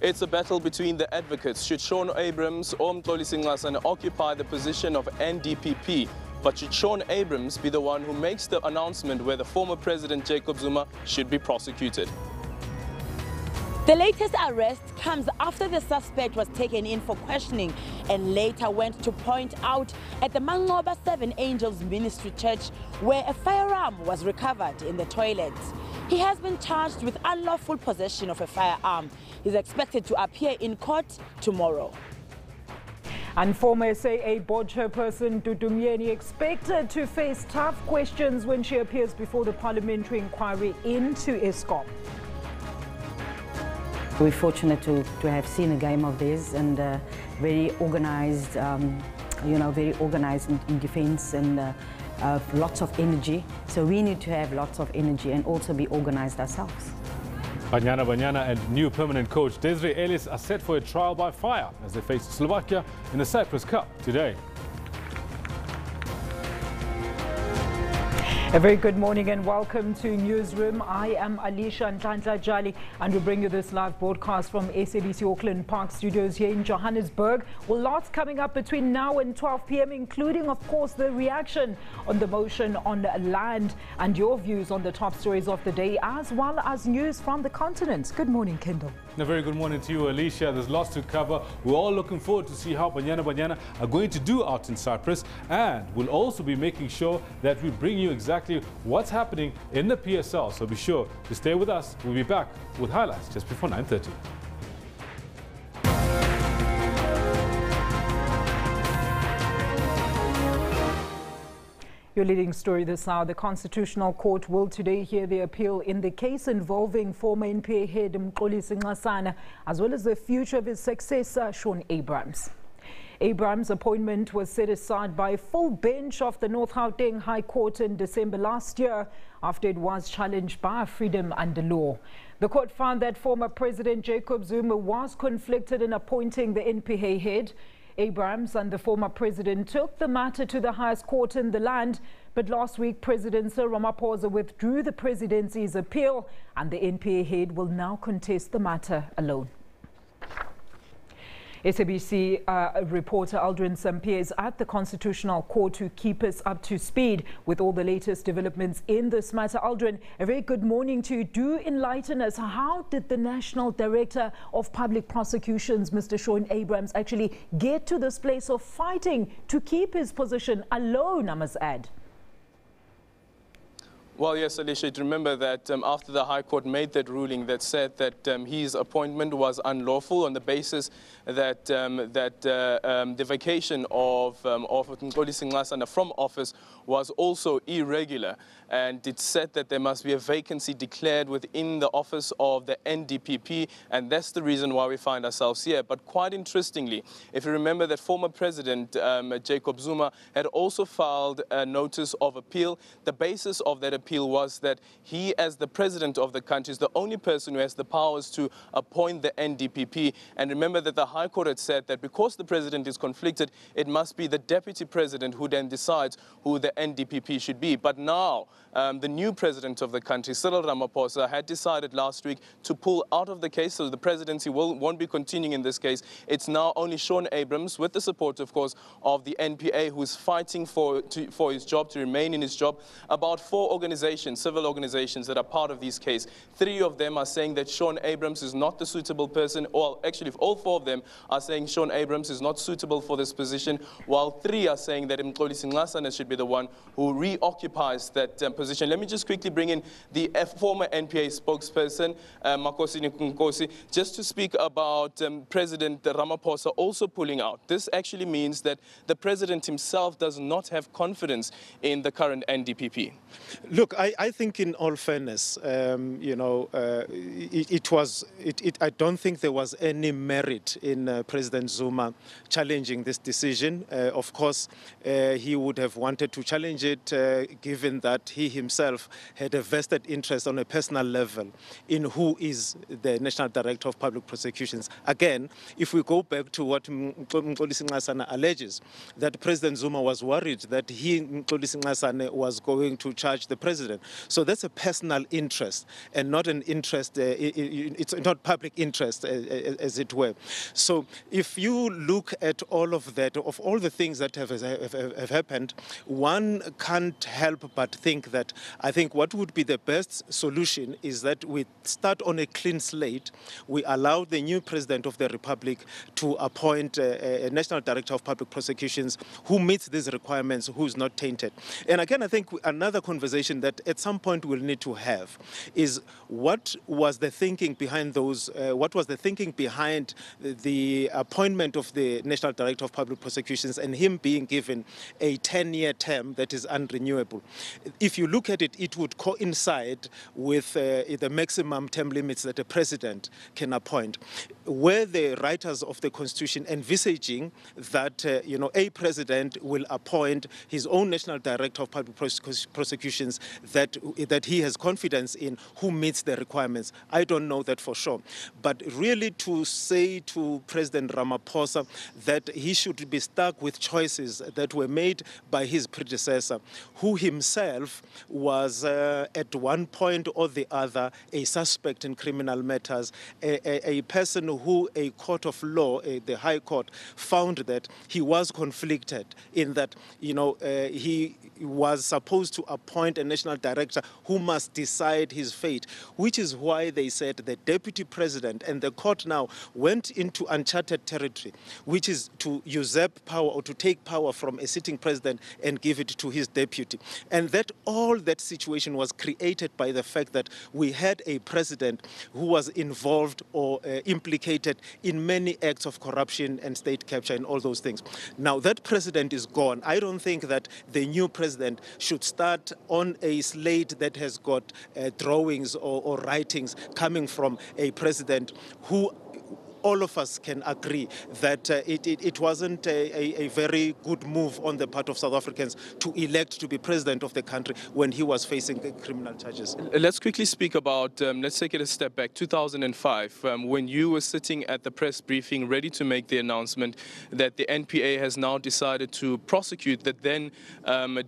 It's a battle between the advocates. Should Shaun Abrams or Mxolisi Nxasana occupy the position of NDPP? But should Shaun Abrams be the one who makes the announcement where the former President Jacob Zuma should be prosecuted? The latest arrest comes after the suspect was taken in for questioning and later went to point out at the Mangoba Seven Angels Ministry Church where a firearm was recovered in the toilet. He has been charged with unlawful possession of a firearm. He's expected to appear in court tomorrow. And former SAA board chairperson Dudu Myeni expected to face tough questions when she appears before the parliamentary inquiry into Eskom. We're fortunate to have seen a game of theirs and very organized, very organized in defense and lots of energy. So we need to have lots of energy and also be organized ourselves. Banyana and new permanent coach Desiree Ellis are set for a trial by fire as they face Slovakia in the Cyprus Cup today. A very good morning and welcome to Newsroom. I am Alicia Nhlanhla and we bring you this live broadcast from SABC Auckland Park Studios here in Johannesburg. Well, lots coming up between now and 12 p.m, including, of course, the reaction on the motion on land and your views on the top stories of the day, as well as news from the continent. Good morning, Kendall. A very good morning to you, Alicia. There's lots to cover. We're all looking forward to see how Banyana are going to do out in Cyprus, and we'll also be making sure that we bring you exactly what's happening in the PSL. So be sure to stay with us. We'll be back with highlights just before 9:30. Your leading story this hour: the Constitutional Court will today hear the appeal in the case involving former NPA head Mxolisi Nxasana, as well as the future of his successor, Shaun Abrams. Abrams' appointment was set aside by a full bench of the North Gauteng High Court in December last year after it was challenged by Freedom Under Law. The court found that former President Jacob Zuma was conflicted in appointing the NPA head. Abrams and the former president took the matter to the highest court in the land, but last week President Cyril Ramaphosa withdrew the presidency's appeal and the NPA head will now contest the matter alone. SABC reporter Aldrin Sampier is at the Constitutional Court to keep us up to speed with all the latest developments in this matter. Aldrin, a very good morning to you. Do enlighten us. How did the National Director of Public Prosecutions, Mr. Shaun Abrams, actually get to this place of fighting to keep his position alone, I must add? Well, yes, Alicia, remember that after the High Court made that ruling that said that his appointment was unlawful on the basis that the vacation of Mxolisi Nxasana from office was also irregular, and it said that there must be a vacancy declared within the office of the NDPP, and that's the reason why we find ourselves here. But quite interestingly, if you remember that former President Jacob Zuma had also filed a notice of appeal. The basis of that appeal was that he, as the president of the country, is the only person who has the powers to appoint the NDPP. And remember that the High Court had said that because the president is conflicted, it must be the deputy president who then decides who the NDPP should be. But now, the new president of the country, Cyril Ramaphosa, had decided last week to pull out of the case, so the presidency won't be continuing in this case. It's now only Shaun Abrams, with the support, of course, of the NPA, who's fighting for his job, to remain in his job. About 4 organizations, civil organizations, that are part of this case. 3 of them are saying that Shaun Abrams is not the suitable person, or actually all 4 of them are saying Shaun Abrams is not suitable for this position, while 3 are saying that Mxolisi Nxasana should be the one who reoccupies that position. Let me just quickly bring in the former NPA spokesperson, Makosi Nkunkosi, just to speak about President Ramaphosa also pulling out. This actually means that the president himself does not have confidence in the current NDPP. Look, I think in all fairness, I don't think there was any merit in President Zuma challenging this decision. Of course, he would have wanted to challenge challenge it given that he himself had a vested interest on a personal level in who is the National Director of Public Prosecutions. Again, if we go back to what Mxolisi Nxasana alleges, that President Zuma was worried that Mxolisi Nxasana was going to charge the president. So that's a personal interest and not an interest, it's not public interest, as it were. So if you look at all of that, of all the things that have happened, one can't help but think that I think what would be the best solution is that we start on a clean slate. We allow the new president of the republic to appoint a national director of public prosecutions who meets these requirements, who is not tainted. And again, I think another conversation that at some point we'll need to have is what was the thinking behind those, what was the thinking behind the appointment of the national director of public prosecutions and him being given a 10-year term that is unrenewable. If you look at it, it would coincide with the maximum term limits that a president can appoint. Were the writers of the Constitution envisaging that a president will appoint his own national director of public prosecutions that he has confidence in, who meets the requirements? I don't know that for sure. But really to say to President Ramaphosa that he should be stuck with choices that were made by his predecessor, who himself was at one point or the other a suspect in criminal matters, a person who a court of law, the High Court, found that he was conflicted in that, he was supposed to appoint a national director who must decide his fate, which is why they said the deputy president and the court now went into uncharted territory, which is to usurp power or to take power from a sitting president and give it to his deputy. And that all that situation was created by the fact that we had a president who was involved or implicated in many acts of corruption and state capture and all those things. Now that president is gone. I don't think that the new president should start on a slate that has got drawings or writings coming from a president who all of us can agree that it wasn't a very good move on the part of South Africans to elect to be president of the country when he was facing criminal charges. Let's quickly speak about, let's take it a step back, 2005, when you were sitting at the press briefing ready to make the announcement that the NPA has now decided to prosecute the then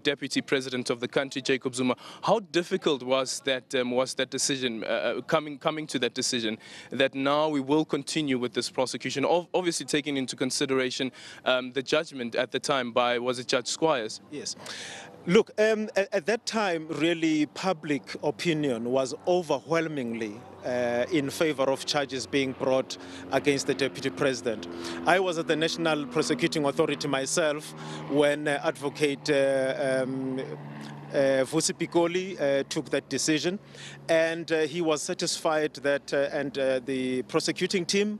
deputy president of the country, Jacob Zuma. How difficult was that decision, coming to that decision, that now we will continue with this prosecution, obviously taking into consideration the judgment at the time by, was it Judge Squires? Yes. Look, at that time, really, public opinion was overwhelmingly in favor of charges being brought against the deputy president. I was at the National Prosecuting Authority myself when Advocate Vusi Pikoli took that decision, and he was satisfied that, the prosecuting team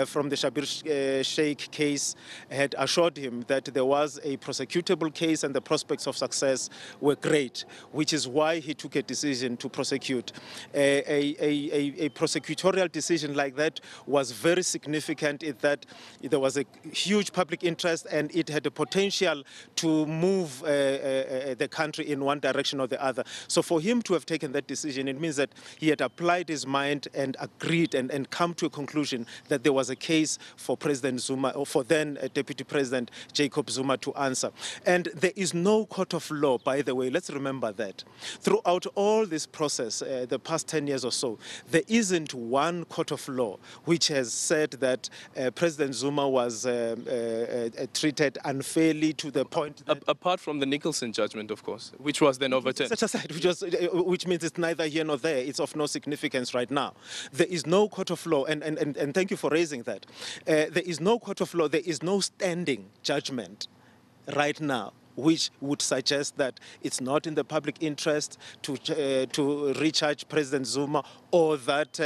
from the Shabir Sheikh case had assured him that there was a prosecutable case and the prospects of success were great, which is why he took a decision to prosecute. A prosecutorial decision like that was very significant in that there was a huge public interest and it had the potential to move the country in one direction or the other. So for him to have taken that decision, it means that he had applied his mind and agreed and come to a conclusion that there was a case for President Zuma, or for then Deputy President Jacob Zuma, to answer. And there is no court of law, by the way, let's remember that. Throughout all this process, the past 10 years or so, there isn't one court of law which has said that President Zuma was treated unfairly to the point that... Apart from the Nicholson judgment, of course, which was then overturned. Set aside, which means it's neither here nor there. It's of no significance right now. There is no court of law, and thank you for raising that. There is no court of law, there is no standing judgment right now which would suggest that it's not in the public interest to recharge President Zuma or that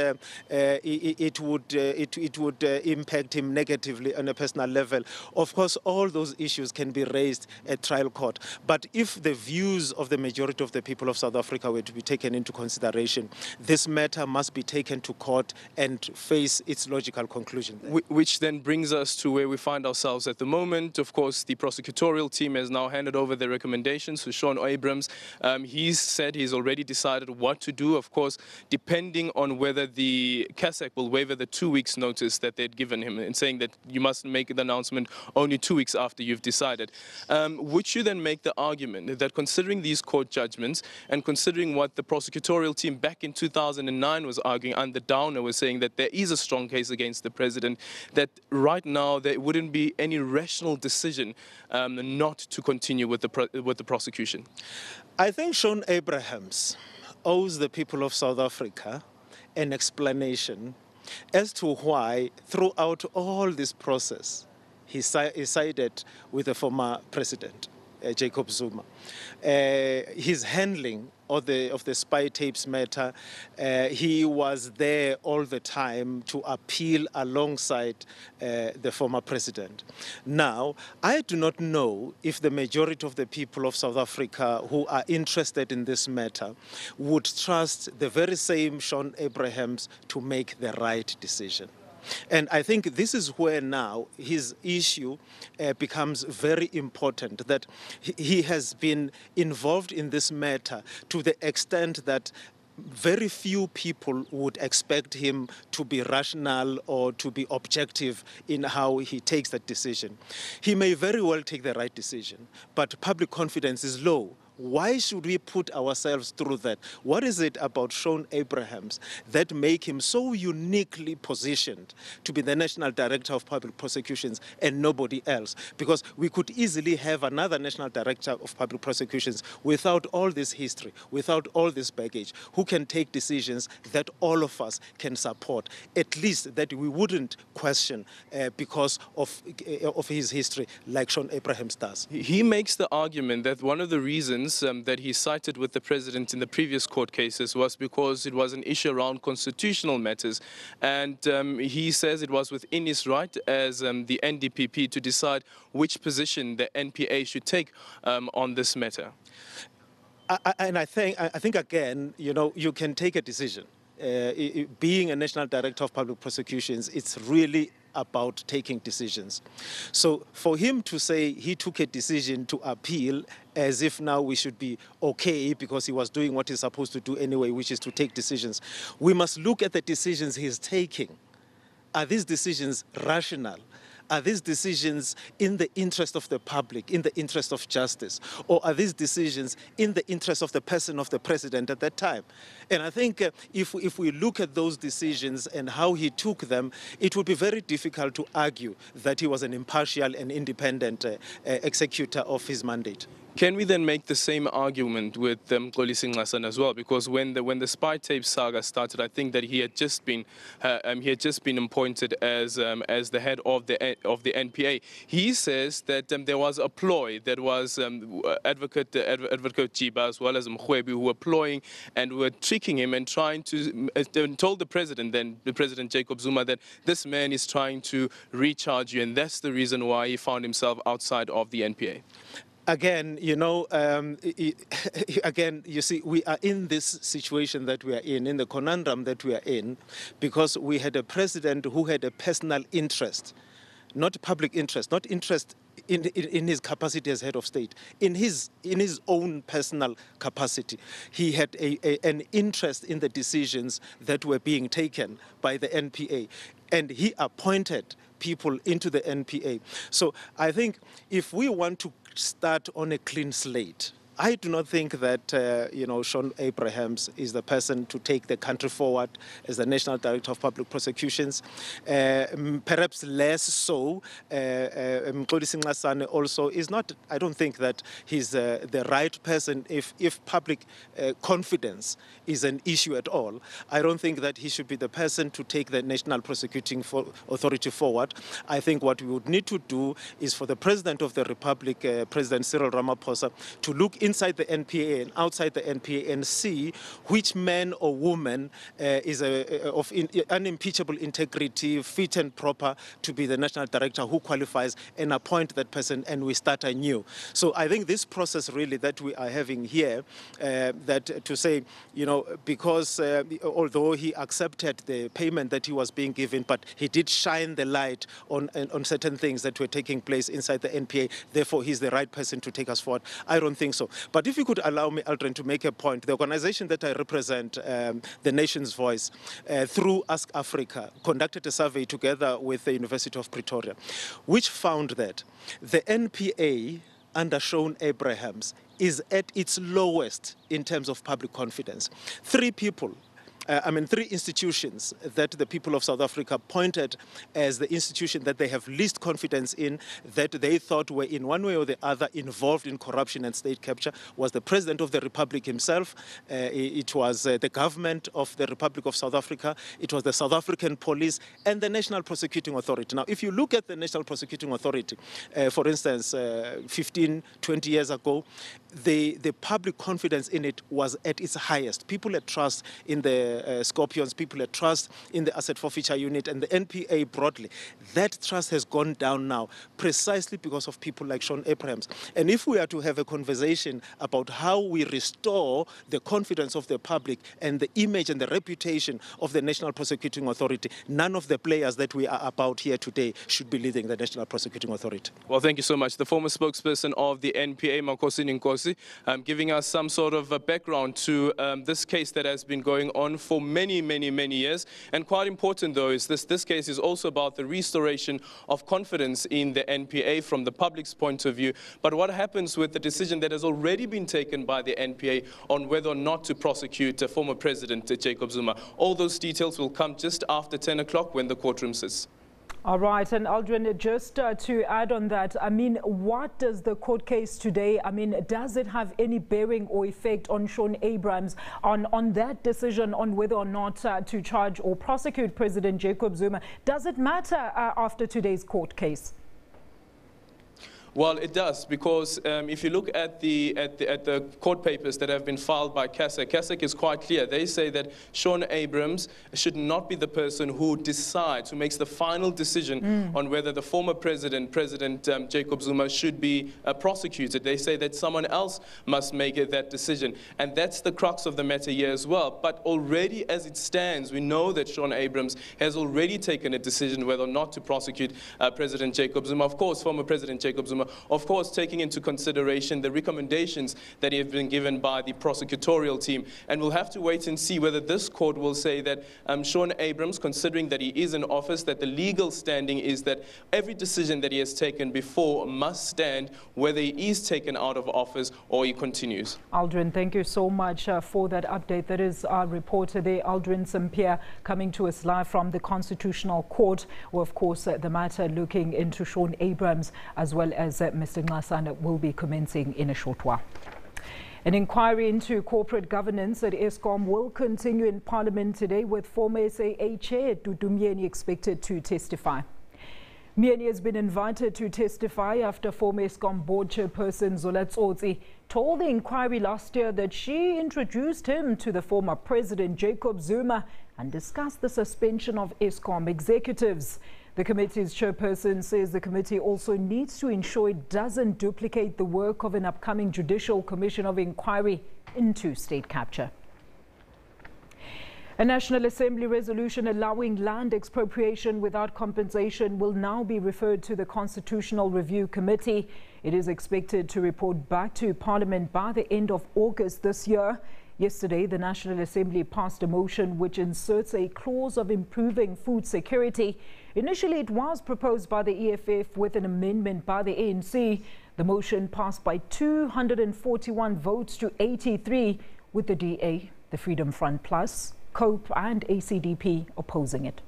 it would impact him negatively on a personal level. Of course, all those issues can be raised at trial court. But if the views of the majority of the people of South Africa were to be taken into consideration, this matter must be taken to court and face its logical conclusion. Which then brings us to where we find ourselves at the moment. Of course, the prosecutorial team has now handed over their recommendations to Shaun Abrahams. He's said he's already decided what to do, of course, depending on whether the CASAC will waiver the 2 weeks notice that they'd given him, and saying that you must make the announcement only 2 weeks after you've decided. Would you then make the argument that considering these court judgments and considering what the prosecutorial team back in 2009 was arguing, and the Downer was saying that there is a strong case against the president, that right now there wouldn't be any rational decision not to continue with the prosecution? I think Shaun Abrahams owes the people of South Africa an explanation as to why throughout all this process he sided with the former president, Jacob Zuma. His handling of the spy tapes matter, he was there all the time to appeal alongside the former president. Now, I do not know if the majority of the people of South Africa who are interested in this matter would trust the very same Shaun Abrahams to make the right decision. And I think this is where now his issue becomes very important, that he has been involved in this matter to the extent that very few people would expect him to be rational or to be objective in how he takes that decision. He may very well take the right decision, but public confidence is low. Why should we put ourselves through that? What is it about Shaun Abrahams that make him so uniquely positioned to be the National Director of Public Prosecutions and nobody else? Because we could easily have another National Director of Public Prosecutions without all this history, without all this baggage, who can take decisions that all of us can support, at least that we wouldn't question because of his history, like Shaun Abrahams does. He makes the argument that one of the reasons that he cited with the president in the previous court cases was because it was an issue around constitutional matters, and he says it was within his right as the NDPP to decide which position the NPA should take on this matter. I think again, you can take a decision. Being a National Director of Public Prosecutions, it's really about taking decisions. So for him to say he took a decision to appeal as if now we should be okay because he was doing what he's supposed to do anyway, which is to take decisions, we must look at the decisions he's taking. Are these decisions rational? Are these decisions in the interest of the public, in the interest of justice? Or are these decisions in the interest of the person of the president at that time? And I think if we look at those decisions and how he took them, it would be very difficult to argue that he was an impartial and independent executor of his mandate. Can we then make the same argument with Mxolisi Nxasana as well? Because when the spy tape saga started, I think that he had just been appointed as the head of the NPA. He says that there was a ploy, that was Advocate Jiba as well as Mkhwebi, who were ploying and were tricking him and trying to told the president, then the President Jacob Zuma, that this man is trying to recharge you, and that's the reason why he found himself outside of the NPA. Again, again, you see, we are in this situation that we are in the conundrum that we are in, because we had a president who had a personal interest, not public interest, not interest in his capacity as head of state, in his own personal capacity. He had an interest in the decisions that were being taken by the NPA, and he appointed people into the NPA. So I think if we want to start on a clean slate, I do not think that, Shaun Abrahams is the person to take the country forward as the National Director of Public Prosecutions. Perhaps less so, Mxolisi Nxasana also is not, I don't think that he's the right person if public confidence is an issue at all. I don't think that he should be the person to take the National Prosecuting Authority forward. I think what we would need to do is for the President of the Republic, President Cyril Ramaphosa, to look inside the NPA and outside the NPA and see which man or woman is of unimpeachable integrity, fit and proper to be the national director, who qualifies, and appoint that person, and we start anew. So I think this process really that we are having here, that to say, you know, because although he accepted the payment that he was being given, but he did shine the light on certain things that were taking place inside the NPA, therefore he's the right person to take us forward. I don't think so. But if you could allow me, Aldrin, to make a point, the organization that I represent, the Nation's Voice, through Ask Africa, conducted a survey together with the University of Pretoria, which found that the NPA under Shaun Abrahams is at its lowest in terms of public confidence. Three institutions that the people of South Africa pointed as the institution that they have least confidence in, that they thought were in one way or the other involved in corruption and state capture, was the President of the Republic himself, it was the government of the Republic of South Africa, it was the South African Police, and the National Prosecuting Authority. Now, if you look at the National Prosecuting Authority, for instance, 15, 20 years ago, the public confidence in it was at its highest. People had trust in the Scorpions, people had trust in the Asset Forfeiture Unit and the NPA broadly. That trust has gone down now precisely because of people like Shaun Abrahams. And if we are to have a conversation about how we restore the confidence of the public and the image and the reputation of the National Prosecuting Authority, none of the players that we are about here today should be leading the National Prosecuting Authority. Well, thank you so much. The former spokesperson of the NPA, Makosi Nkosi, giving us some sort of a background to this case that has been going on for many years. And quite important, though, is this case is also about the restoration of confidence in the NPA from the public's point of view. But what happens with the decision that has already been taken by the NPA on whether or not to prosecute former President Jacob Zuma? All those details will come just after 10 o'clock when the courtroom sits. All right, and Aldrin, just to add on that, I mean, what does the court case today, I mean, does it have any bearing or effect on Shaun Abrahams, on that decision on whether or not to charge or prosecute President Jacob Zuma? Does it matter after today's court case? Well, it does, because if you look at the court papers that have been filed by CASAC is quite clear. They say that Shaun Abrahams should not be the person who decides, who makes the final decision on whether the former President Jacob Zuma should be prosecuted. They say that someone else must make that decision. And that's the crux of the matter here as well. But already as it stands, we know that Shaun Abrahams has already taken a decision whether or not to prosecute President Jacob Zuma. Of course, former President Jacob Zuma, of course, taking into consideration the recommendations that have been given by the prosecutorial team. And we'll have to wait and see whether this court will say that Shaun Abrahams, considering that he is in office, that the legal standing is that every decision that he has taken before must stand, whether he is taken out of office or he continues. Aldrin, thank you so much for that update. That is our reporter there, Aldrin Sampier, coming to us live from the Constitutional Court, where, of course, the matter looking into Shaun Abrahams as well as Mr. Nxasana will be commencing in a short while. An inquiry into corporate governance at Eskom will continue in Parliament today, with former SAA Chair Dudu Myeni expected to testify. Myeni has been invited to testify after former Eskom board chairperson Zola Tsotsi told the inquiry last year that she introduced him to the former President Jacob Zuma and discussed the suspension of Eskom executives. The committee's chairperson says the committee also needs to ensure it doesn't duplicate the work of an upcoming Judicial Commission of Inquiry into state capture. A National Assembly resolution allowing land expropriation without compensation will now be referred to the Constitutional Review Committee. It is expected to report back to Parliament by the end of August this year. Yesterday, the National Assembly passed a motion which inserts a clause of improving food security. Initially, it was proposed by the EFF with an amendment by the ANC. The motion passed by 241 votes to 83, with the DA, the Freedom Front Plus, COPE and ACDP opposing it.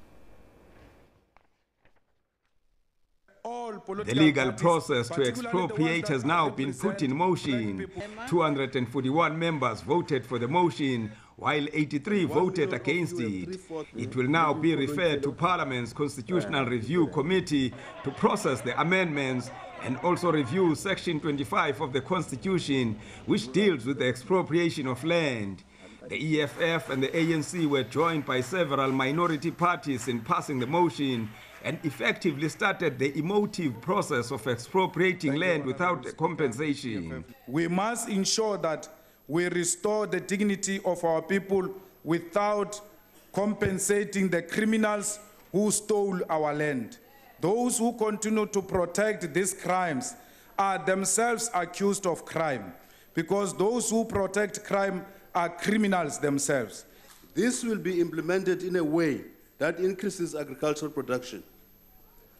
The legal process to expropriate has now been put in motion. 241 members voted for the motion, while 83 voted against it. It will now be referred to Parliament's Constitutional Review Committee to process the amendments and also review Section 25 of the Constitution, which deals with the expropriation of land. The EFF and the ANC were joined by several minority parties in passing the motion and effectively started the emotive process of expropriating land without compensation. We must ensure that we restore the dignity of our people without compensating the criminals who stole our land. Those who continue to protect these crimes are themselves accused of crime, because those who protect crime are criminals themselves. This will be implemented in a way that increases agricultural production,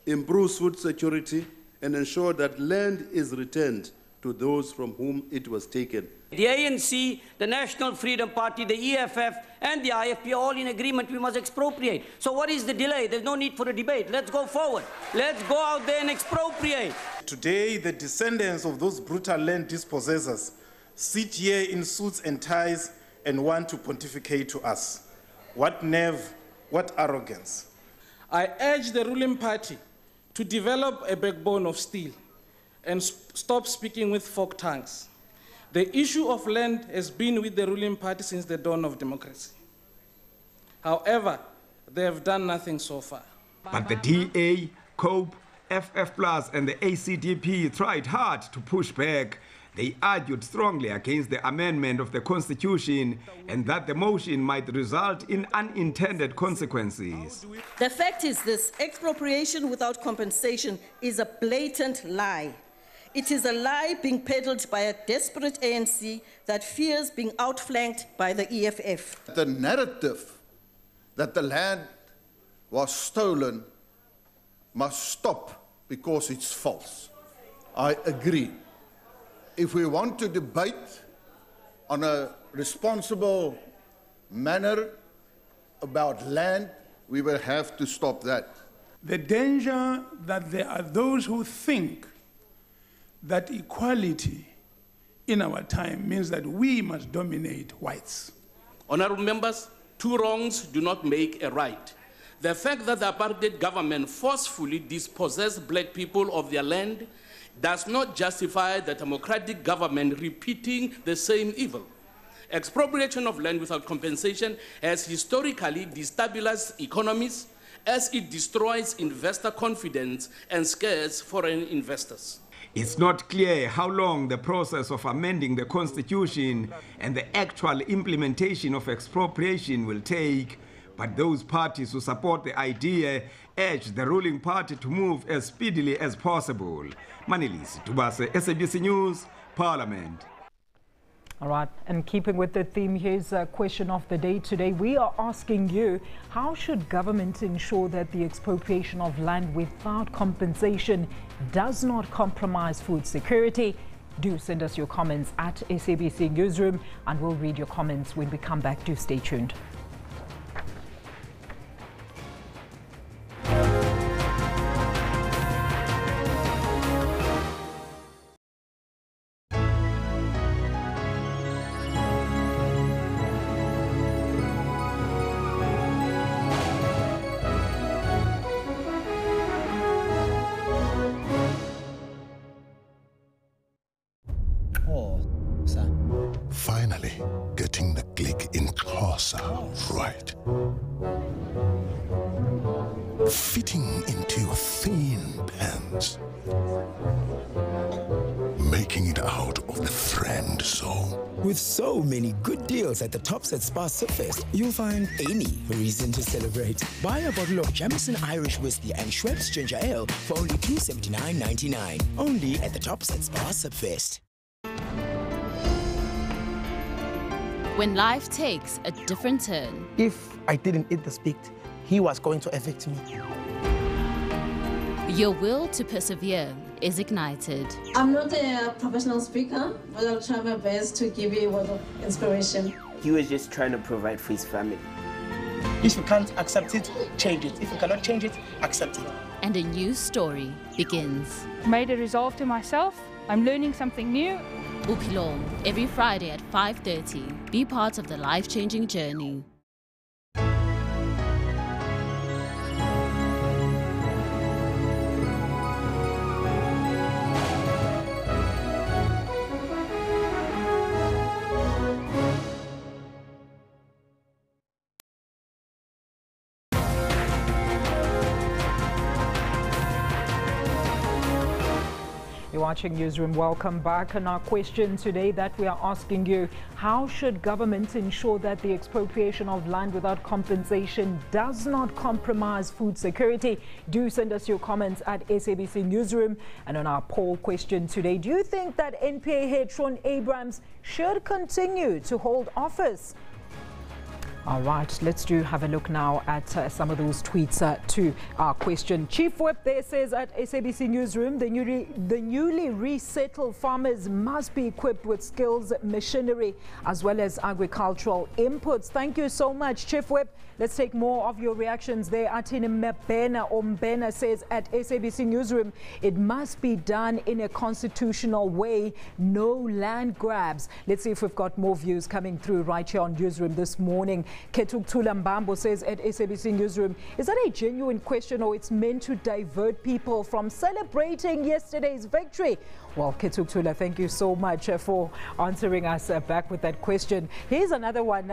improves food security, and ensure that land is returned to those from whom it was taken. The ANC, the National Freedom Party, the EFF, and the IFP are all in agreement we must expropriate. So what is the delay? There's no need for a debate. Let's go forward. Let's go out there and expropriate. Today, the descendants of those brutal land dispossessors sit here in suits and ties and want to pontificate to us. What nerve, what arrogance. I urge the ruling party to develop a backbone of steel and stop speaking with forked tongues. The issue of land has been with the ruling party since the dawn of democracy. However, they have done nothing so far. But the DA, COPE, FF+, and the ACDP tried hard to push back. They argued strongly against the amendment of the Constitution and that the motion might result in unintended consequences. The fact is this: expropriation without compensation is a blatant lie. It is a lie being peddled by a desperate ANC that fears being outflanked by the EFF. The narrative that the land was stolen must stop because it's false. I agree. If we want to debate on a responsible manner about land, we will have to stop that. The danger that there are those who think that equality in our time means that we must dominate whites. Honourable members, two wrongs do not make a right. The fact that the apartheid government forcefully dispossessed black people of their land does not justify the democratic government repeating the same evil. Expropriation of land without compensation has historically destabilized economies as it destroys investor confidence and scares foreign investors. It's not clear how long the process of amending the Constitution and the actual implementation of expropriation will take, but those parties who support the idea urge the ruling party to move as speedily as possible. Manilisi Tubase, SABC News, Parliament. All right, and keeping with the theme, here's a question of the day today. We are asking you, how should government ensure that the expropriation of land without compensation does not compromise food security? Do send us your comments at SABC Newsroom, and we'll read your comments when we come back. Do stay tuned. Finally, getting the click in Xhosa right. Fitting into your thin pants. Making it out of the friend zone. With so many good deals at the Tops at Spa Surfest, you'll find any reason to celebrate. Buy a bottle of Jameson Irish Whiskey and Schweppes Ginger Ale for only $279.99. Only at the Tops at Spa Surfest. When life takes a different turn. If I didn't eat the speak, he was going to evict me. Your will to persevere is ignited. I'm not a professional speaker, but I'll try my best to give you a word of inspiration. He was just trying to provide for his family. If you can't accept it, change it. If you cannot change it, accept it. And a new story begins. Made a resolve to myself I'm learning something new. Upilong, every Friday at 5:30. Be part of the life-changing journey. You're watching Newsroom. Welcome back. And our question today that we are asking you, how should government ensure that the expropriation of land without compensation does not compromise food security? Do send us your comments at SABC Newsroom. And on our poll question today, do you think that NPA head Shaun Abrahams should continue to hold office? All right, let's have a look now at some of those tweets to our question. Chief Whip there says at SABC Newsroom, the newly resettled farmers must be equipped with skills, machinery, as well as agricultural inputs. Thank you so much, Chief Whip. Let's take more of your reactions there. Atine Mbena Ombena says at SABC Newsroom, it must be done in a constitutional way, no land grabs. Let's see if we've got more views coming through right here on Newsroom this morning. Ketuk Tulambambo says at SABC Newsroom, is that a genuine question or it's meant to divert people from celebrating yesterday's victory? Well, Ketuk Tula, thank you so much for answering us back with that question. Here's another one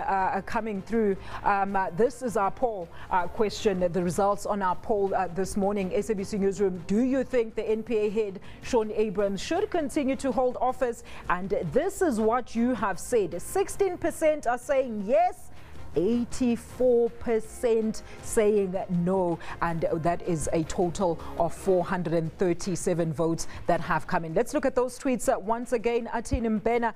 coming through. This is our poll question, the results on our poll this morning. SABC Newsroom, do you think the NPA head Shaun Abrahams should continue to hold office? And this is what you have said. 16% are saying yes, 84% saying no, and that is a total of 437 votes that have come in. Let's look at those tweets once again. Atin Mbena,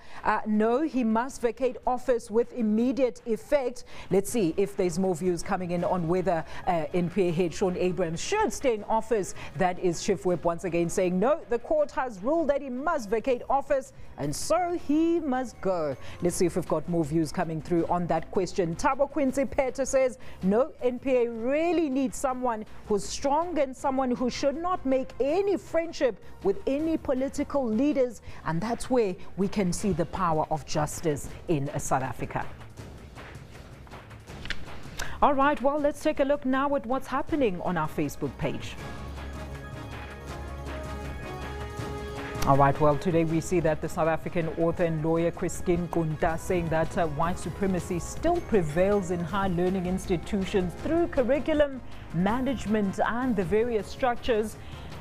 no, he must vacate office with immediate effect. Let's see if there's more views coming in on whether NPA head Shaun Abrahams should stay in office. That is Chief Whip once again saying no, the court has ruled that he must vacate office and so he must go. Let's see if we've got more views coming through on that question. Tabo Quincy Peter says, no, NPA really needs someone who's strong and someone who should not make any friendship with any political leaders. And that's where we can see the power of justice in South Africa. All right, well, let's take a look now at what's happening on our Facebook page. All right, well, today we see that the South African author and lawyer Christine Kunta saying that white supremacy still prevails in higher learning institutions through curriculum, management and the various structures.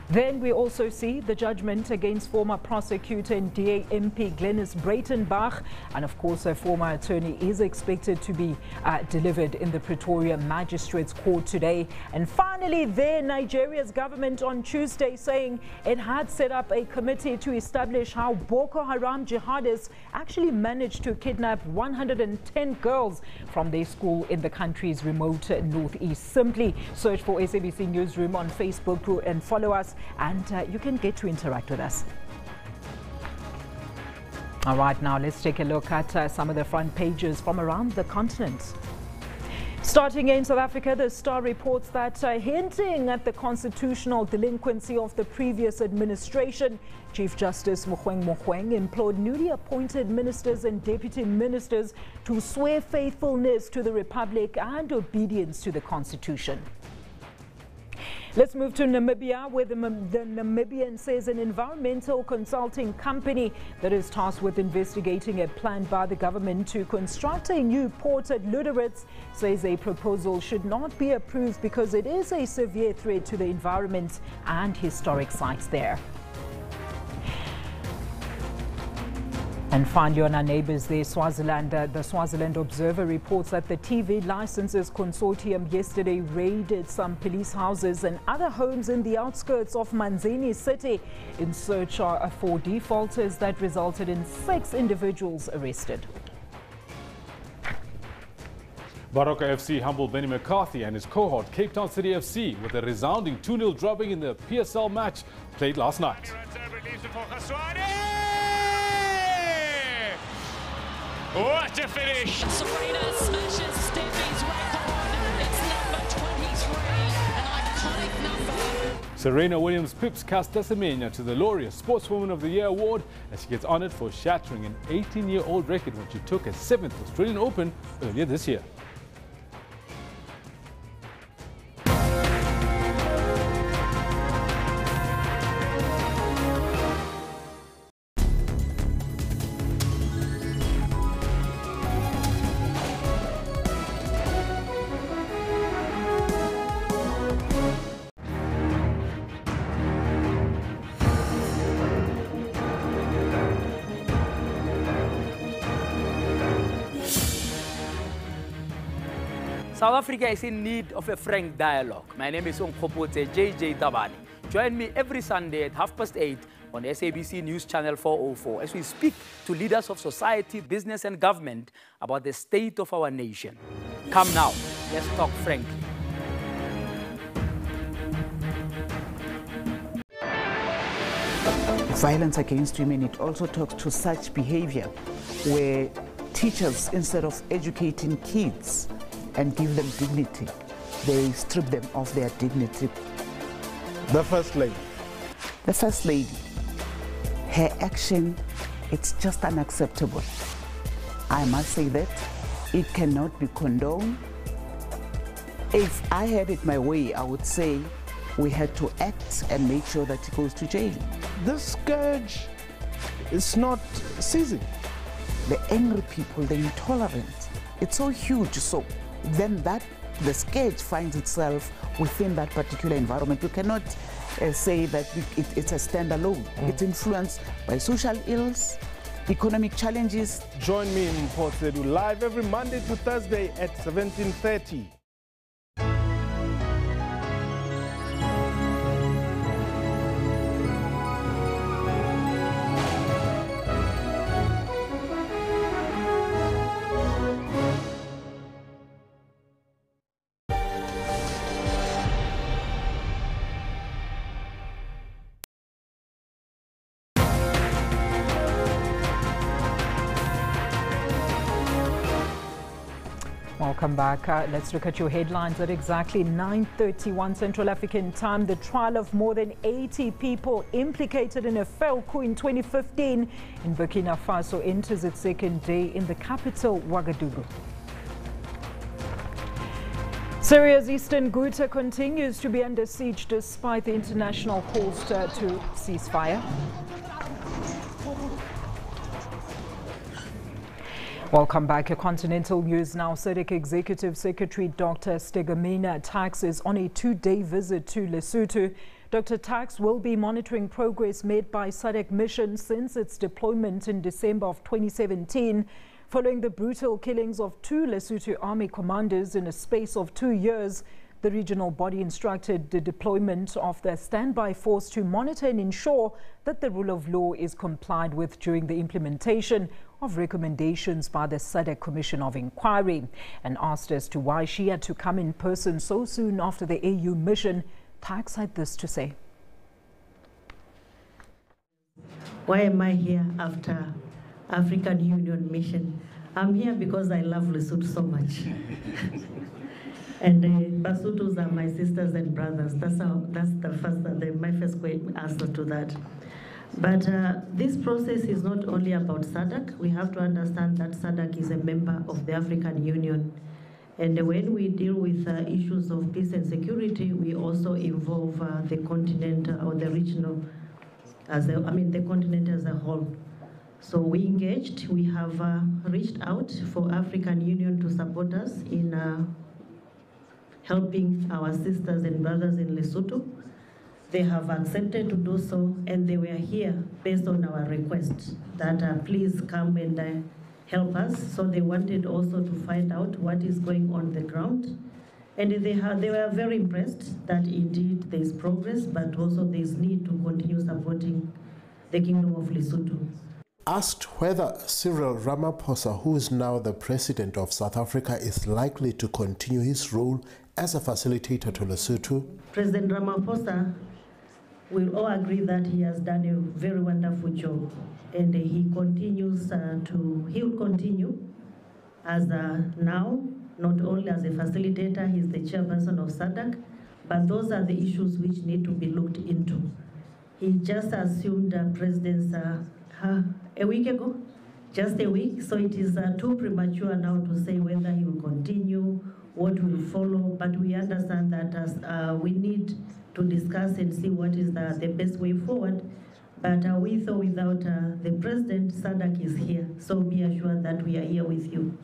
Then we also see the judgment against former prosecutor and DA MP Glenys Breitenbach, and of course a former attorney is expected to be delivered in the Pretoria Magistrates Court today. And finally there, Nigeria's government on Tuesday saying it had set up a committee to establish how Boko Haram jihadists actually managed to kidnap 110 girls from their school in the country's remote northeast. Simply search for SABC Newsroom on Facebook and follow us, and you can get to interact with us. All right, now let's take a look at some of the front pages from around the continent. Starting in South Africa, the Star reports that hinting at the constitutional delinquency of the previous administration, Chief Justice Mogoeng implored newly appointed ministers and deputy ministers to swear faithfulness to the Republic and obedience to the Constitution. Let's move to Namibia, where the Namibian says an environmental consulting company that is tasked with investigating a plan by the government to construct a new port at Luderitz says a proposal should not be approved because it is a severe threat to the environment and historic sites there. And finally, on our neighbours there, Swaziland, the Swaziland Observer reports that the TV Licenses Consortium yesterday raided some police houses and other homes in the outskirts of Manzini city in search for defaulters that resulted in 6 individuals arrested. Baroka FC humbled Benny McCarthy and his cohort Cape Town City FC with a resounding 2-0 drubbing in the PSL match played last night. What a finish! Sabrina smashes Steffi's record. It's number 23, an iconic number. Serena Williams-Pips cast Tasmania to the Laureate Sportswoman of the Year award as she gets honoured for shattering an 18-year-old record when she took a 7th Australian Open earlier this year. South Africa is in need of a frank dialogue. My name is Onkgopote JJ Tabani. Join me every Sunday at 8:30 on SABC News Channel 404 as we speak to leaders of society, business and government about the state of our nation. Come now, let's talk frankly. Violence against women, it also talks to such behavior where teachers, instead of educating kids and give them dignity, they strip them of their dignity. The First Lady. The First Lady, her action, it's just unacceptable. I must say that it cannot be condoned. If I had it my way, I would say we had to act and make sure that he goes to jail. This scourge is not ceasing. The angry people, the intolerant, it's so huge. So then the scourge finds itself within that particular environment. You cannot say that it's a standalone. It's influenced by social ills, economic challenges. Join me in Port Said live every Monday to Thursday at 17:30. Welcome back. Let's look at your headlines. At exactly 9:31 Central African time, the trial of more than 80 people implicated in a failed coup in 2015 in Burkina Faso enters its second day in the capital, Ouagadougou. Syria's eastern Ghouta continues to be under siege despite the international calls to ceasefire. Welcome back. Continental News now. SADC Executive Secretary Dr. Stegamina Tax is on a 2-day visit to Lesotho. Dr. Tax will be monitoring progress made by SADC mission since its deployment in December of 2017. Following the brutal killings of 2 Lesotho army commanders in a space of 2 years, the regional body instructed the deployment of the standby force to monitor and ensure that the rule of law is complied with during the implementation of recommendations by the SADC Commission of Inquiry. And asked as to why she had to come in person so soon after the AU mission, Tax had this to say. Why am I here after African Union mission? I'm here because I love Lesotho so much. And Basutos are my sisters and brothers. That's my first answer to that. But this process is not only about SADC. We have to understand that SADC is a member of the African Union. And when we deal with issues of peace and security, we also involve the continent or the regional, the continent as a whole. So we engaged. We have reached out for African Union to support us in helping our sisters and brothers in Lesotho. They have accepted to do so, and they were here based on our request that please come and help us. So they wanted also to find out what is going on the ground. And they were very impressed that indeed there is progress, but also there is need to continue supporting the Kingdom of Lesotho. Asked whether Cyril Ramaphosa, who is now the president of South Africa, is likely to continue his role as a facilitator to Lesotho. President Ramaphosa, we all agree that he has done a very wonderful job, and he continues he'll continue as now, not only as a facilitator, he's the chairperson of SADC, But those are the issues which need to be looked into. He just assumed presidency a week ago, just a week, so it is too premature now to say whether he will continue, what will follow, but we understand that as we need to discuss and see what is the best way forward. But with or without the president, SADC is here, so be assured that we are here with you.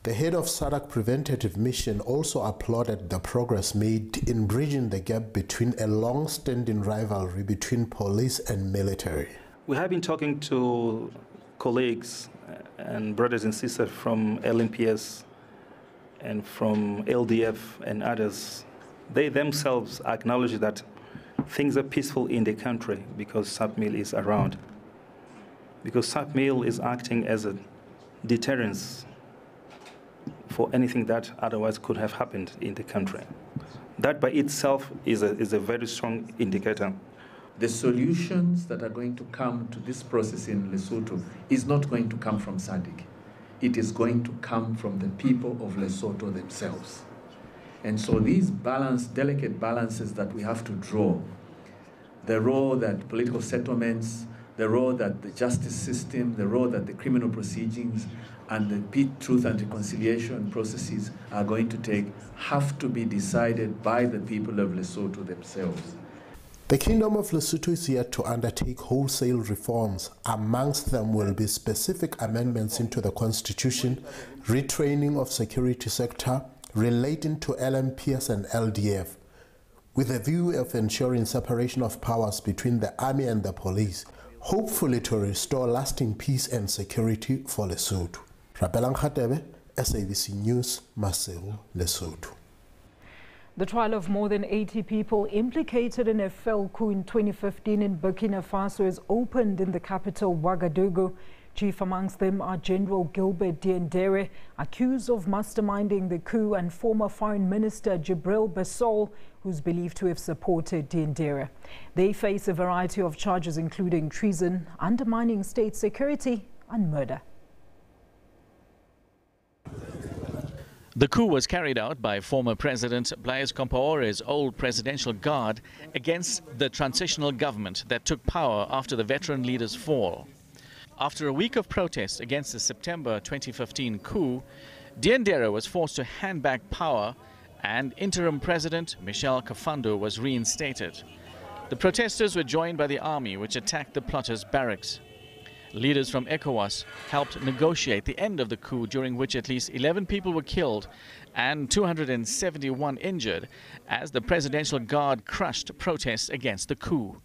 The head of SADC Preventative Mission also applauded the progress made in bridging the gap between a long-standing rivalry between police and military. We have been talking to colleagues and brothers and sisters from LNPS and from LDF and others. They themselves acknowledge that things are peaceful in the country because SAPMIL is around, because SAPMIL is acting as a deterrence for anything that otherwise could have happened in the country. That by itself is a very strong indicator. The solutions that are going to come to this process in Lesotho is not going to come from SADC. It is going to come from the people of Lesotho themselves. And so these delicate balances that we have to draw, the role that political settlements, the role that the justice system, the role that the criminal proceedings and the truth and reconciliation processes are going to take have to be decided by the people of Lesotho themselves. The Kingdom of Lesotho is yet to undertake wholesale reforms. Amongst them will be specific amendments into the constitution, retraining of security sector, relating to LMPS and LDF, with a view of ensuring separation of powers between the army and the police, hopefully to restore lasting peace and security for Lesotho. Rabelang Khatebe, SABC News, Maseo, Lesotho. The trial of more than 80 people implicated in a fell coup in 2015 in Burkina Faso is opened in the capital, Ouagadougou. Chief amongst them are General Gilbert Diendere, accused of masterminding the coup, and former Foreign Minister Jibril Bassol, who's believed to have supported Diendere. They face a variety of charges including treason, undermining state security and murder. The coup was carried out by former President Blaise Compaore's old presidential guard against the transitional government that took power after the veteran leader's fall. After a week of protests against the September 2015 coup, Diendere was forced to hand back power and interim president Michel Kafando was reinstated. The protesters were joined by the army, which attacked the plotters' barracks. Leaders from ECOWAS helped negotiate the end of the coup, during which at least 11 people were killed and 271 injured as the presidential guard crushed protests against the coup.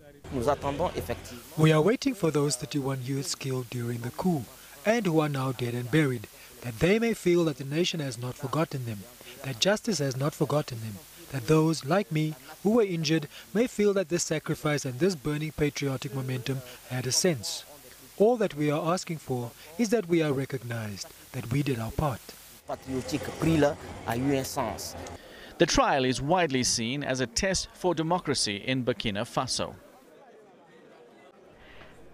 We are waiting for those 31 youths killed during the coup and who are now dead and buried, that they may feel that the nation has not forgotten them, that justice has not forgotten them, that those, like me, who were injured may feel that this sacrifice and this burning patriotic momentum had a sense. All that we are asking for is that we are recognized, that we did our part. The trial is widely seen as a test for democracy in Burkina Faso.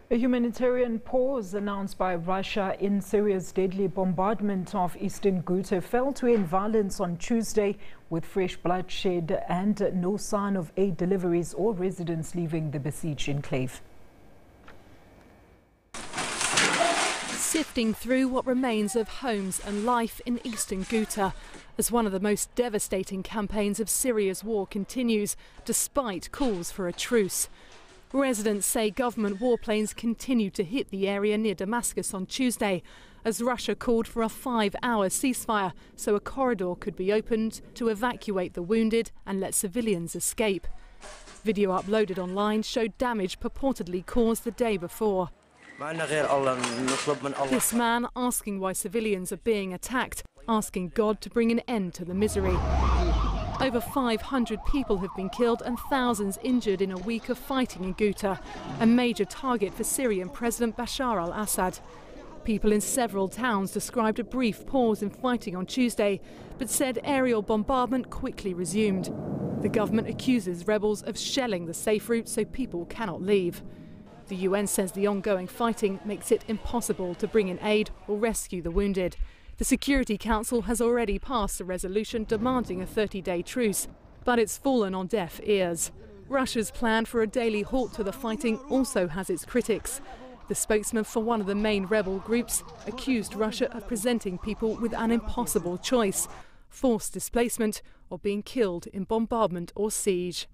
A humanitarian pause announced by Russia in Syria's deadly bombardment of eastern Ghouta fell to end violence on Tuesday, with fresh bloodshed and no sign of aid deliveries or residents leaving the besieged enclave. Sifting through what remains of homes and life in eastern Ghouta as one of the most devastating campaigns of Syria's war continues, despite calls for a truce. Residents say government warplanes continued to hit the area near Damascus on Tuesday, as Russia called for a 5-hour ceasefire so a corridor could be opened to evacuate the wounded and let civilians escape. Video uploaded online showed damage purportedly caused the day before. This man asking why civilians are being attacked, asking God to bring an end to the misery. Over 500 people have been killed and thousands injured in a week of fighting in Ghouta, a major target for Syrian President Bashar al-Assad. People in several towns described a brief pause in fighting on Tuesday, but said aerial bombardment quickly resumed. The government accuses rebels of shelling the safe route so people cannot leave. The UN says the ongoing fighting makes it impossible to bring in aid or rescue the wounded. The Security Council has already passed a resolution demanding a 30-day truce. but it's fallen on deaf ears. Russia's plan for a daily halt to the fighting also has its critics. The spokesman for one of the main rebel groups accused Russia of presenting people with an impossible choice: forced displacement or being killed in bombardment or siege.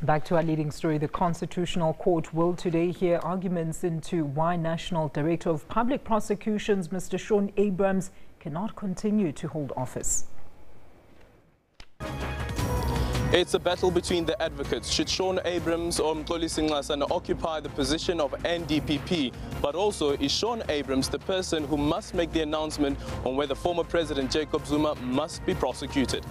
Back to our leading story. The Constitutional Court will today hear arguments into why National Director of Public Prosecutions, Mr. Shaun Abrahams, cannot continue to hold office. It's a battle between the advocates. Should Shaun Abrahams or Mxolisi Nxasana occupy the position of NDPP? But also, is Shaun Abrahams the person who must make the announcement on whether former President Jacob Zuma must be prosecuted?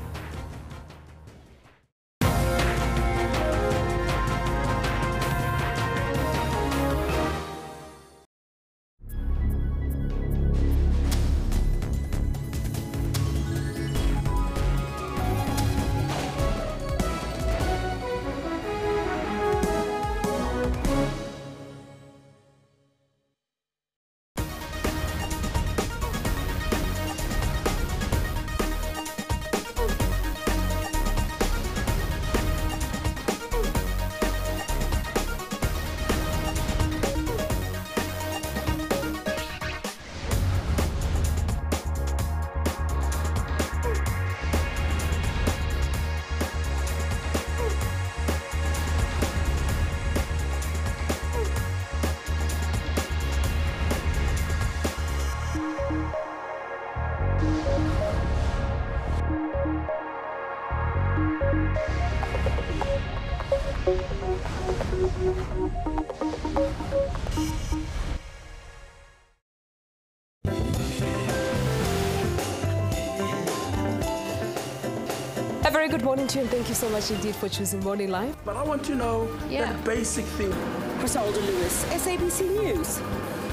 A very good morning to you, and thank you so much indeed for choosing Morning Live. But I want to know that basic thing. Griselda Lewis, SABC News,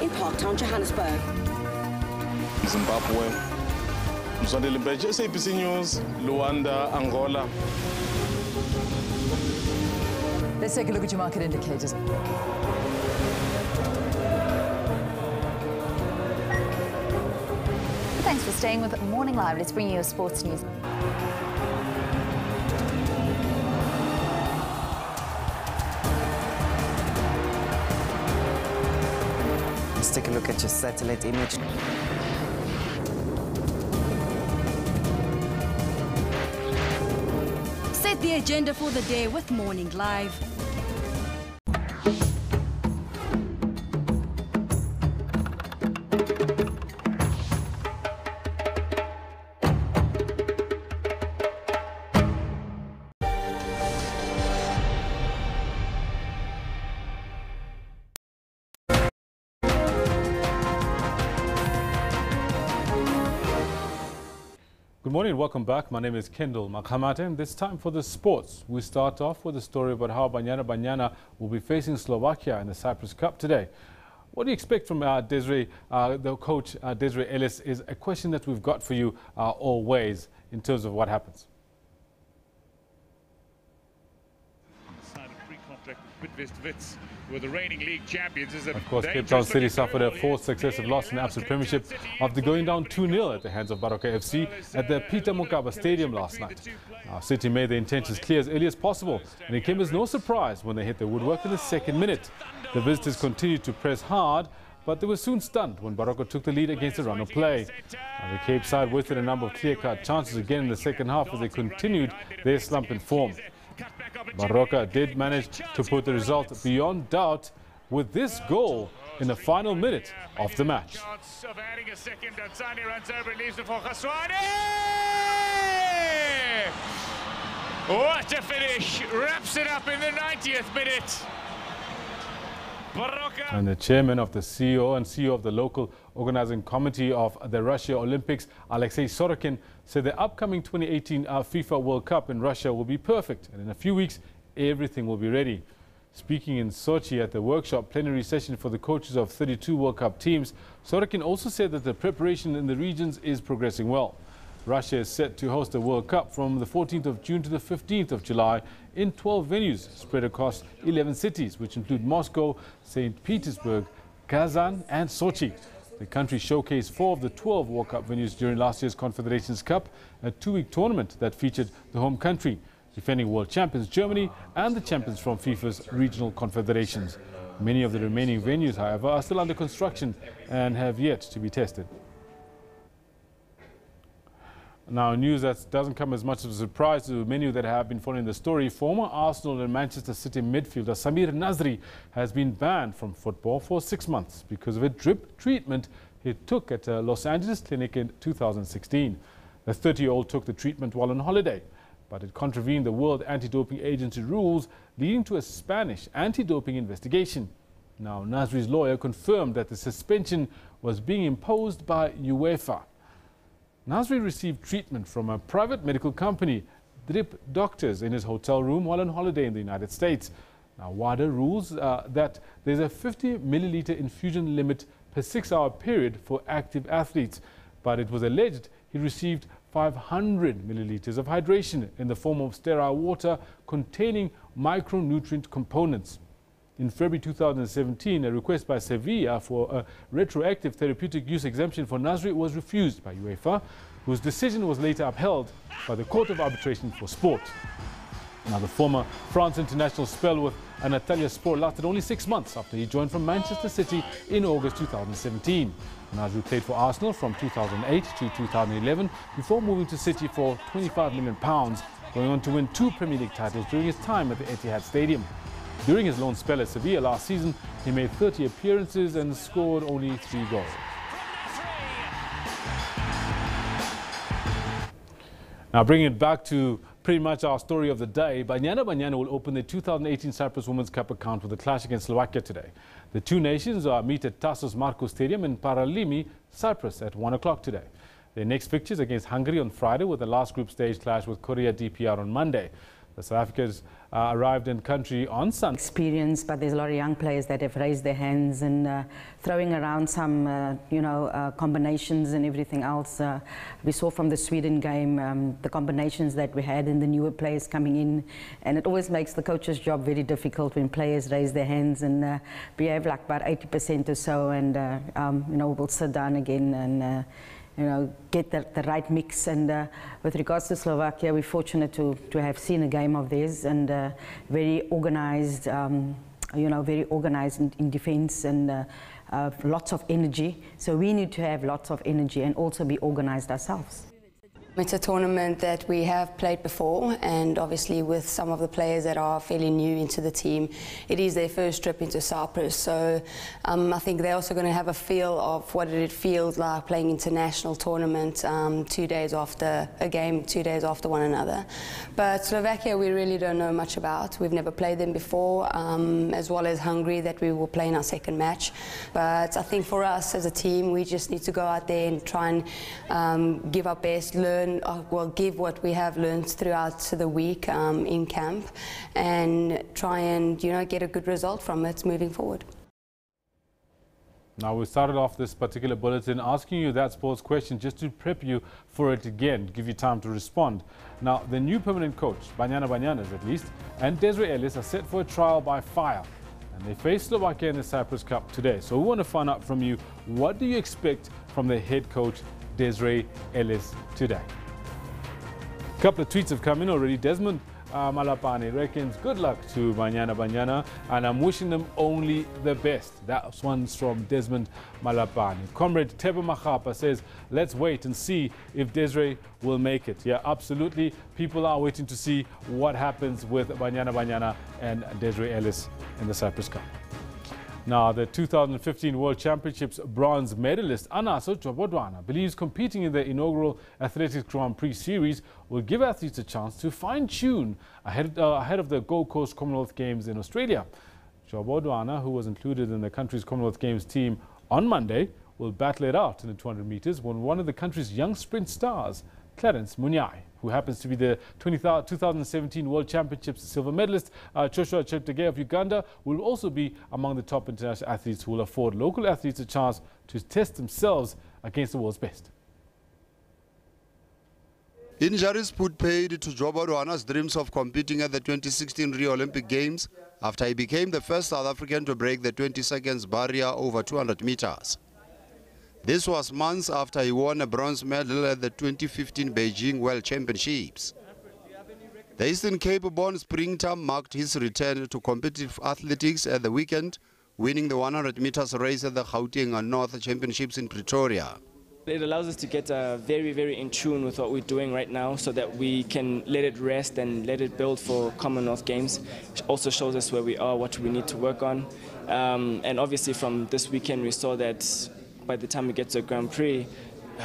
in Parktown, Johannesburg. Zimbabwe, Mzondeli Mbeje, SABC News, Luanda, Angola. Let's take a look at your market indicators. Thanks for staying with Morning Live. Let's bring you your sports news. Let's take a look at your satellite image. Set the agenda for the day with Morning Live. Good morning and welcome back. My name is Kendall Makhamate, and this time for the sports. We start off with a story about how Banyana Banyana will be facing Slovakia in the Cyprus Cup today. What do you expect from Desiree, the coach Desiree Ellis, is a question that we've got for you always in terms of what happens. Signed a pre-contract with Bidvest were the reigning league champions. Of course, Cape Town City suffered a fourth successive loss in the Absolute Premiership after going down 2-0 at the hands of Baroka FC at the Peter Mokaba Stadium last night. City made their intentions clear as early as possible, and it came as no surprise when they hit the woodwork in the second minute. The visitors continued to press hard, but they were soon stunned when Baroka took the lead against a run of play. The Cape side wasted a number of clear-cut chances again in the second half as they continued their slump in form. Baroka did manage to put the result beyond doubt with this goal in the final minute of the match. What a finish! Wraps it up in the 90th minute. And the chairman of the CEO and CEO of the local organizing committee of the Russia Olympics, Alexei Sorokin, said the upcoming 2018 FIFA World Cup in Russia will be perfect, and in a few weeks everything will be ready. Speaking in Sochi at the workshop plenary session for the coaches of 32 World Cup teams, Sorokin also said that the preparation in the regions is progressing well. Russia is set to host the World Cup from the 14th of June to the 15th of July in 12 venues spread across 11 cities, which include Moscow, St. Petersburg, Kazan and Sochi. The country showcased 4 of the 12 World Cup venues during last year's Confederations Cup, a 2-week tournament that featured the home country, defending world champions Germany and the champions from FIFA's regional confederations. Many of the remaining venues, however, are still under construction and have yet to be tested. Now, news that doesn't come as much of a surprise to many that have been following the story. Former Arsenal and Manchester City midfielder Samir Nasri has been banned from football for 6 months because of a drip treatment he took at a Los Angeles clinic in 2016. The 30-year-old took the treatment while on holiday, but it contravened the World Anti-Doping Agency rules, leading to a Spanish anti-doping investigation. Now, Nasri's lawyer confirmed that the suspension was being imposed by UEFA. Nasri received treatment from a private medical company, Drip Doctors, in his hotel room while on holiday in the United States. Now, WADA rules that there's a 50 milliliter infusion limit per 6-hour period for active athletes, but it was alleged he received 500 milliliters of hydration in the form of sterile water containing micronutrient components. In February 2017, a request by Sevilla for a retroactive therapeutic use exemption for Nasri was refused by UEFA, whose decision was later upheld by the Court of Arbitration for Sport. Now, the former France international spell with Antalya Sport lasted only 6 months after he joined from Manchester City in August 2017. Nasri played for Arsenal from 2008 to 2011 before moving to City for £25 million, going on to win 2 Premier League titles during his time at the Etihad Stadium. During his loan spell at Sevilla last season, he made 30 appearances and scored only 3 goals. Now, bringing it back to pretty much our story of the day, Banyana Banyana will open the 2018 Cyprus Women's Cup account with a clash against Slovakia today. The two nations meet at Tassos Markos Stadium in Paralimi, Cyprus at 1 o'clock today. Their next fixtures against Hungary on Friday, with the last group stage clash with Korea DPR on Monday. The South Africans arrived in country on Sunday. Experience, but there's a lot of young players that have raised their hands and throwing around some, combinations and everything else. We saw from the Sweden game the combinations that we had and the newer players coming in, and it always makes the coach's job very difficult when players raise their hands and behave like about 80% or so, and we'll sit down again and get the right mix. And with regards to Slovakia, we're fortunate to have seen a game of theirs, and very organized, very organized in defense, and lots of energy. So we need to have lots of energy and also be organized ourselves. It's a tournament that we have played before, and obviously with some of the players that are fairly new into the team, it is their first trip into Cyprus. So I think they're also going to have a feel of what it feels like playing international tournament 2 days after a game, 2 days after one another. But Slovakia, we really don't know much about. We've never played them before, as well as Hungary, that we will play in our second match. But I think for us as a team, we just need to go out there and try and give our best, give what we have learned throughout the week in camp, and try and get a good result from it moving forward. Now, we started off this particular bulletin asking you that sports question just to prep you for it again, give you time to respond. Now, the new permanent coach, Banyana Banyanas at least, and Desiree Ellis are set for a trial by fire, and they face Slovakia in the Cyprus Cup today. So we want to find out from you, what do you expect from the head coach Desiree Ellis today? A couple of tweets have come in already. Desmond Malapane reckons good luck to Banyana Banyana, and I'm wishing them only the best. That one's from Desmond Malapane. Comrade Tebo Machapa says, let's wait and see if Desiree will make it. Yeah, absolutely. People are waiting to see what happens with Banyana Banyana and Desiree Ellis in the Cyprus Cup. Now, the 2015 World Championships bronze medalist Anaso Chobodwana believes competing in the inaugural Athletics Grand Prix series will give athletes a chance to fine-tune ahead of the Gold Coast Commonwealth Games in Australia. Chobodwana, who was included in the country's Commonwealth Games team on Monday, will battle it out in the 200 meters when one of the country's young sprint stars, Clarence Munyai, who happens to be the 2017 World Championships silver medalist, Joshua Cheptegei of Uganda, will also be among the top international athletes who will afford local athletes a chance to test themselves against the world's best. Injuries put paid to Chobodwana's dreams of competing at the 2016 Rio Olympic Games after he became the first South African to break the 20 seconds barrier over 200 meters. This was months after he won a bronze medal at the 2015 Beijing World Championships. The Eastern Cape-born sprinter marked his return to competitive athletics at the weekend, winning the 100 meters race at the Gauteng North Championships in Pretoria. It allows us to get very, very in tune with what we're doing right now so that we can let it rest and let it build for Commonwealth Games. It also shows us where we are, what we need to work on. And obviously from this weekend we saw that by the time we get to a Grand Prix,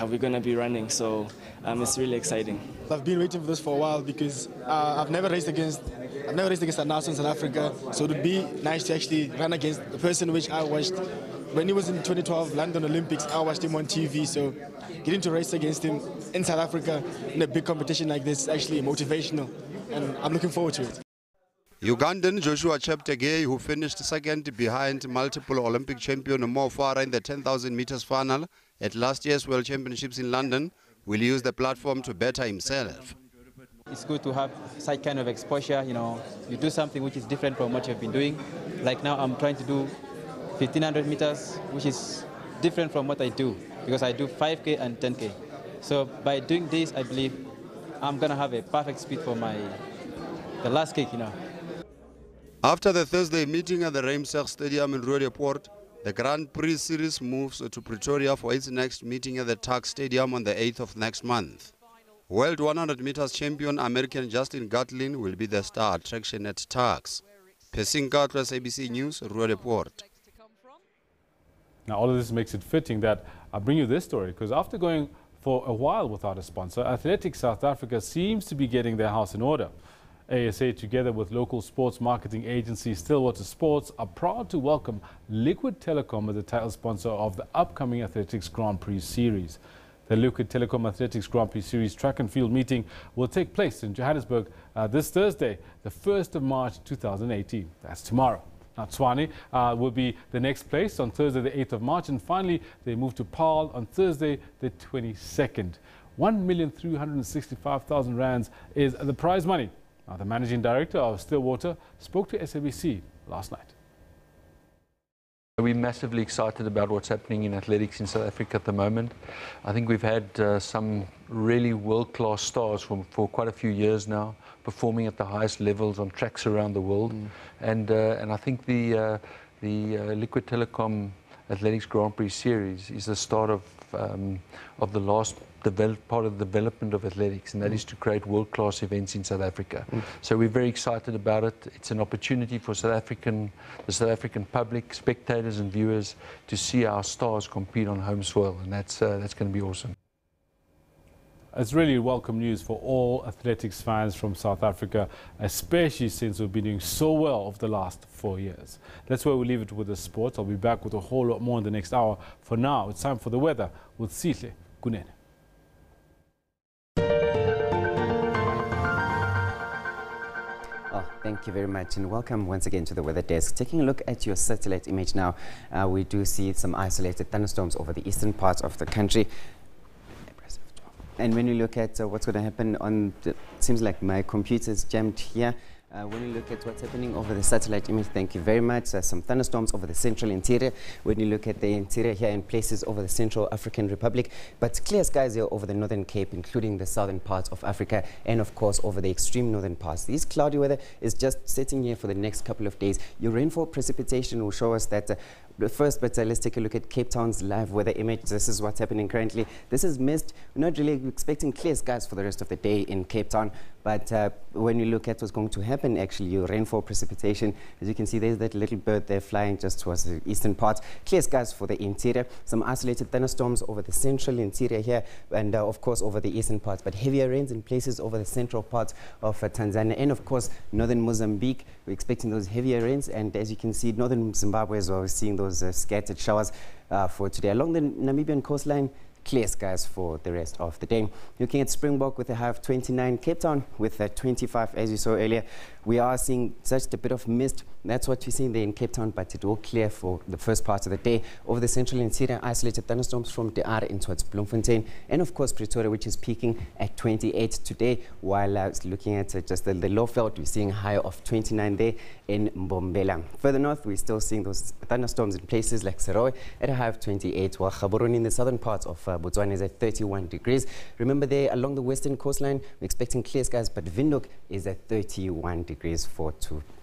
we're going to be running. So it's really exciting. I've been waiting for this for a while because I've never raced against an national in South Africa, so it would be nice to actually run against the person which I watched when he was in 2012 London Olympics. I watched him on TV, so getting to race against him in South Africa in a big competition like this is actually motivational, and I'm looking forward to it. Ugandan Joshua Cheptegei, who finished second behind multiple Olympic champion Mo Farah in the 10,000 meters final at last year's World Championships in London, will use the platform to better himself. It's good to have such kind of exposure, you know, you do something which is different from what you've been doing. Like now I'm trying to do 1,500 meters, which is different from what I do, because I do 5K and 10K. So by doing this, I believe I'm going to have a perfect speed for the last kick, you know. After the Thursday meeting at the Remedial Stadium in Remedial, the Grand Prix series moves to Pretoria for its next meeting at the Tuks Stadium on the 8th of next month. World 100 meters champion American Justin Gatlin will be the star attraction at Tuks. Pesing Carters, SABC News, Remedial. Now, all of this makes it fitting that I bring you this story, because after going for a while without a sponsor, Athletics South Africa seems to be getting their house in order. ASA, together with local sports marketing agency Stillwater Sports, are proud to welcome Liquid Telecom as the title sponsor of the upcoming Athletics Grand Prix Series. The Liquid Telecom Athletics Grand Prix Series track and field meeting will take place in Johannesburg this Thursday, the 1st of March 2018. That's tomorrow. Now, Tshwane will be the next place on Thursday, the 8th of March, and finally they move to Paarl on Thursday, the 22nd. 1,365,000 rands is the prize money. Now, the managing director of Stillwater spoke to SABC last night. We're massively excited about what's happening in athletics in South Africa at the moment. I think we've had some really world-class stars for quite a few years now, performing at the highest levels on tracks around the world. And I think the Liquid Telecom Athletics Grand Prix Series is the start of the last part of the development of athletics, and that is to create world-class events in South Africa. So we're very excited about it. It's an opportunity for the South African public, spectators and viewers to see our stars compete on home soil, and that's going to be awesome. It's really welcome news for all athletics fans from South Africa, especially since we've been doing so well over the last 4 years. That's where we leave it with the sports. I'll be back with a whole lot more in the next hour. For now, it's time for the weather with Sihle Kunene. Thank you very much, and welcome once again to the weather desk. Taking a look at your satellite image now, we do see some isolated thunderstorms over the eastern parts of the country. And when you look at what's going to happen it seems like my computer's jammed here. When you look at what's happening over the satellite image, thank you very much. Some thunderstorms over the central interior. When you look at the interior here in places over the Central African Republic, but clear skies here over the Northern Cape, including the southern parts of Africa, and of course over the extreme northern parts. This cloudy weather is just sitting here for the next couple of days. Your rainfall precipitation will show us that first, but let's take a look at Cape Town's live weather image. This is what's happening currently. This is mist. We're not really expecting clear skies for the rest of the day in Cape Town, but when you look at what's going to happen, actually, your rainfall precipitation, as you can see, there's that little bird there flying just towards the eastern part. Clear skies for the interior. Some isolated thunderstorms over the central interior here, and of course over the eastern parts, but heavier rains in places over the central parts of Tanzania, and of course northern Mozambique. We're expecting those heavier rains, and as you can see, northern Zimbabwe as well, we're seeing those scattered showers for today. Along the Namibian coastline, clear skies for the rest of the day. Looking at Springbok with a high of 29, Cape Town with a 25, as you saw earlier. We are seeing just a bit of mist. That's what we're seeing there in Cape Town, but it will clear for the first part of the day. Over the central interior, isolated thunderstorms from DR in towards Bloemfontein, and of course Pretoria, which is peaking at 28 today. While looking at just the low veld, we're seeing a high of 29 there in Mbombela. Further north, we're still seeing those thunderstorms in places like Serowe at a high of 28, while Gaborone in the southern parts of Botswana is at 31 degrees. Remember there along the western coastline, we're expecting clear skies, but Windhoek is at 31 degrees for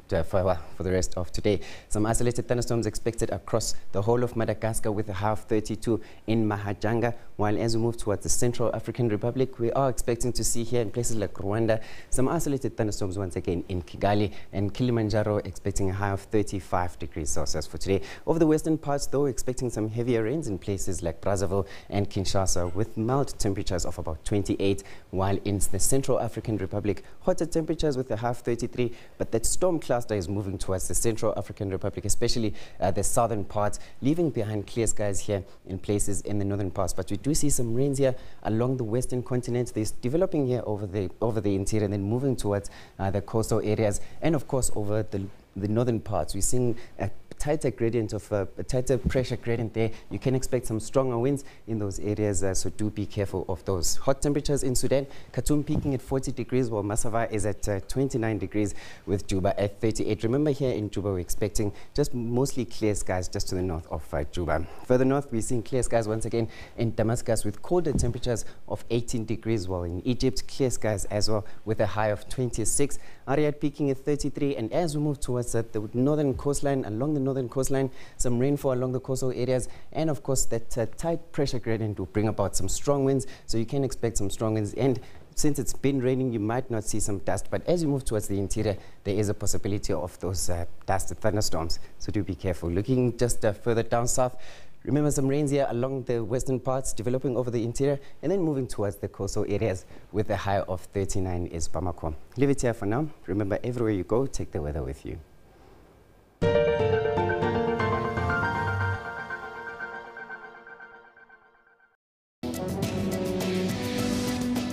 the rest of today. Some isolated thunderstorms expected across the whole of Madagascar with a high of 32 in Mahajanga, while as we move towards the Central African Republic, we are expecting to see here in places like Rwanda some isolated thunderstorms once again in Kigali, and Kilimanjaro expecting a high of 35 degrees Celsius for today. Over the western parts though, expecting some heavier rains in places like Brazzaville and Kinshasa with mild temperatures of about 28, while in the Central African Republic, hotter temperatures with a high of 33, but that storm cluster is moving towards the Central African Republic, especially the southern parts, leaving behind clear skies here in places in the northern parts. But we do see some rains here along the western continent. They're developing here over the interior and then moving towards the coastal areas, and of course over the northern parts. We're seeing a tighter gradient of a tighter pressure gradient there. You can expect some stronger winds in those areas, so do be careful of those. Hot temperatures in Sudan, Khartoum peaking at 40 degrees, while Masava is at 29 degrees, with Juba at 38. Remember here in Juba, we're expecting just mostly clear skies just to the north of Juba. Further north, we're seeing clear skies once again in Damascus with colder temperatures of 18 degrees, while in Egypt, clear skies as well with a high of 26. Riyadh peaking at 33, and as we move towards the northern coastline, along the northern coastline, some rainfall along the coastal areas, and of course that tight pressure gradient will bring about some strong winds, so you can expect some strong winds. And since it's been raining, you might not see some dust, but as you move towards the interior, there is a possibility of those dust thunderstorms, so do be careful. Looking just further down south, remember some rains here along the western parts, developing over the interior, and then moving towards the coastal areas with a high of 39 is Bamako. Leave it here for now. Remember, everywhere you go, take the weather with you.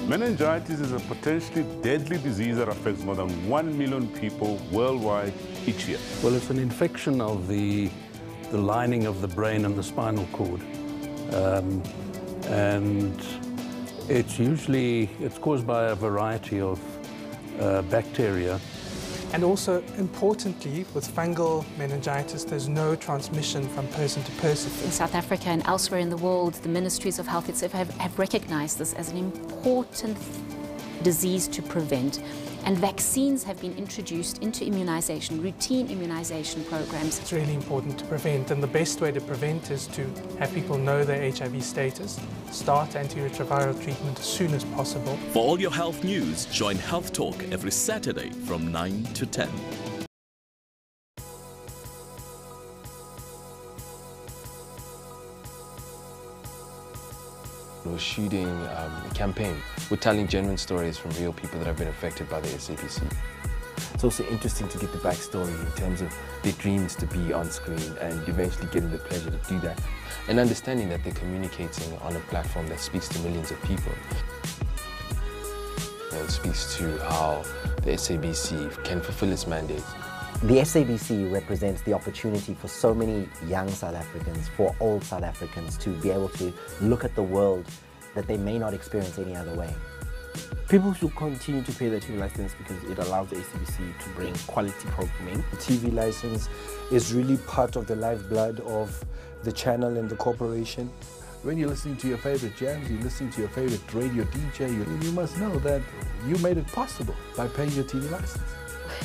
Meningitis is a potentially deadly disease that affects more than 1 million people worldwide each year. Well, it's an infection of the lining of the brain and the spinal cord. And it's caused by a variety of bacteria. And also, importantly, with fungal meningitis, there's no transmission from person to person. In South Africa and elsewhere in the world, the ministries of health etc. have recognized this as an important disease to prevent. And vaccines have been introduced into immunization, routine immunization programs. It's really important to prevent, and the best way to prevent is to have people know their HIV status, start antiretroviral treatment as soon as possible. For all your health news, join Health Talk every Saturday from 9 to 10. We're shooting a campaign. We're telling genuine stories from real people that have been affected by the SABC. It's also interesting to get the backstory in terms of their dreams to be on screen and eventually getting the pleasure to do that. And understanding that they're communicating on a platform that speaks to millions of people. It speaks to how the SABC can fulfill its mandate. The SABC represents the opportunity for so many young South Africans, for old South Africans, to be able to look at the world that they may not experience any other way. People should continue to pay their TV license because it allows the SABC to bring quality programming. The TV license is really part of the lifeblood of the channel and the corporation. When you're listening to your favorite jams, you're listening to your favorite radio DJ, you must know that you made it possible by paying your TV license.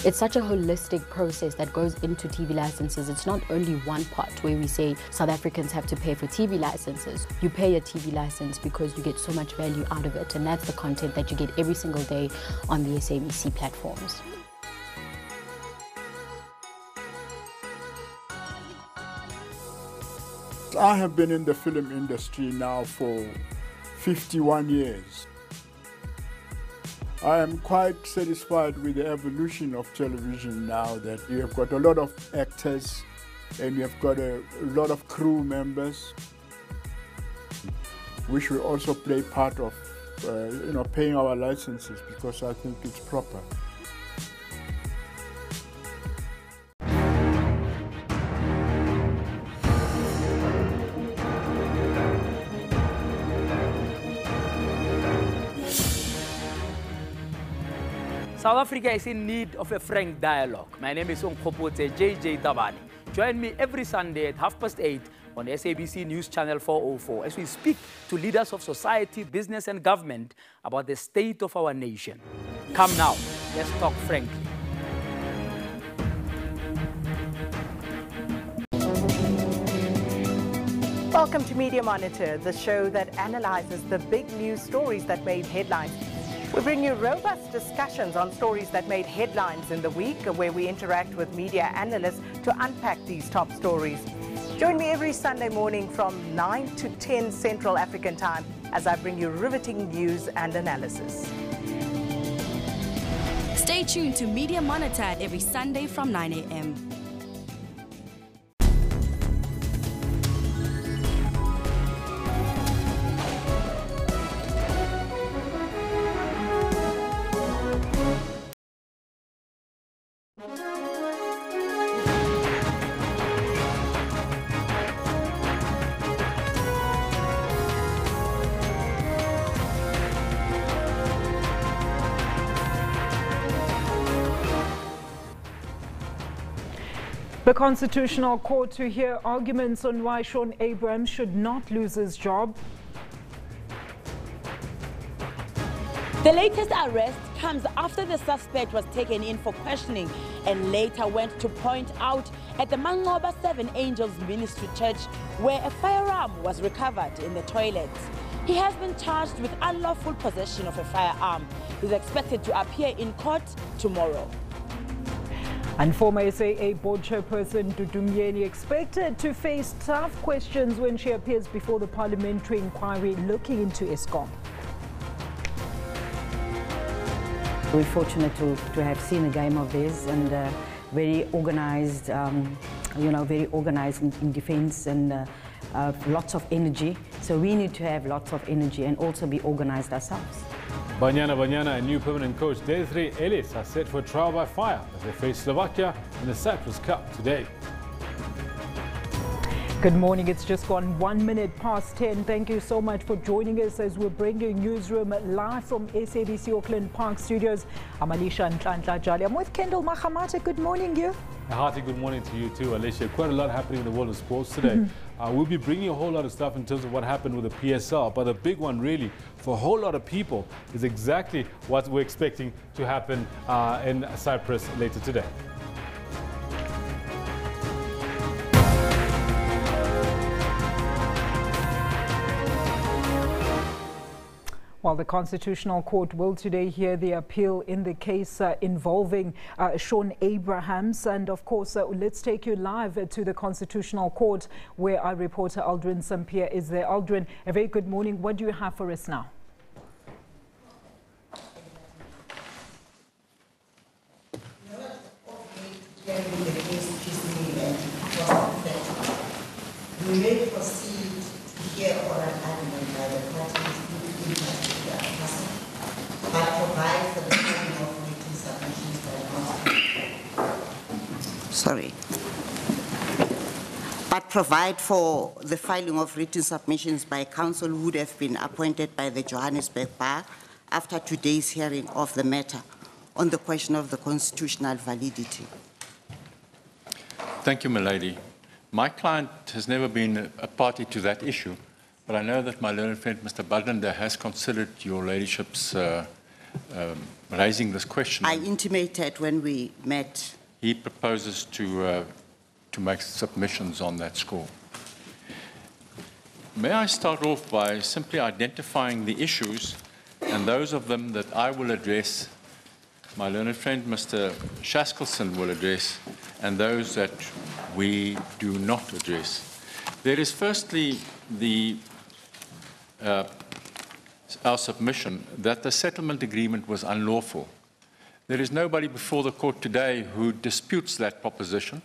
It's such a holistic process that goes into TV licenses. It's not only one part where we say South Africans have to pay for TV licenses. You pay a TV license because you get so much value out of it, and that's the content that you get every single day on the SABC platforms. I have been in the film industry now for 51 years. I am quite satisfied with the evolution of television now, that you have got a lot of actors and you have got a lot of crew members. we should also play part of, paying our licenses, because I think it's proper. South Africa is in need of a frank dialogue. My name is Onkgopote JJ Tabani. Join me every Sunday at 8:30 on SABC News Channel 404 as we speak to leaders of society, business and government about the state of our nation. Come now, let's talk frankly. Welcome to Media Monitor, the show that analyzes the big news stories that made headlines. We bring you robust discussions on stories that made headlines in the week, where we interact with media analysts to unpack these top stories. Join me every Sunday morning from 9 to 10 Central African Time as I bring you riveting news and analysis. Stay tuned to Media Monitor every Sunday from 9 a.m. The Constitutional Court to hear arguments on why Shaun Abrahams should not lose his job. The latest arrest comes after the suspect was taken in for questioning and later went to point out at the Mangoba Seven Angels Ministry Church, where a firearm was recovered in the toilet. He has been charged with unlawful possession of a firearm. He's expected to appear in court tomorrow. And former SAA board chairperson Dudu Myeni expected to face tough questions when she appears before the parliamentary inquiry looking into Eskom. We're fortunate to have seen a game of this, and very organized, very organized in defense, and lots of energy. So we need to have lots of energy and also be organized ourselves. Banyana and new permanent coach Desiree Ellis are set for trial by fire as they face Slovakia in the Cyprus Cup today. Good morning. It's just gone 1 minute past 10. Thank you so much for joining us as we bring you Newsroom live from SABC Auckland Park Studios. I'm Alicia Ntlantla-Jali. I'm with Kendall Mahamata. Good morning, you. A hearty good morning to you too, Alicia. Quite a lot happening in the world of sports today. We'll be bringing you a whole lot of stuff in terms of what happened with the PSL, but the big one really for a whole lot of people is exactly what we're expecting to happen in Cyprus later today. Well, the Constitutional Court will today hear the appeal in the case involving Shaun Abrahams. And of course, let's take you live to the Constitutional Court, where our reporter Aldrin Sampier is there. Aldrin, a very good morning. What do you have for us now? We may proceed to hear oral argument by the parties but provide for the filing of written submissions by counsel. Sorry. But provide for the filing of written submissions by counsel who would have been appointed by the Johannesburg Bar after today's hearing of the matter on the question of the constitutional validity. Thank you, my lady. My client has never been a party to that issue, but I know that my learned friend, Mr. Budlander, has considered your ladyship's raising this question. I intimated when we met. He proposes to make submissions on that score. May I start off by simply identifying the issues, and those of them that I will address, my learned friend, Mr. Shaskelson, will address, and those that we do not address. There is firstly our submission that the settlement agreement was unlawful. There is nobody before the court today who disputes that proposition,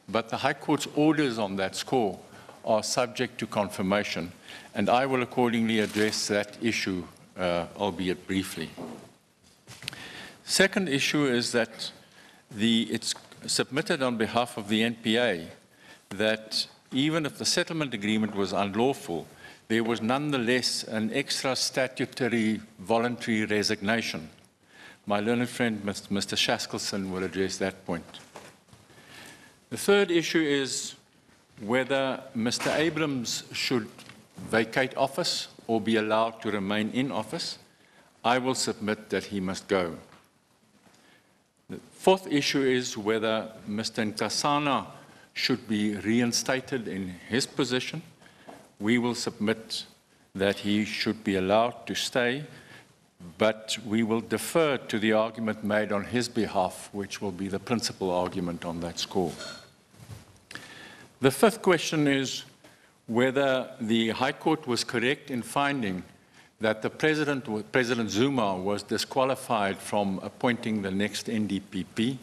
but the High Court's orders on that score are subject to confirmation, and I will accordingly address that issue, albeit briefly. Second issue is that it's submitted on behalf of the NPA that even if the settlement agreement was unlawful, there was nonetheless an extra statutory voluntary resignation. My learned friend, Mr. Shaskelson, will address that point. The third issue is whether Mr. Abrams should vacate office or be allowed to remain in office. I will submit that he must go. The fourth issue is whether Mr. Nkasana should be reinstated in his position. We will submit that he should be allowed to stay, but we will defer to the argument made on his behalf, which will be the principal argument on that score. The fifth question is whether the High Court was correct in finding that the President Zuma was disqualified from appointing the next NDPP.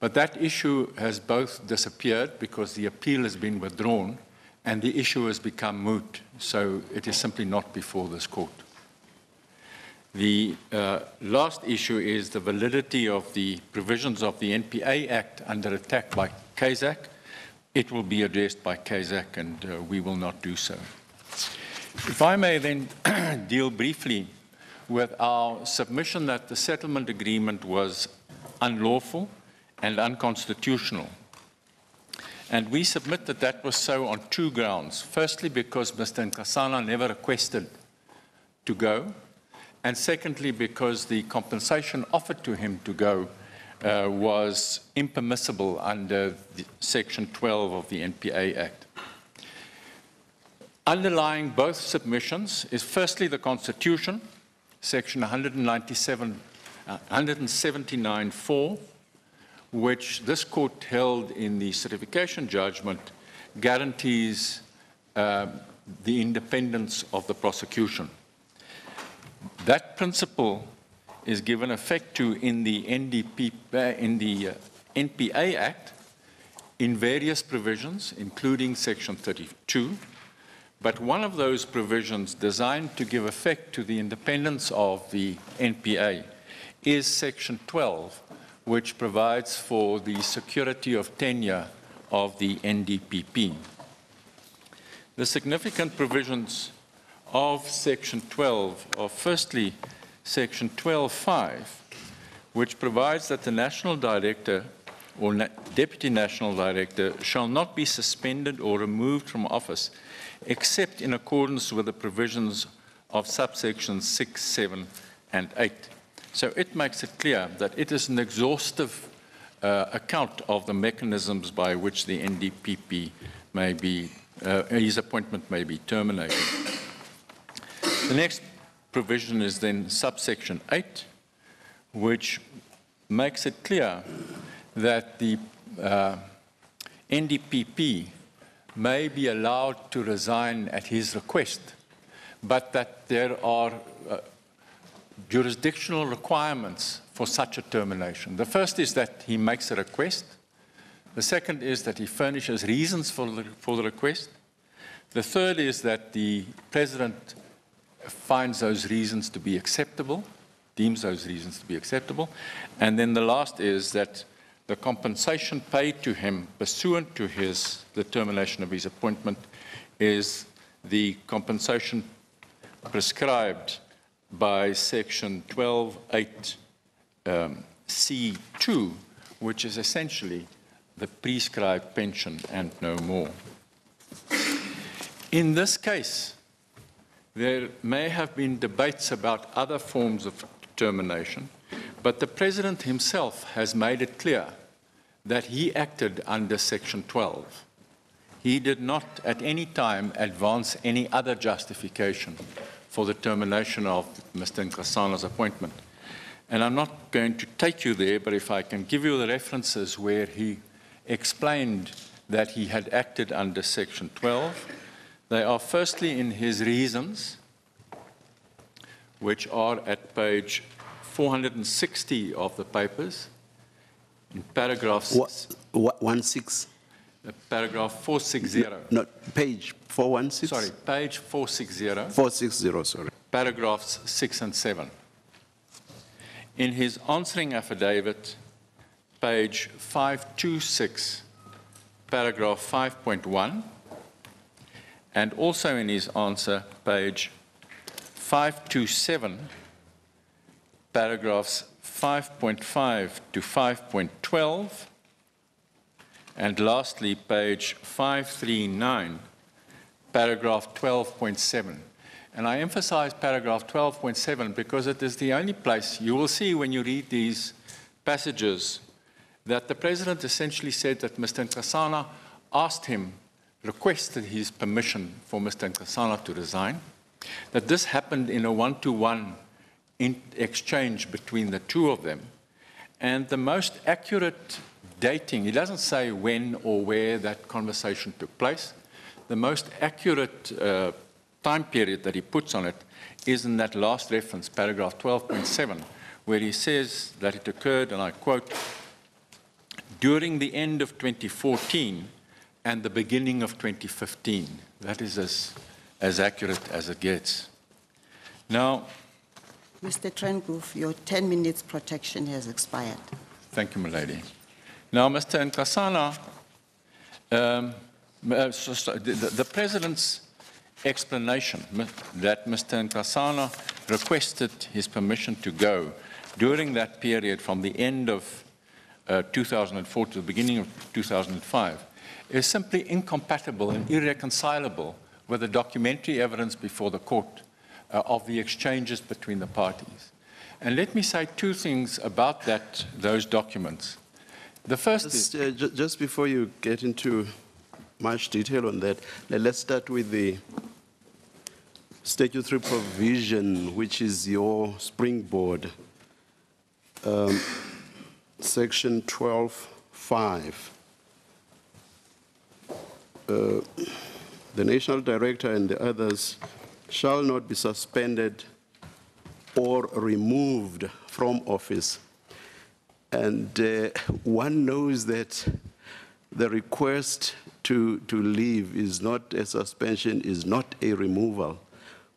But that issue has both disappeared because the appeal has been withdrawn and the issue has become moot, so it is simply not before this court. The last issue is the validity of the provisions of the NPA Act under attack by KZAC. It will be addressed by KZAC, and we will not do so. If I may then deal briefly with our submission that the settlement agreement was unlawful and unconstitutional. And we submit that that was so on two grounds. Firstly, because Mr. Nkasana never requested to go, and secondly, because the compensation offered to him to go was impermissible under Section 12 of the NPA Act. Underlying both submissions is firstly the Constitution, Section 179(4), which this court held in the certification judgment guarantees the independence of the prosecution. That principle is given effect to in the NPA Act in various provisions, including Section 32, but one of those provisions designed to give effect to the independence of the NPA is Section 12, which provides for the security of tenure of the NDPP. The significant provisions of Section 12 are firstly Section 12.5, which provides that the National Director or Deputy National Director shall not be suspended or removed from office except in accordance with the provisions of subsections 6, 7, and 8. So it makes it clear that it is an exhaustive account of the mechanisms by which the NDPP may be, his appointment may be terminated. The next provision is then subsection 8, which makes it clear that the NDPP may be allowed to resign at his request, but that there are jurisdictional requirements for such a termination. The first is that he makes a request. The second is that he furnishes reasons for the request. The third is that the President finds those reasons to be acceptable, deems those reasons to be acceptable. And then the last is that the compensation paid to him pursuant to the termination of his appointment is the compensation prescribed by Section 12.8 C2, which is essentially the prescribed pension and no more. In this case, there may have been debates about other forms of termination, but the President himself has made it clear that he acted under Section 12. He did not at any time advance any other justification for the termination of Mr. Nkasana's appointment. And I'm not going to take you there, but if I can give you the references where he explained that he had acted under Section 12, they are firstly in his reasons, which are at page 460 of the papers, in paragraphs... 16? Paragraph 460. No, page 416? Sorry, page 460. 460, sorry. Paragraphs 6 and 7. In his answering affidavit, page 526, paragraph 5.1, and also in his answer, page 527, paragraphs 5.5 to 5.12, and lastly, page 539, paragraph 12.7. And I emphasize paragraph 12.7 because it is the only place you will see when you read these passages that the President essentially said that Mr. Nkosana asked him, requested his permission for Mr. Nkosana to resign, that this happened in a one-to-one exchange between the two of them, and the most accurate dating, he doesn't say when or where that conversation took place, the most accurate time period that he puts on it is in that last reference, paragraph 12.7, where he says that it occurred, and I quote, during the end of 2014 and the beginning of 2015. That is as accurate as it gets. Now, Mr. Trengoof, your 10 minutes protection has expired. Thank you, my lady. Now, Mr. Nkosana, the President's explanation that Mr. Nkosana requested his permission to go during that period from the end of 2004 to the beginning of 2005 is simply incompatible and irreconcilable with the documentary evidence before the court of the exchanges between the parties. And let me say two things about those documents. The first is... just before you get into much detail on that, let's start with the statutory provision, which is your springboard. Section 12.5. The National Director and the others shall not be suspended or removed from office. And one knows that the request to leave is not a suspension, is not a removal.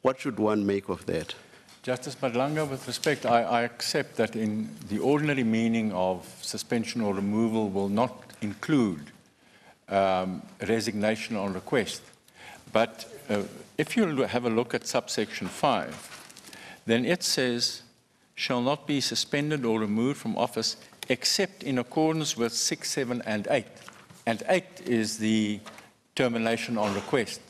What should one make of that? Justice Madlanga, with respect, I accept that in the ordinary meaning of suspension or removal will not include resignation on request. But if you have a look at subsection 5, then it says, shall not be suspended or removed from office except in accordance with 6, 7, and 8. And 8 is the termination on request.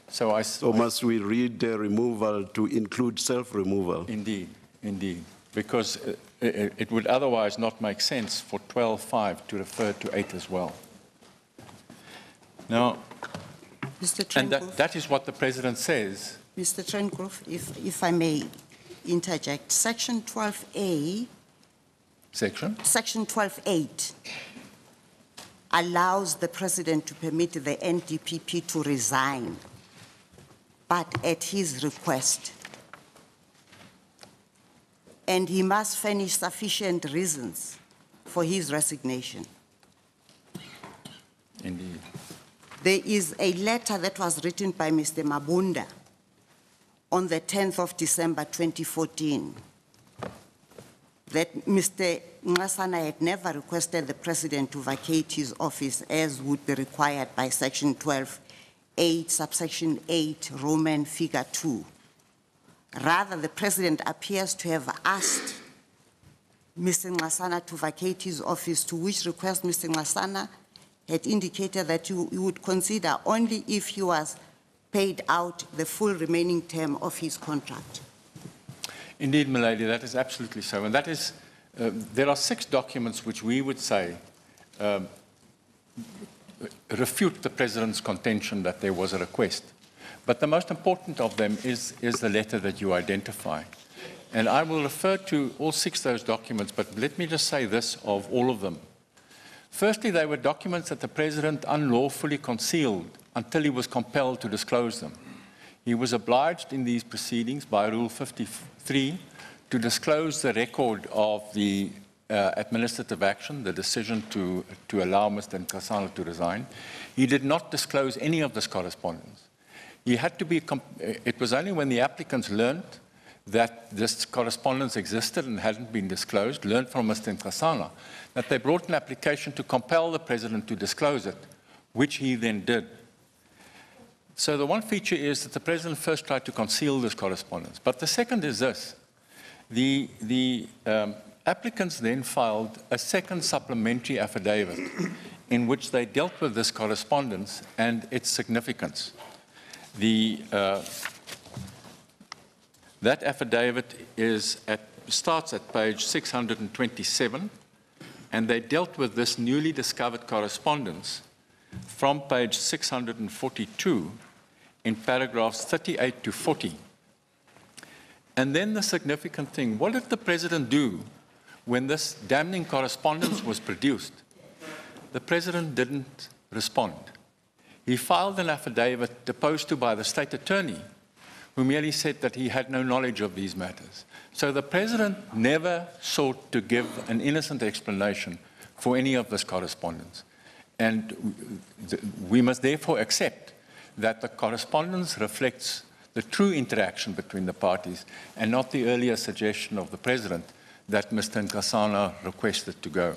So must we read the removal to include self-removal? Indeed, indeed, because it would otherwise not make sense for 12.5 to refer to 8 as well. Now, Mr. and that is what the President says. Mr. Trengoof, if I may interject, Section 12A, Section 12.8 allows the President to permit the NDPP to resign, but at his request. And he must furnish sufficient reasons for his resignation. Indeed. There is a letter that was written by Mr. Mabunda on the 10th of December 2014 that Mr. Nkosana had never requested the President to vacate his office as would be required by Section 12.8, subsection 8, Roman figure 2. Rather, the President appears to have asked Mr. Nkosana to vacate his office, to which request Mr. Nkosana had indicated that you would consider only if he was paid out the full remaining term of his contract. Indeed, my lady, that is absolutely so. And that is, there are 6 documents which we would say refute the President's contention that there was a request. But the most important of them is the letter that you identify. And I will refer to all 6 of those documents, but let me just say this of all of them. Firstly, they were documents that the President unlawfully concealed until he was compelled to disclose them. He was obliged in these proceedings by Rule 53 to disclose the record of the administrative action, the decision to allow Mr. Nkosana to resign. He did not disclose any of this correspondence. He had to be, it was only when the applicants learned that this correspondence existed and hadn't been disclosed, learned from Mr. Nkosana, that they brought an application to compel the president to disclose it, which he then did. So the one feature is that the president first tried to conceal this correspondence. But the second is this. The applicants then filed a second supplementary affidavit in which they dealt with this correspondence and its significance. That affidavit starts at page 627, and they dealt with this newly discovered correspondence from page 642 in paragraphs 38 to 40. And then the significant thing, what did the president do when this damning correspondence was produced? The president didn't respond. He filed an affidavit deposed to by the state attorney, who merely said that he had no knowledge of these matters. So the president never sought to give an innocent explanation for any of this correspondence. And we must therefore accept that the correspondence reflects the true interaction between the parties and not the earlier suggestion of the president that Mr. Nkosana requested to go.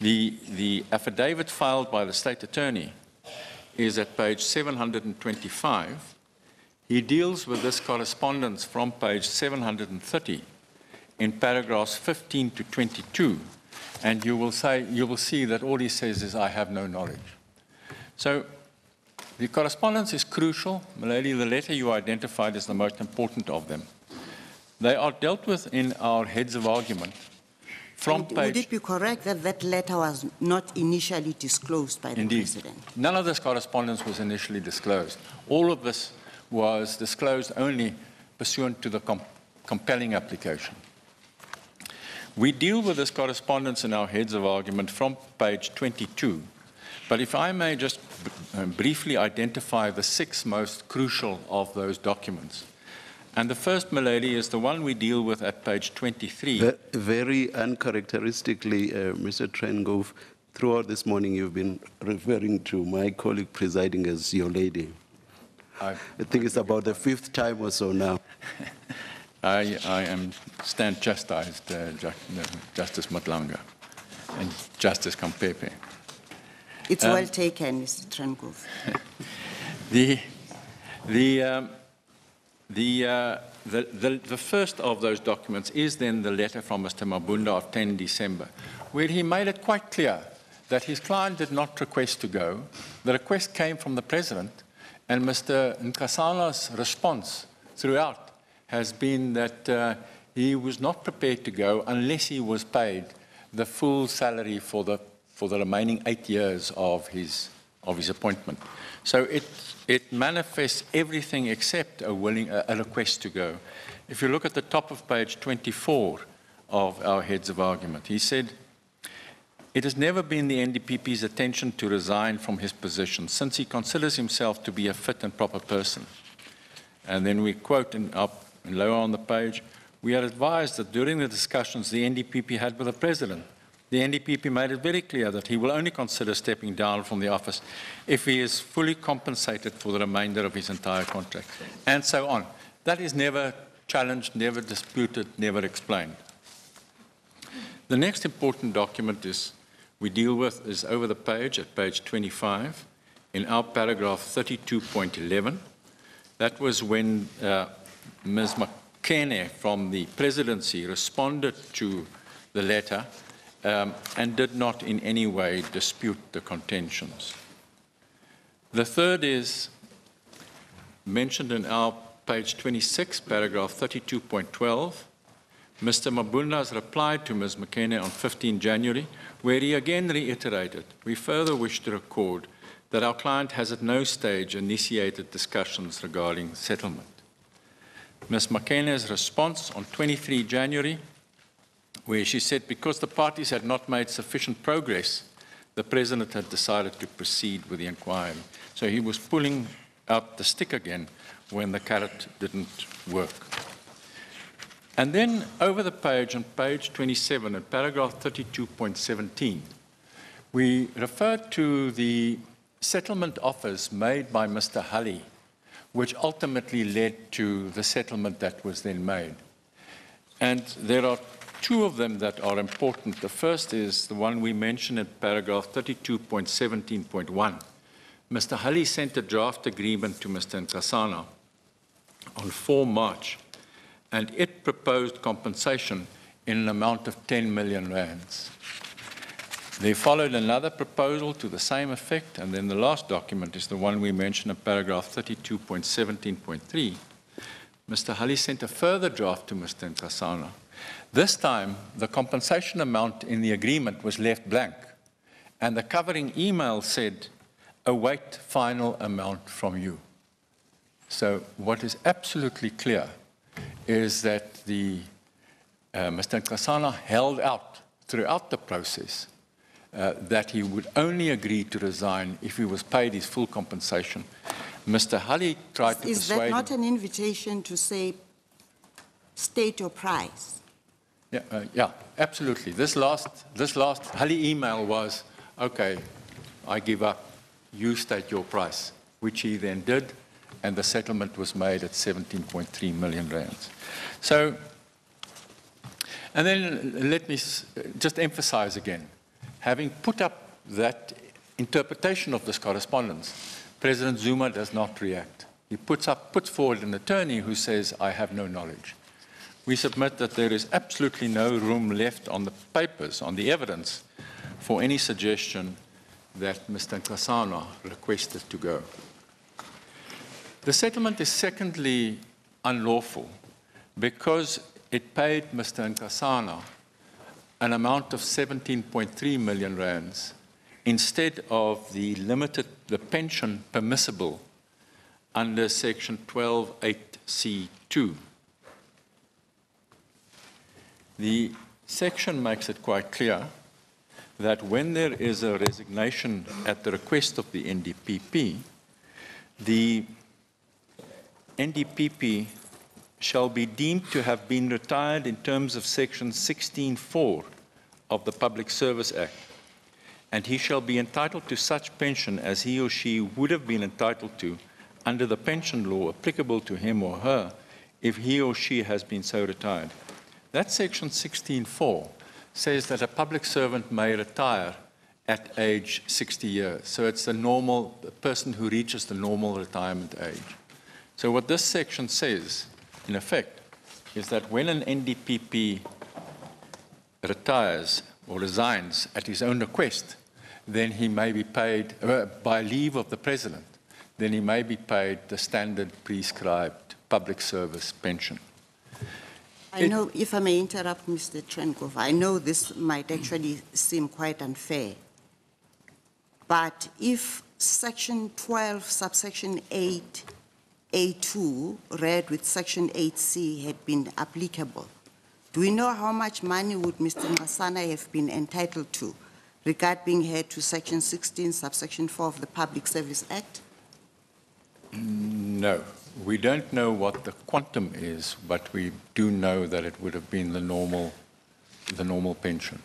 The affidavit filed by the state attorney is at page 725. He deals with this correspondence from page 730 in paragraphs 15 to 22, and you will see that all he says is, I have no knowledge. So the correspondence is crucial. Milady, the letter you identified is the most important of them. They are dealt with in our heads of argument from page... Would it be correct that that letter was not initially disclosed by the president? None of this correspondence was initially disclosed. All of this was disclosed only pursuant to the compelling application. We deal with this correspondence in our heads of argument from page 22, but if I may just briefly identify the 6 most crucial of those documents. And the first, milady, is the one we deal with at page 23. Very uncharacteristically, Mr. Trengove, throughout this morning you've been referring to my colleague presiding as your lady. I think it's about the 5th time or so now. I stand chastised, Justice Matlanga and Justice Kampepe. It's well taken, Mr. Trengove. The first of those documents is then the letter from Mr. Mabunda of 10 December, where he made it quite clear that his client did not request to go. The request came from the president, and Mr. Nkosana's response throughout has been that he was not prepared to go unless he was paid the full salary for the remaining 8 years of his appointment. So it manifests everything except a request to go. If you look at the top of page 24 of our heads of argument, he said, it has never been the NDPP's intention to resign from his position since he considers himself to be a fit and proper person. And then we quote lower on the page, we are advised that during the discussions the NDPP had with the president, the NDPP made it very clear that he will only consider stepping down from the office if he is fully compensated for the remainder of his entire contract, and so on. That is never challenged, never disputed, never explained. The next important document we deal with is over the page, at page 25, in our paragraph 32.11. That was when Ms. Makene from the presidency responded to the letter and did not in any way dispute the contentions. The third is mentioned in our page 26, paragraph 32.12, Mr. Mabunda's reply to Ms. Makene on 15 January, where he again reiterated, we further wish to record that our client has at no stage initiated discussions regarding settlement. Ms. Makene's response on 23 January, where she said because the parties had not made sufficient progress, the president had decided to proceed with the inquiry. So he was pulling out the stick again when the carrot didn't work. And then over the page, on page 27, at paragraph 32.17, we refer to the settlement offers made by Mr. Hully, which ultimately led to the settlement that was then made. And there are two of them that are important. The first is the one we mentioned in paragraph 32.17.1. Mr. Hully sent a draft agreement to Mr. Nkasana on 4 March, and it proposed compensation in an amount of 10 million rands. There followed another proposal to the same effect, and then the last document is the one we mentioned in paragraph 32.17.3. Mr. Hully sent a further draft to Mr. Nkasana. This time, the compensation amount in the agreement was left blank, and the covering email said, "Await final amount from you." So what is absolutely clear is that Mr. Nkasana held out throughout the process that he would only agree to resign if he was paid his full compensation. Mr. Hully tried to persuade... Is that not an invitation to say, state your price? Yeah, absolutely. This last Hully email was, okay, I give up, you state your price, which he then did, and the settlement was made at 17.3 million rands. So, and then let me just emphasize again, having put up that interpretation of this correspondence, President Zuma does not react. He puts forward an attorney who says, I have no knowledge. We submit that there is absolutely no room left on the papers, on the evidence, for any suggestion that Mr. Nkasana requested to go. The settlement is secondly unlawful because it paid Mr. Nkasana an amount of 17.3 million rands instead of the pension permissible under section 12(8)(c)(2). The section makes it quite clear that when there is a resignation at the request of the NDPP, the NDPP shall be deemed to have been retired in terms of section 16(4) of the Public Service Act, and he shall be entitled to such pension as he or she would have been entitled to under the pension law applicable to him or her if he or she has been so retired. That section 16(4) says that a public servant may retire at age 60 years. So it's the person who reaches the normal retirement age. So what this section says, in effect, is that when an NDPP retires or resigns at his own request, then he may be paid, by leave of the President, then he may be paid the standard prescribed public service pension. I know, if I may interrupt, Mr. Trenkov, I know this might actually seem quite unfair, but if section 12, subsection 8A2, read with section 8C, had been applicable, do we know how much money would Mr. Nkasana have been entitled to, regarding her to section 16, subsection 4 of the Public Service Act? No. We don't know what the quantum is, but we do know that it would have been the normal pension.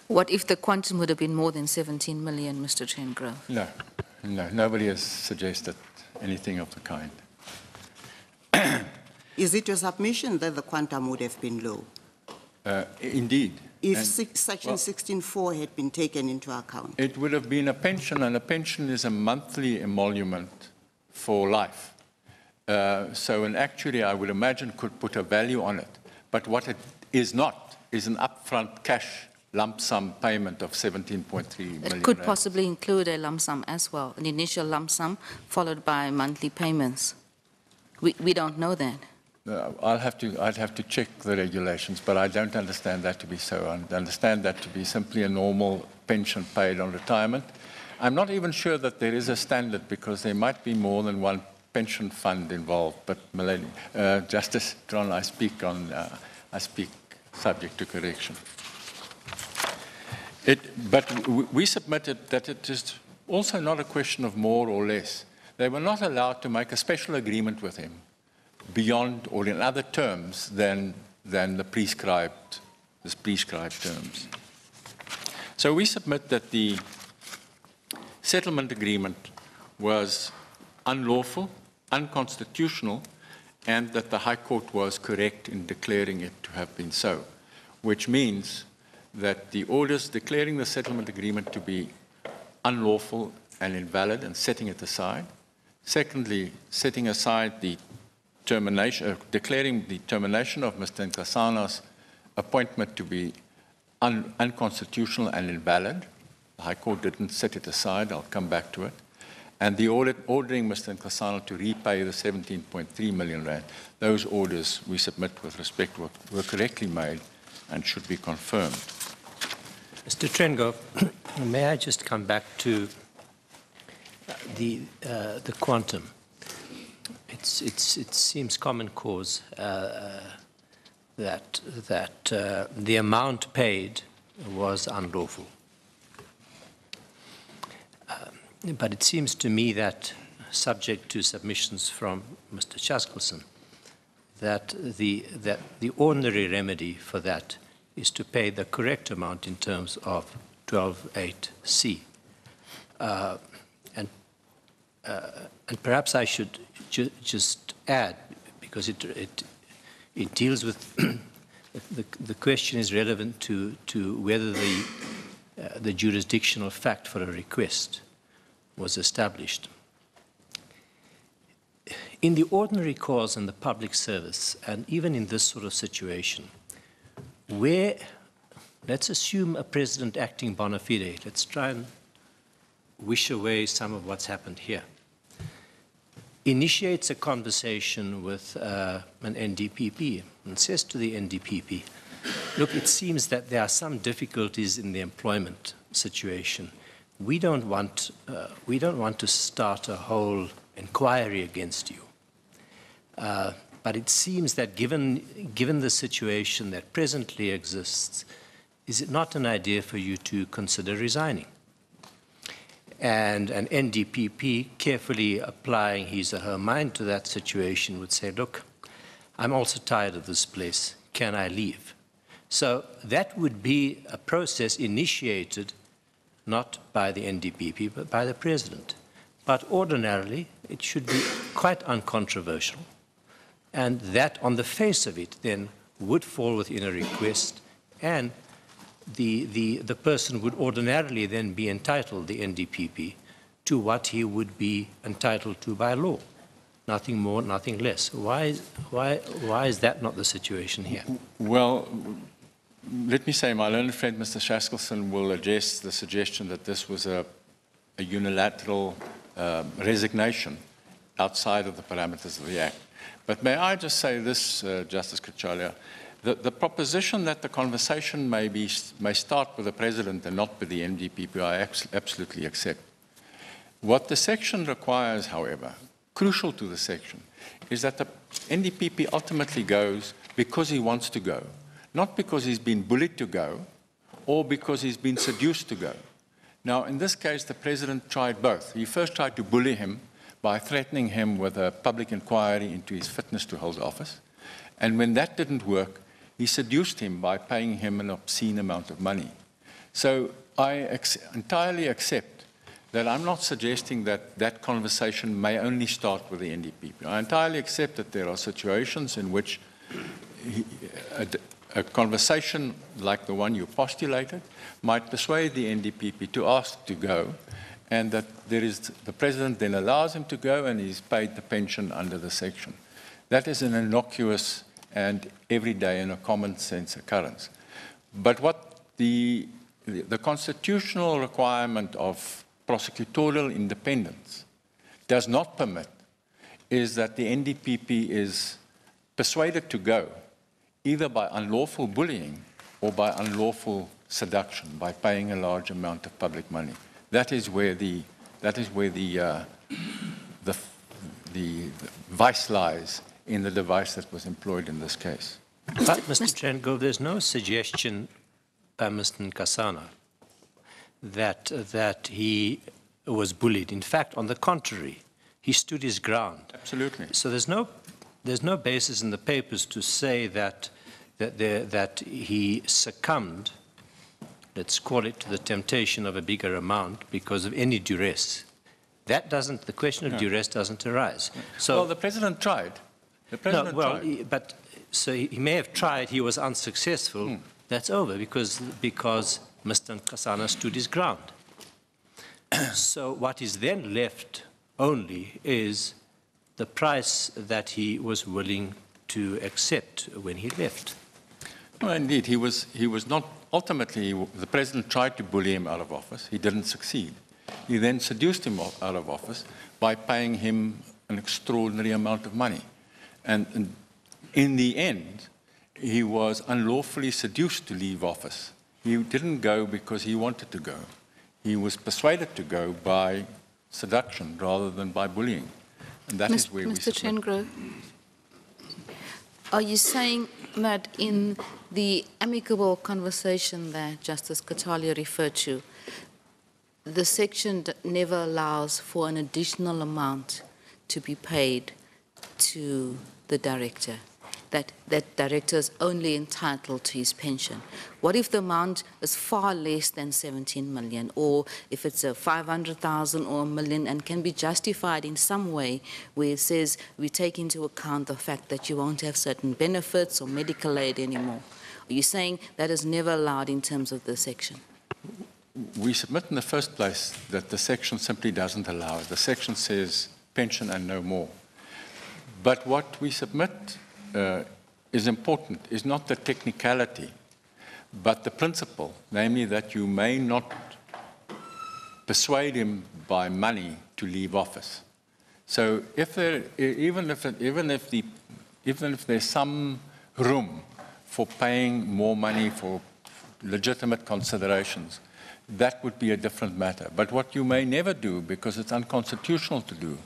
What if the quantum would have been more than 17 million, Mr. Chengrove? No, nobody has suggested anything of the kind. Is it your submission that the quantum would have been low? Indeed. If section 16(4) had been taken into account? It would have been a pension, and a pension is a monthly emolument for life. So an actuary, I would imagine, could put a value on it. But what it is not is an upfront cash lump sum payment of 17.3 million. It could possibly include a lump sum as well, an initial lump sum followed by monthly payments. We don't know that. I'd have to check the regulations, but I don't understand that to be so. I understand that to be simply a normal pension paid on retirement. I'm not even sure that there is a standard, because there might be more than one pension fund involved. But Justice John, I speak subject to correction. But we submitted that it is also not a question of more or less. They were not allowed to make a special agreement with him beyond or in other terms than the prescribed terms. So we submit that the settlement agreement was unlawful, unconstitutional, and that the High Court was correct in declaring it to have been so, which means that the orders declaring the settlement agreement to be unlawful and invalid and setting it aside. Secondly, setting aside the termination, declaring the termination of Mr. Nkosana's appointment to be unconstitutional and invalid. The High Court didn't set it aside, I'll come back to it. And the ordering Mr. Nkosana to repay the 17.3 million rand. Those orders we submit with respect were correctly made and should be confirmed. Mr. Trengo, may I just come back to the quantum? It seems common cause that the amount paid was unlawful. But it seems to me that, subject to submissions from Mr. Chaskelson, that the ordinary remedy for that is to pay the correct amount in terms of 12.8c. And perhaps I should just add, because it deals with the question is relevant to whether the jurisdictional fact for a request was established. In the ordinary cause and the public service, and even in this sort of situation, where, let's assume a president acting bona fide, let's try and wish away some of what's happened here, initiates a conversation with an NDPP and says to the NDPP, look, it seems that there are some difficulties in the employment situation. We don't want to start a whole inquiry against you. But it seems that given the situation that presently exists, is it not an idea for you to consider resigning? And an NDPP, carefully applying his or her mind to that situation, would say, look, I'm also tired of this place. Can I leave? So that would be a process initiated not by the NDPP, but by the President. But ordinarily, it should be quite uncontroversial. And that, on the face of it, then would fall within a request, and the person would ordinarily then be entitled, the NDPP, to what he would be entitled to by law. Nothing more, nothing less. Why is that not the situation here? Well, let me say, my learned friend, Mr. Chaskelson, will address the suggestion that this was a unilateral resignation outside of the parameters of the Act. But may I just say this, Justice Kachalia, the proposition that the conversation may start with the President and not with the NDPP, I absolutely accept. What the section requires, however, crucial to the section, is that the NDPP ultimately goes because he wants to go, not because he's been bullied to go or because he's been seduced to go. Now, in this case, the President tried both. He first tried to bully him by threatening him with a public inquiry into his fitness to hold office. And when that didn't work, he seduced him by paying him an obscene amount of money. So I entirely accept that I'm not suggesting that that conversation may only start with the NDPP. I entirely accept that there are situations in which a conversation like the one you postulated might persuade the NDPP to ask to go, and that the President then allows him to go and he's paid the pension under the section. That is an innocuous and everyday and a common sense occurrence. But what the constitutional requirement of prosecutorial independence does not permit is that the NDPP is persuaded to go either by unlawful bullying or by unlawful seduction, by paying a large amount of public money. That is where the vice lies in the device that was employed in this case. But, Mr. Trengo, there's no suggestion by Mr. Nkosana that he was bullied. In fact, on the contrary, he stood his ground. Absolutely. So there's no there's no basis in the papers to say that he succumbed, let's call it, to the temptation of a bigger amount because of any duress. That doesn't, the question of duress doesn't arise. So, well, the president tried. The president tried. But so he may have tried, he was unsuccessful. That's over because Mr. Nkosana stood his ground. So what is then left only is the price that he was willing to accept when he left. Well, indeed, he was not, ultimately, the president tried to bully him out of office. He didn't succeed. He then seduced him out of office by paying him an extraordinary amount of money. And in the end, he was unlawfully seduced to leave office. He didn't go because he wanted to go. He was persuaded to go by seduction rather than by bullying. And that is where we Mr. Chengrove, are you saying that in the amicable conversation that Justice Katalia referred to, the section never allows for an additional amount to be paid to the director? That director is only entitled to his pension. What if the amount is far less than 17 million, or if it's a 500,000 or a million and can be justified in some way where it says we take into account the fact that you won't have certain benefits or medical aid anymore? Are you saying that is never allowed in terms of the section? We submit in the first place that the section simply doesn't allow it. The section says pension and no more. But what we submit is important, is not the technicality, but the principle, namely that you may not persuade him by money to leave office. So even if there's some room for paying more money for legitimate considerations, that would be a different matter. But what you may never do, because it's unconstitutional to do,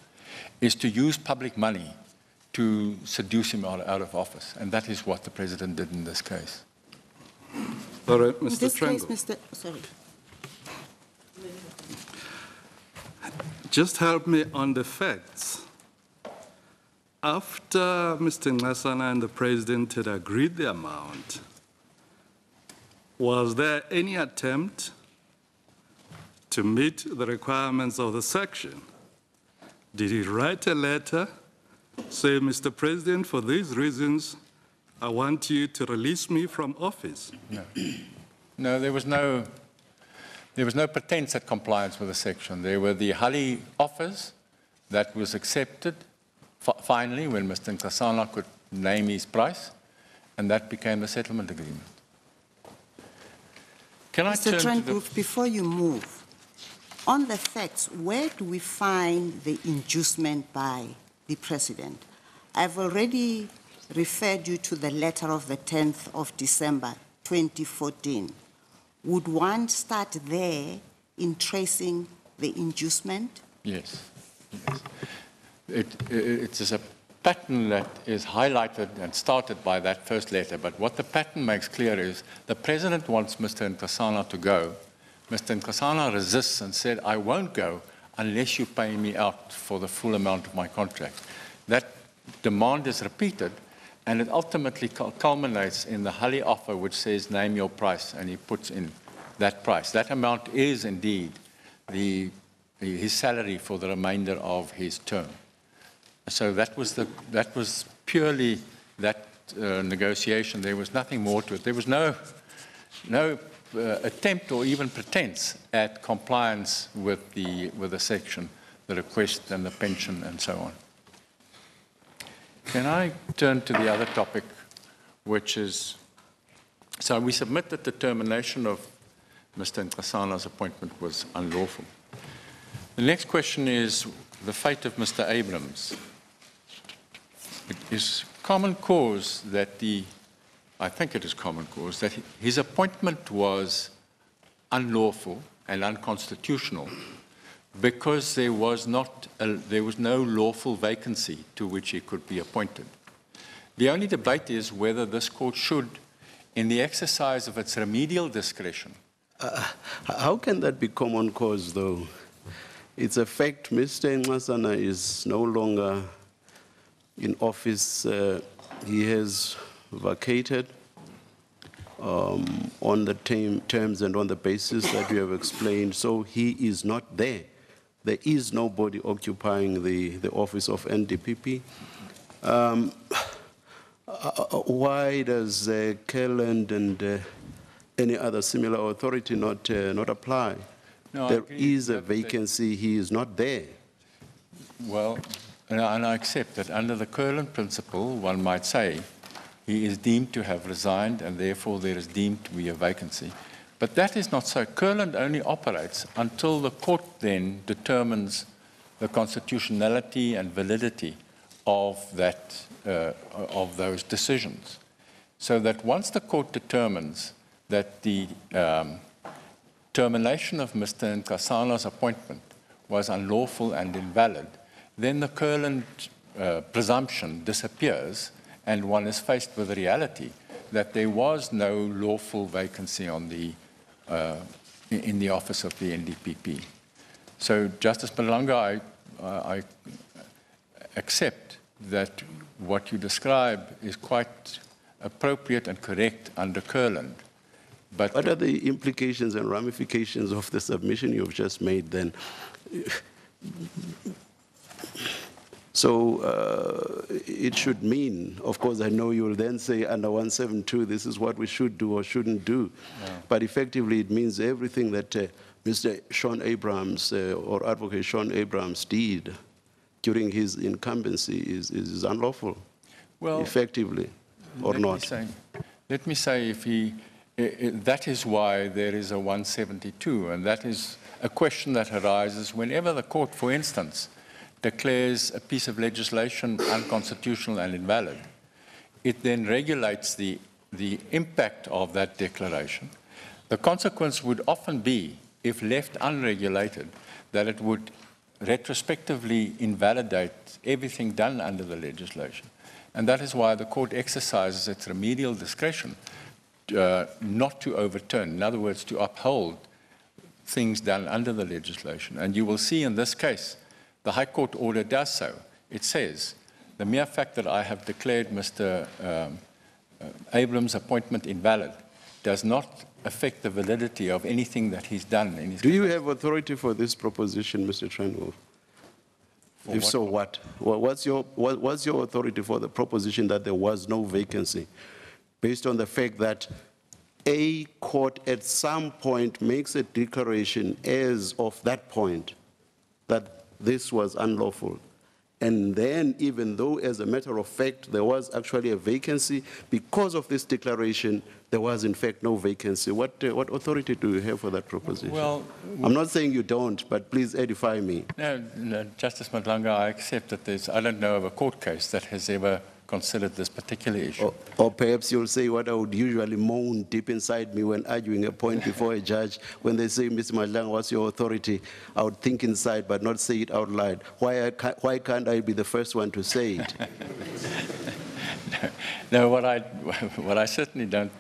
is to use public money to seduce him out of office. And that is what the president did in this case. All right, Mr. In this Trango. case, sorry. Just help me on the facts. After Mr. Nkosana and the president had agreed the amount, was there any attempt to meet the requirements of the section? Did he write a letter, say, Mr. President, for these reasons, I want you to release me from office? No. No, there was no pretense at compliance with the section. There were the Hali offers that was accepted finally when Mr. Nkosana could name his price, and that became the settlement agreement. Can I Mr. turn to Trango, before you move, on the facts, where do we find the inducement by the president? I've already referred you to the letter of the 10th of December, 2014. Would one start there in tracing the inducement? Yes. Yes. It is a pattern that is highlighted and started by that first letter, but what the pattern makes clear is the president wants Mr. Nkosana to go. Mr. Nkosana resists and said, I won't go unless you pay me out for the full amount of my contract. That demand is repeated, and it ultimately culminates in the Hali offer, which says, name your price, and he puts in that price. That amount is indeed his salary for the remainder of his term. So that was purely that negotiation. There was nothing more to it. There was no attempt or even pretense at compliance with the section, the request and the pension and so on. Can I turn to the other topic, which is, so we submit that the termination of Mr. Nkosana's appointment was unlawful. The next question is the fate of Mr. Abrams. It is common cause that I think it is common cause that his appointment was unlawful and unconstitutional because there was no lawful vacancy to which he could be appointed. The only debate is whether this court should, in the exercise of its remedial discretion. How can that be common cause, though? It's a fact Mr. Nkosana is no longer in office, he has vacated on the terms and on the basis that you have explained. So he is not there. There is nobody occupying the office of NDPP. Why does Kelland and any other similar authority not apply? No, there is a vacancy. He is not there. Well, and I accept that under the Curland principle, one might say he is deemed to have resigned and therefore there is deemed to be a vacancy. But that is not so. Curland only operates until the court then determines the constitutionality and validity of that, of those decisions. So that once the court determines that the termination of Mr. Nkasana's appointment was unlawful and invalid, then the Curland presumption disappears and one is faced with the reality that there was no lawful vacancy on the, in the office of the NDPP. So, Justice Malanga, I accept that what you describe is quite appropriate and correct under Curland. But what are the implications and ramifications of the submission you've just made then? So it should mean, of course, I know you'll then say under 172, this is what we should do or shouldn't do. Yeah. But effectively, it means everything that Mr. Sean Abrams or Advocate Sean Abrams did during his incumbency is unlawful, well, effectively, or not. Let me say, if he, that is why there is a 172, and that is a question that arises whenever the court, for instance, declares a piece of legislation unconstitutional and invalid. It then regulates the impact of that declaration. The consequence would often be, if left unregulated, that it would retrospectively invalidate everything done under the legislation. And that is why the court exercises its remedial discretion not to overturn, in other words, to uphold things done under the legislation. And you will see in this case, the High Court order does so. It says, the mere fact that I have declared Mr. Abrams' appointment invalid does not affect the validity of anything that he's done in his Do you have authority for this proposition, Mr. Trenwolf? If so, what? What's your authority for the proposition that there was no vacancy, based on the fact that a court at some point makes a declaration as of that point that this was unlawful, and then even though as a matter of fact there was actually a vacancy, because of this declaration there was in fact no vacancy. What authority do you have for that proposition? Well, I'm not saying you don't, but please edify me. No, Justice Madlanga, I accept that I don't know of a court case that has ever considered this particular issue. Or perhaps you'll say what I would usually moan deep inside me when arguing a point before a judge, when they say, Mr. Madlanga, what's your authority? I would think inside but not say it out loud. Why can't I be the first one to say it? No, what I certainly don't,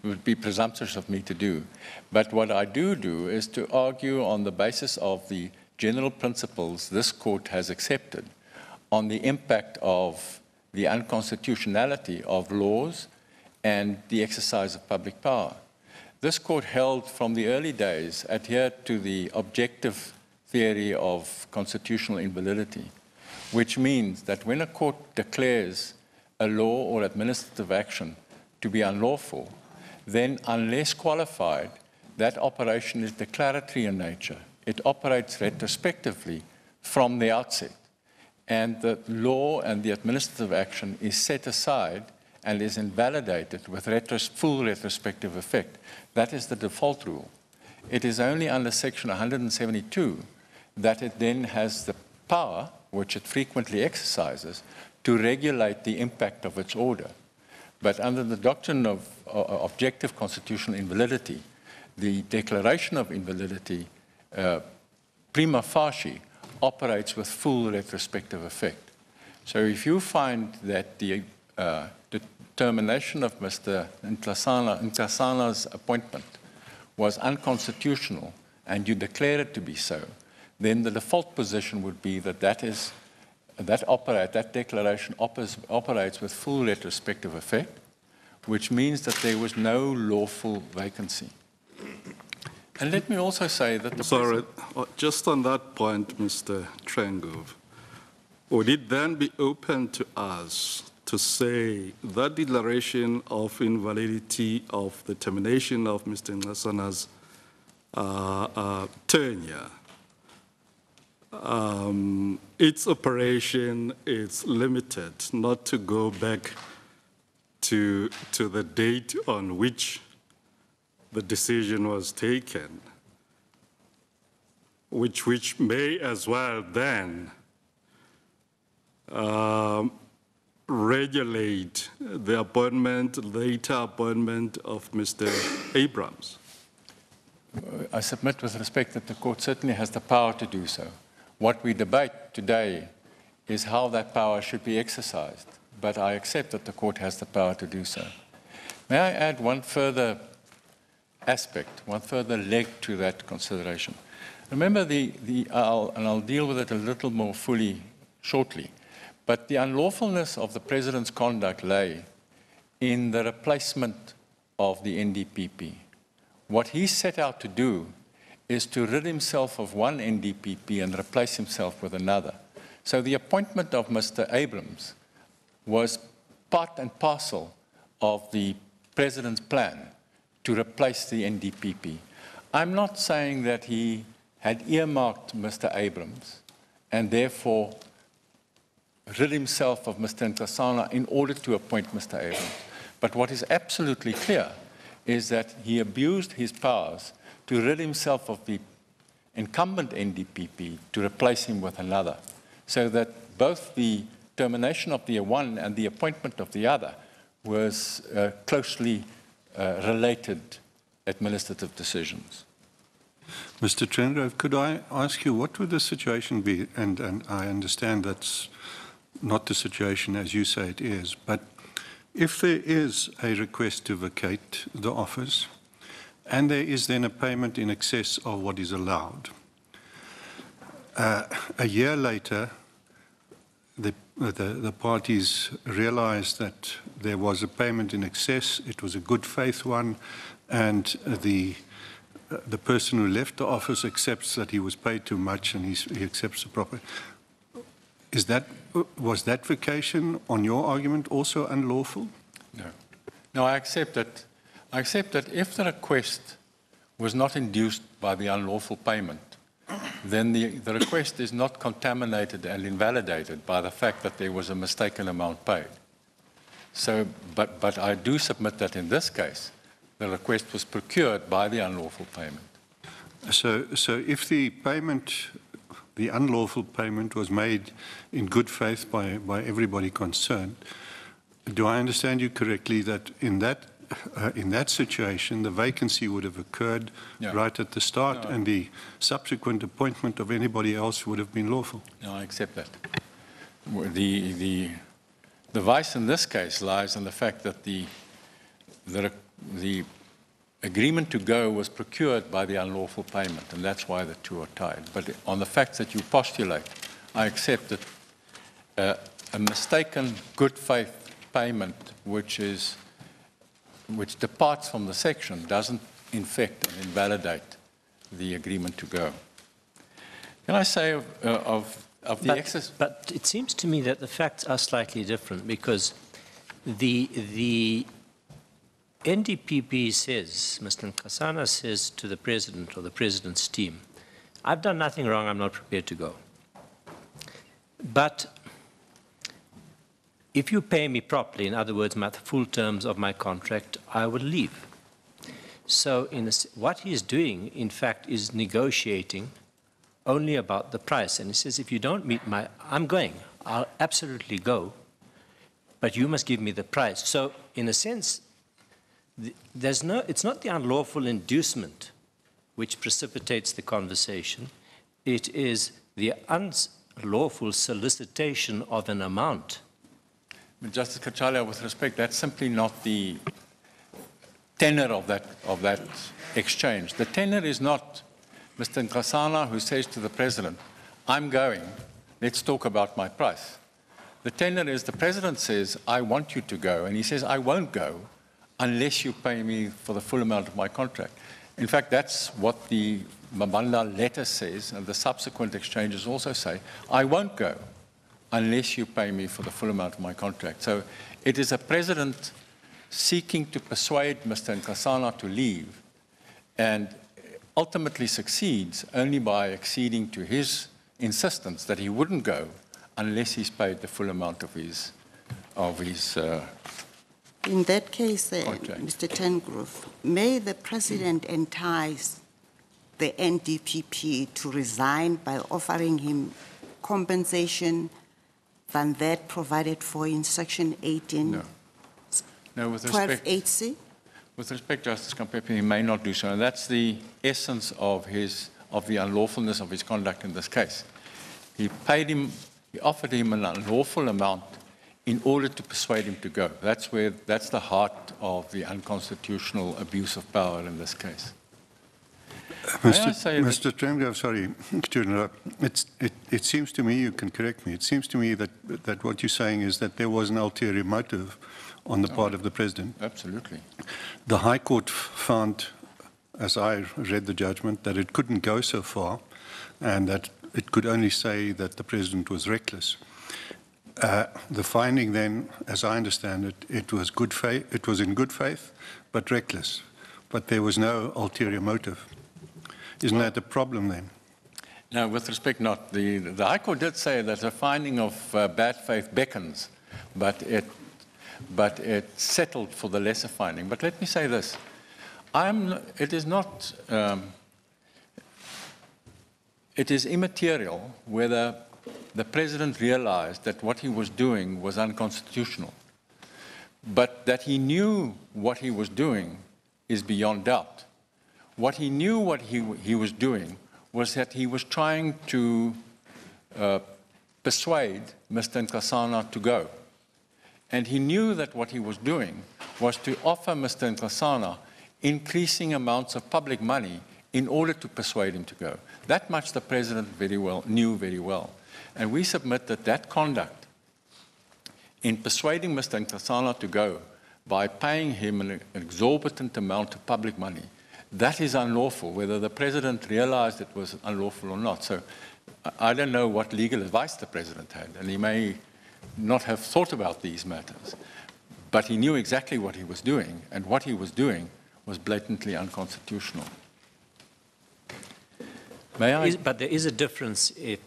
it would be presumptuous of me to do. But what I do is to argue on the basis of the general principles this court has accepted on the impact of the unconstitutionality of laws and the exercise of public power. This court held from the early days, adhered to the objective theory of constitutional invalidity, which means that when a court declares a law or administrative action to be unlawful, then unless qualified, that operation is declaratory in nature. It operates retrospectively from the outset. And the law and the administrative action is set aside and is invalidated with full retrospective effect. That is the default rule. It is only under Section 172 that it then has the power, which it frequently exercises, to regulate the impact of its order. But under the doctrine of objective constitutional invalidity, the declaration of invalidity prima facie operates with full retrospective effect. So if you find that the determination of Mr. Nkasana's appointment was unconstitutional and you declare it to be so, then the default position would be that that is that declaration operates with full retrospective effect, which means that there was no lawful vacancy. And let me also say that Sorry, just on that point, Mr. Trengove, would it then be open to us to say that declaration of invalidity of the termination of Mr. Ngasana's tenure, its operation is limited, not to go back to the date on which the decision was taken, which may as well then regulate the later appointment of Mr. Abrams? I submit with respect that the court certainly has the power to do so. What we debate today is how that power should be exercised, but I accept that the court has the power to do so. May I add one further aspect, one further leg to that consideration? Remember, and I'll deal with it a little more fully shortly, but the unlawfulness of the President's conduct lay in the replacement of the NDPP. What he set out to do is to rid himself of one NDPP and replace himself with another. So the appointment of Mr. Abrams was part and parcel of the President's plan to replace the NDPP. I'm not saying that he had earmarked Mr. Abrams and therefore rid himself of Mr. Nkosana in order to appoint Mr. Abrams. But what is absolutely clear is that he abused his powers to rid himself of the incumbent NDPP to replace him with another, so that both the termination of the one and the appointment of the other was closely related administrative decisions. Mr. Trengove, could I ask you, what would the situation be? And I understand that's not the situation as you say it is, but if there is a request to vacate the office, and there is then a payment in excess of what is allowed, a year later, the parties realized that there was a payment in excess, it was a good faith one, and the person who left the office accepts that he was paid too much and he accepts the property. Was that vacation, on your argument, also unlawful? No. No, I accept that. I accept that if the request was not induced by the unlawful payment, then the request is not contaminated and invalidated by the fact that there was a mistaken amount paid. So, but I do submit that in this case, the request was procured by the unlawful payment. So if the payment, the unlawful payment, was made in good faith by everybody concerned, do I understand you correctly that in that situation, the vacancy would have occurred right at the start, and the subsequent appointment of anybody else would have been lawful? No, I accept that. The vice in this case lies in the fact that the agreement to go was procured by the unlawful payment, and that's why the two are tied. But on the facts that you postulate, I accept that a mistaken good faith payment, which departs from the section, doesn't infect and invalidate the agreement to go. Can I say of the excess? But it seems to me that the facts are slightly different, because the NDPP says, Mr. Nkosana says to the President or the President's team, I've done nothing wrong, I'm not prepared to go. But if you pay me properly, in other words, the full terms of my contract, I will leave. So what he is doing, in fact, is negotiating only about the price. And he says, if you don't meet I'm going, I'll absolutely go, but you must give me the price. So in a sense, it's not the unlawful inducement which precipitates the conversation. It is the unlawful solicitation of an amount. Justice Kachalia, with respect, that's simply not the tenor of that exchange. The tenor is not Mr. Nkosana who says to the President, I'm going, let's talk about my price. The tenor is the president says, I want you to go. And he says, I won't go unless you pay me for the full amount of my contract. In fact, that's what the Mabanda letter says, and the subsequent exchanges also say, I won't go unless you pay me for the full amount of my contract. So it is a president seeking to persuade Mr. Nkosana to leave, and ultimately succeeds only by acceding to his insistence that he wouldn't go unless he's paid the full amount of his in that case, Mr. Tengrove, may the president entice the NDPP to resign by offering him compensation than that provided for in Section 18? No, with respect, 12(8)(c)? With respect, Justice Kampepe, he may not do so, and that's the essence of the unlawfulness of his conduct in this case. He offered him an unlawful amount in order to persuade him to go. That's the heart of the unconstitutional abuse of power in this case. Mr. Tremgrove, sorry to interrupt. It seems to me, you can correct me, it seems to me that what you're saying is that there was an ulterior motive on the part of the president. Absolutely. The High Court found, as I read the judgment, that it couldn't go so far and that it could only say that the president was reckless. The finding then, as I understand it, it was in good faith, but reckless. But there was no ulterior motive. Isn't that a problem then? No, with respect, not. The High Court did say that a finding of bad faith beckons, but it settled for the lesser finding. But let me say this. It is immaterial whether the president realized that what he was doing was unconstitutional. But that he knew what he was doing is beyond doubt. What he knew what he was doing was that he was trying to persuade Mr. Nkosana to go. And he knew that what he was doing was to offer Mr. Nkosana increasing amounts of public money in order to persuade him to go. That much the president knew very well. And we submit that conduct in persuading Mr. Nkosana to go by paying him an exorbitant amount of public money, that is unlawful, whether the president realized it was unlawful or not. So I don't know what legal advice the president had, and he may not have thought about these matters, but he knew exactly what he was doing, and what he was doing was blatantly unconstitutional. But there is a difference. If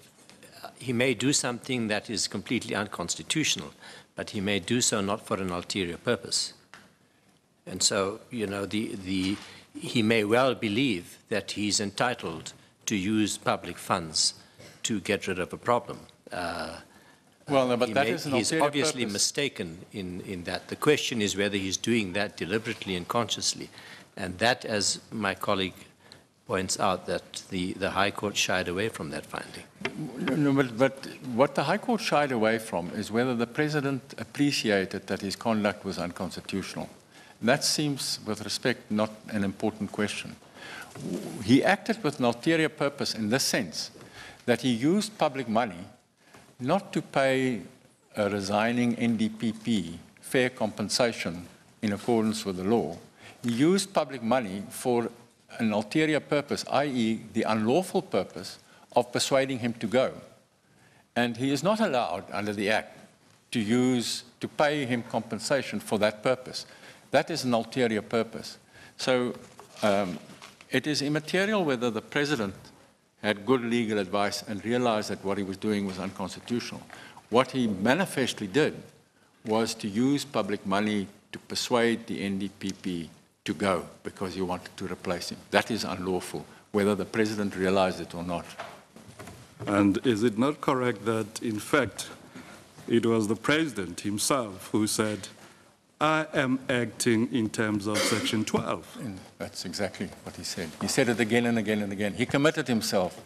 he may do something that is completely unconstitutional, but he may do so not for an ulterior purpose. And so, you know, he may well believe that he's entitled to use public funds to get rid of a problem. He's obviously mistaken in that. The question is whether he's doing that deliberately and consciously. And that, as my colleague points out, that the High Court shied away from that finding. No, but what the High Court shied away from is whether the president appreciated that his conduct was unconstitutional. That seems, with respect, not an important question. He acted with an ulterior purpose in this sense, that he used public money not to pay a resigning NDPP fair compensation in accordance with the law. He used public money for an ulterior purpose, i.e. the unlawful purpose of persuading him to go. And he is not allowed under the Act to pay him compensation for that purpose. That is an ulterior purpose. So it is immaterial whether the president had good legal advice and realized that what he was doing was unconstitutional. What he manifestly did was to use public money to persuade the NDPP to go because he wanted to replace him. That is unlawful, whether the president realized it or not. And is it not correct that, in fact, it was the president himself who said, I am acting in terms of Section 12? That's exactly what he said. He said it again and again and again. He committed himself.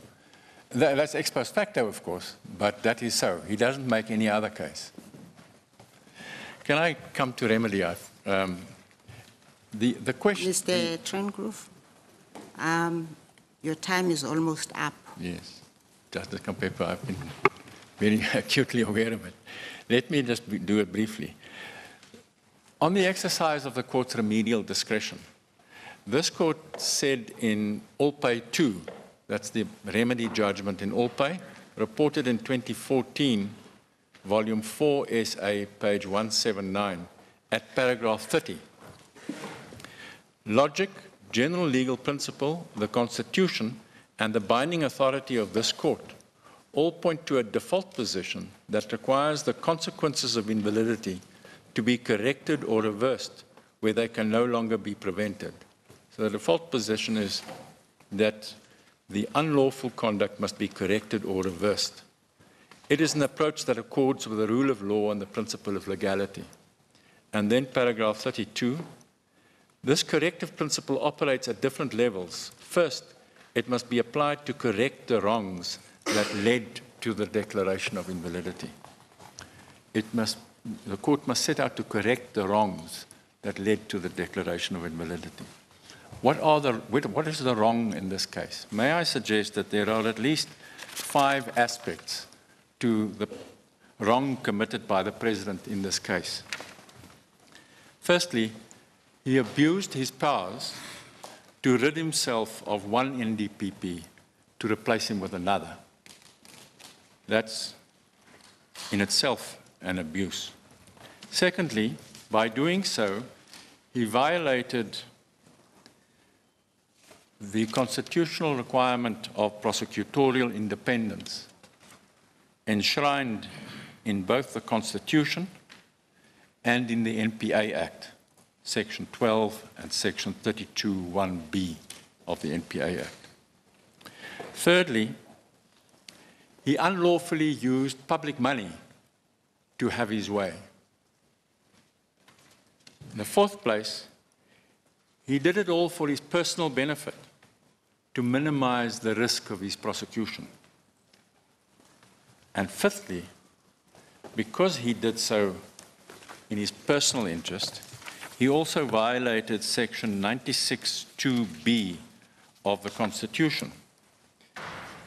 That's ex post facto, of course, but that is so. He doesn't make any other case. Can I come to Remedial? The question... Mr. Trengrove, your time is almost up. Yes. Justice Kampepe, I've been very acutely aware of it. Let me just do it briefly. On the exercise of the court's remedial discretion, this court said in Allpay 2, that's the remedy judgment in Allpay, reported in 2014, volume 4 SA, page 179, at paragraph 30. Logic, general legal principle, the Constitution, and the binding authority of this court all point to a default position that requires the consequences of invalidity to be corrected or reversed where they can no longer be prevented. So the default position is that the unlawful conduct must be corrected or reversed. It is an approach that accords with the rule of law and the principle of legality. And then paragraph 32, this corrective principle operates at different levels. First, it must be applied to correct the wrongs that led to the declaration of invalidity. The court must set out to correct the wrongs that led to the declaration of invalidity. What is the wrong in this case? May I suggest that there are at least 5 aspects to the wrong committed by the President in this case. Firstly, he abused his powers to rid himself of one NDPP to replace him with another. That's in itself an abuse. Secondly, by doing so, he violated the constitutional requirement of prosecutorial independence enshrined in both the Constitution and in the NPA Act, Section 12 and Section 32(1)(b) of the NPA Act. Thirdly, he unlawfully used public money to have his way. In the fourth place, he did it all for his personal benefit, to minimize the risk of his prosecution. And fifthly, because he did so in his personal interest, he also violated Section 96(2)(b) of the Constitution.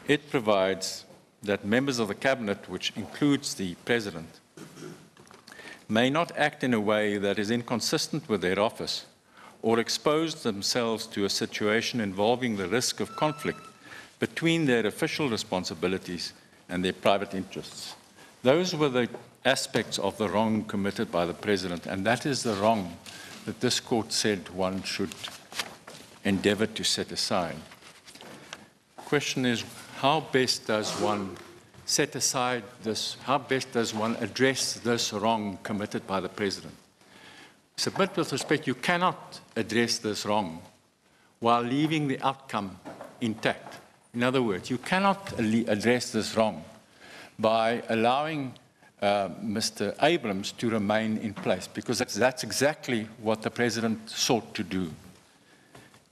It provides that members of the Cabinet, which includes the President, may not act in a way that is inconsistent with their office or expose themselves to a situation involving the risk of conflict between their official responsibilities and their private interests. Those were the aspects of the wrong committed by the President, and that is the wrong that this court said one should endeavor to set aside. The question is, how best does one set aside this, how best does one address this wrong committed by the President? Submit with respect, you cannot address this wrong while leaving the outcome intact. In other words, you cannot address this wrong by allowing Mr. Abrams to remain in place, because that's exactly what the President sought to do.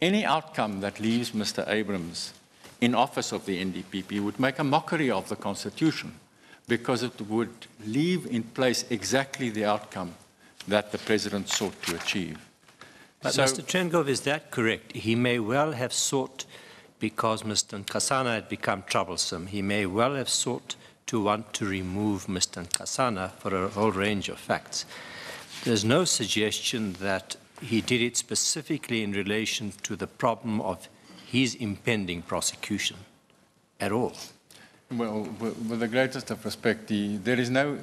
Any outcome that leaves Mr. Abrams in office of the NDPP would make a mockery of the Constitution, because it would leave in place exactly the outcome that the President sought to achieve. But Mr. Trengove, is that correct? He may well have sought, because Mr. Nkasana had become troublesome, he may well have sought to want to remove Mr. Nkasana for a whole range of facts. There's no suggestion that he did it specifically in relation to the problem of his impending prosecution at all. Well, with the greatest of respect, there is no,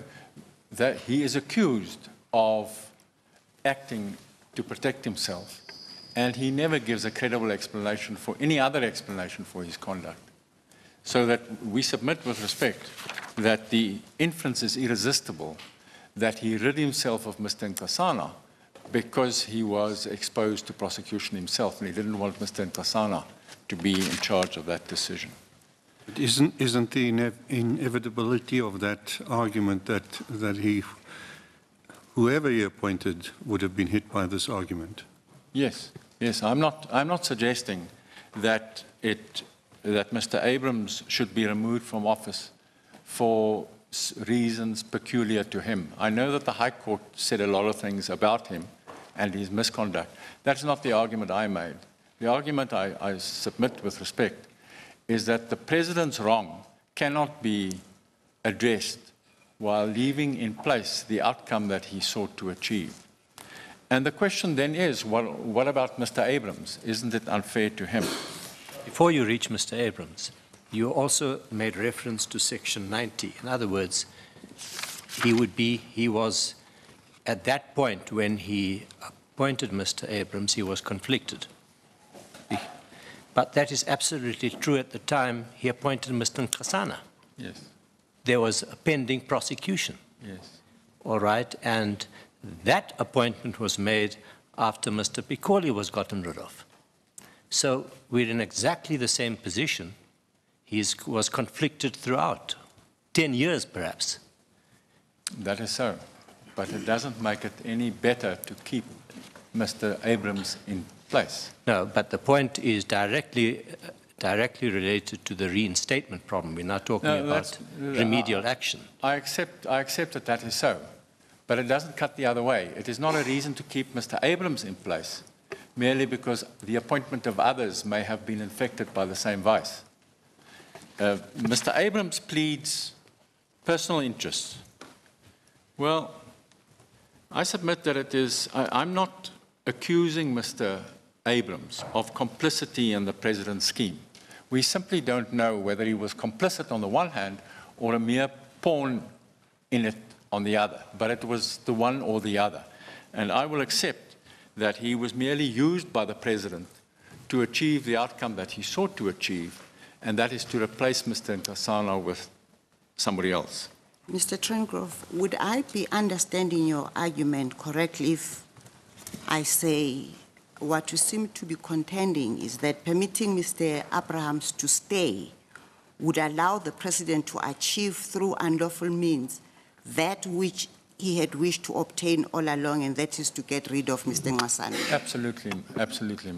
that he is accused of acting to protect himself, and he never gives a credible explanation for any other explanation for his conduct. So that we submit with respect that the inference is irresistible that he rid himself of Mr. Nkasana because he was exposed to prosecution himself, and he didn't want Mr. Nkasana to be in charge of that decision. But isn't the inevitability of that argument that he, whoever he appointed, would have been hit by this argument? Yes, yes. I'm not suggesting that Mr. Abrams should be removed from office for reasons peculiar to him. I know that the High Court said a lot of things about him and his misconduct. That's not the argument I made. The argument I submit with respect is that the President's wrong cannot be addressed while leaving in place the outcome that he sought to achieve. And the question then is, what about Mr. Abrams? Isn't it unfair to him? Before you reach Mr. Abrams, you also made reference to Section 90. In other words, he was, at that point when he appointed Mr. Abrams, he was conflicted. But that is absolutely true at the time he appointed Mr. Nkasana. Yes. There was a pending prosecution. Yes. All right, and that appointment was made after Mr. Pikoli was gotten rid of. So we're in exactly the same position. He was conflicted throughout, 10 years perhaps. That is so, but it doesn't make it any better to keep Mr. Abrams in place. No, but the point is directly related to the reinstatement problem. We're not talking about remedial action. I accept that is so, but it doesn't cut the other way. It is not a reason to keep Mr. Abrams in place merely because the appointment of others may have been infected by the same vice. Mr. Abrams pleads personal interests. Well, I submit that it is, I'm not accusing Mr. Abrams of complicity in the president's scheme. We simply don't know whether he was complicit on the one hand or a mere pawn in it on the other, but it was the one or the other. And I will accept that he was merely used by the president to achieve the outcome that he sought to achieve, and that is to replace Mr. Nkasana with somebody else. Mr. Trengrove, would I be understanding your argument correctly if I say what you seem to be contending is that permitting Mr. Abrahams to stay would allow the president to achieve through unlawful means that which he had wished to obtain all along, and that is to get rid of Mr. Nkasana? Absolutely, absolutely,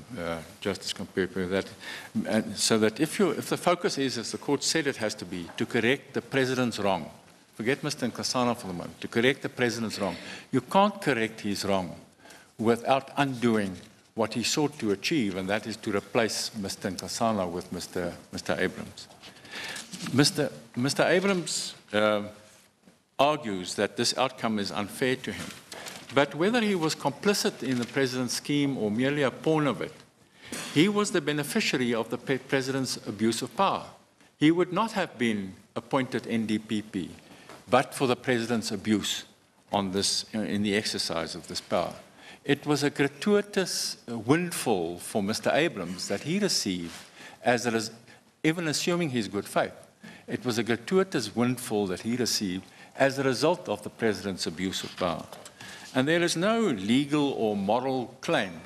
Justice Kompepe. That, so that if the focus is, as the court said it has to be, to correct the president's wrong, forget Mr. Nkasana for the moment, to correct the president's wrong, you can't correct his wrong without undoing what he sought to achieve, and that is to replace Mr. Nkasana with Mr. Abrams. Mr. Abrams argues that this outcome is unfair to him. But whether he was complicit in the president's scheme or merely a pawn of it, he was the beneficiary of the president's abuse of power. He would not have been appointed NDPP but for the president's abuse on this, in the exercise of this power. It was a gratuitous windfall for Mr. Abrams that he received, even assuming his good faith. It was a gratuitous windfall that he received as a result of the president's abuse of power. And there is no legal or moral claim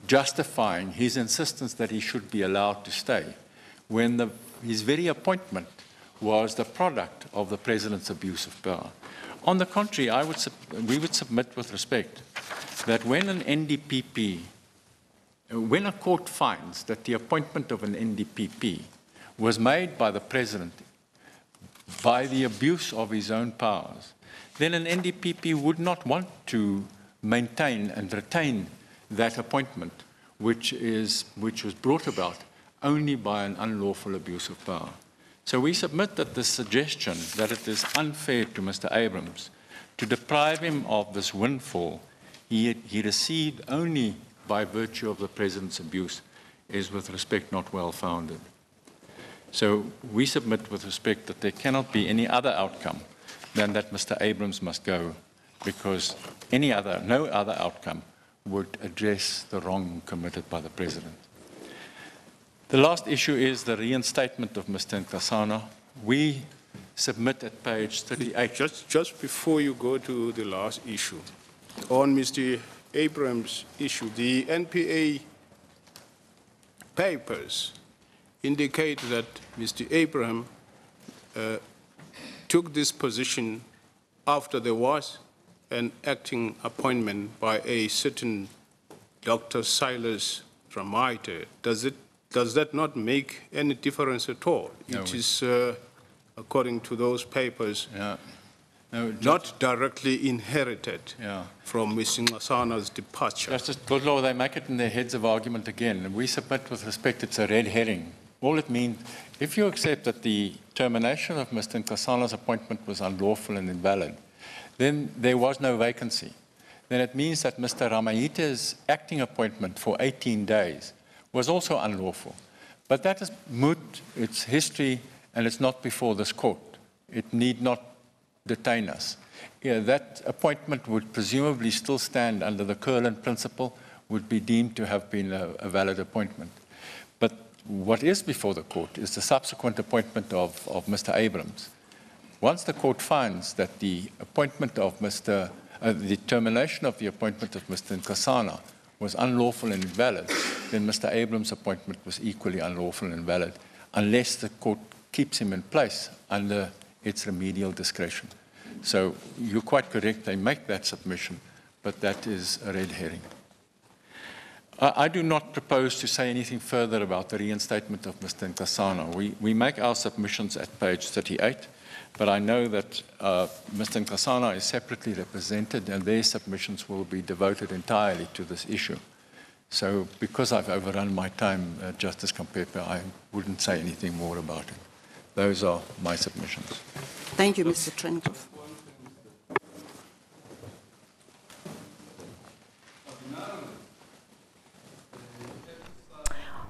justifying his insistence that he should be allowed to stay when his very appointment was the product of the president's abuse of power. On the contrary, we would submit with respect that when an NDPP, when a court finds that the appointment of an NDPP was made by the president by the abuse of his own powers, then an NDPP would not want to maintain and retain that appointment, which was brought about only by an unlawful abuse of power. So we submit that the suggestion that it is unfair to Mr. Abrams to deprive him of this windfall he received only by virtue of the president's abuse is with respect not well-founded. So we submit with respect that there cannot be any other outcome than that Mr. Abrams must go, because no other outcome would address the wrong committed by the president. The last issue is the reinstatement of Mr. Nkasana. We submit at page 38. Just before you go to the last issue, on Mr. Abrams' issue, the NPA papers indicate that Mr. Abraham took this position after there was an acting appointment by a certain Dr. Silas Dramaite. Does that not make any difference at all? No, it is, according to those papers, not directly inherited from Mr. Nkasana's departure. Justice Goodlaw, they make it in their heads of argument again, and we submit with respect it's a red herring. All it means, if you accept that the termination of Mr. Nkosana's appointment was unlawful and invalid, then there was no vacancy. Then it means that Mr. Ramaite's acting appointment for 18 days was also unlawful. But that is moot, it's history, and it's not before this court. It need not detain us. Yeah, that appointment would presumably still stand under the Curlin principle, would be deemed to have been a valid appointment. But what is before the court is the subsequent appointment of Mr. Abrams. Once the court finds that the appointment of the termination of the appointment of Mr. Nkosana was unlawful and invalid, then Mr. Abrams' appointment was equally unlawful and invalid, unless the court keeps him in place under its remedial discretion. So you're quite correct, they make that submission, but that is a red herring. I do not propose to say anything further about the reinstatement of Mr. Nkosana. We make our submissions at page 38, but I know that Mr. Nkosana is separately represented and their submissions will be devoted entirely to this issue. So because I've overrun my time, Justice Kampepe, I wouldn't say anything more about it. Those are my submissions. Thank you, Mr. Trenkov.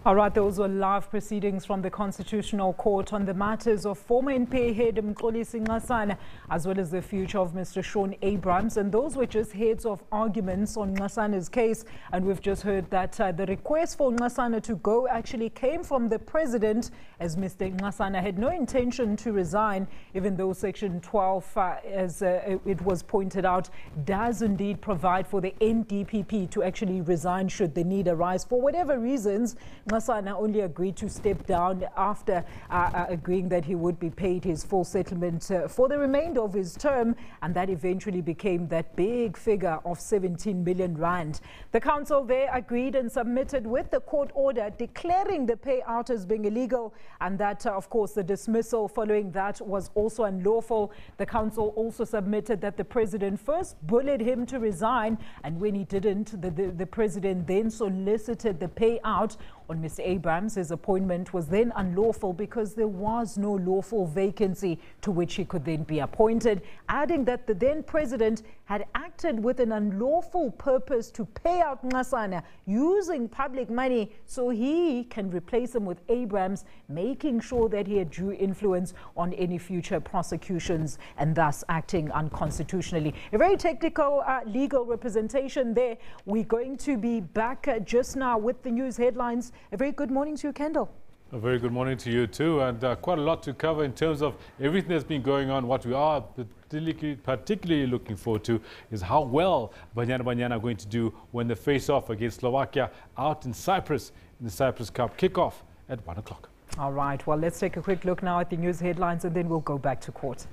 All right, those were live proceedings from the Constitutional Court on the matters of former NPA head Mxolisi Nxasana, as well as the future of Mr. Shaun Abrahams. And those were just heads of arguments on Nxasana's case. And we've just heard that the request for Nxasana to go actually came from the president, as Mr. Nxasana had no intention to resign, even though Section 12, as it was pointed out, does indeed provide for the NDPP to actually resign should the need arise. For whatever reasons, Nxasana only agreed to step down after agreeing that he would be paid his full settlement for the remainder of his term, and that eventually became that big figure of 17 million rand. The council there agreed and submitted with the court order declaring the payout as being illegal, and that, of course, the dismissal following that was also unlawful. The council also submitted that the president first bullied him to resign, and when he didn't, the president then solicited the payout on Mr. Abrahams. His appointment was then unlawful because there was no lawful vacancy to which he could then be appointed, adding that the then president had acted with an unlawful purpose to pay out Nxasana using public money so he can replace him with Abrahams, making sure that he had due influence on any future prosecutions and thus acting unconstitutionally. A very technical legal representation there. We're going to be back just now with the news headlines. A very good morning to you, Kendall. A very good morning to you too, and quite a lot to cover in terms of everything that's been going on. What we are particularly looking forward to is how well Banyana are going to do when they face off against Slovakia out in Cyprus in the Cyprus Cup kickoff at 1 o'clock. All right, well, let's take a quick look now at the news headlines and then we'll go back to court.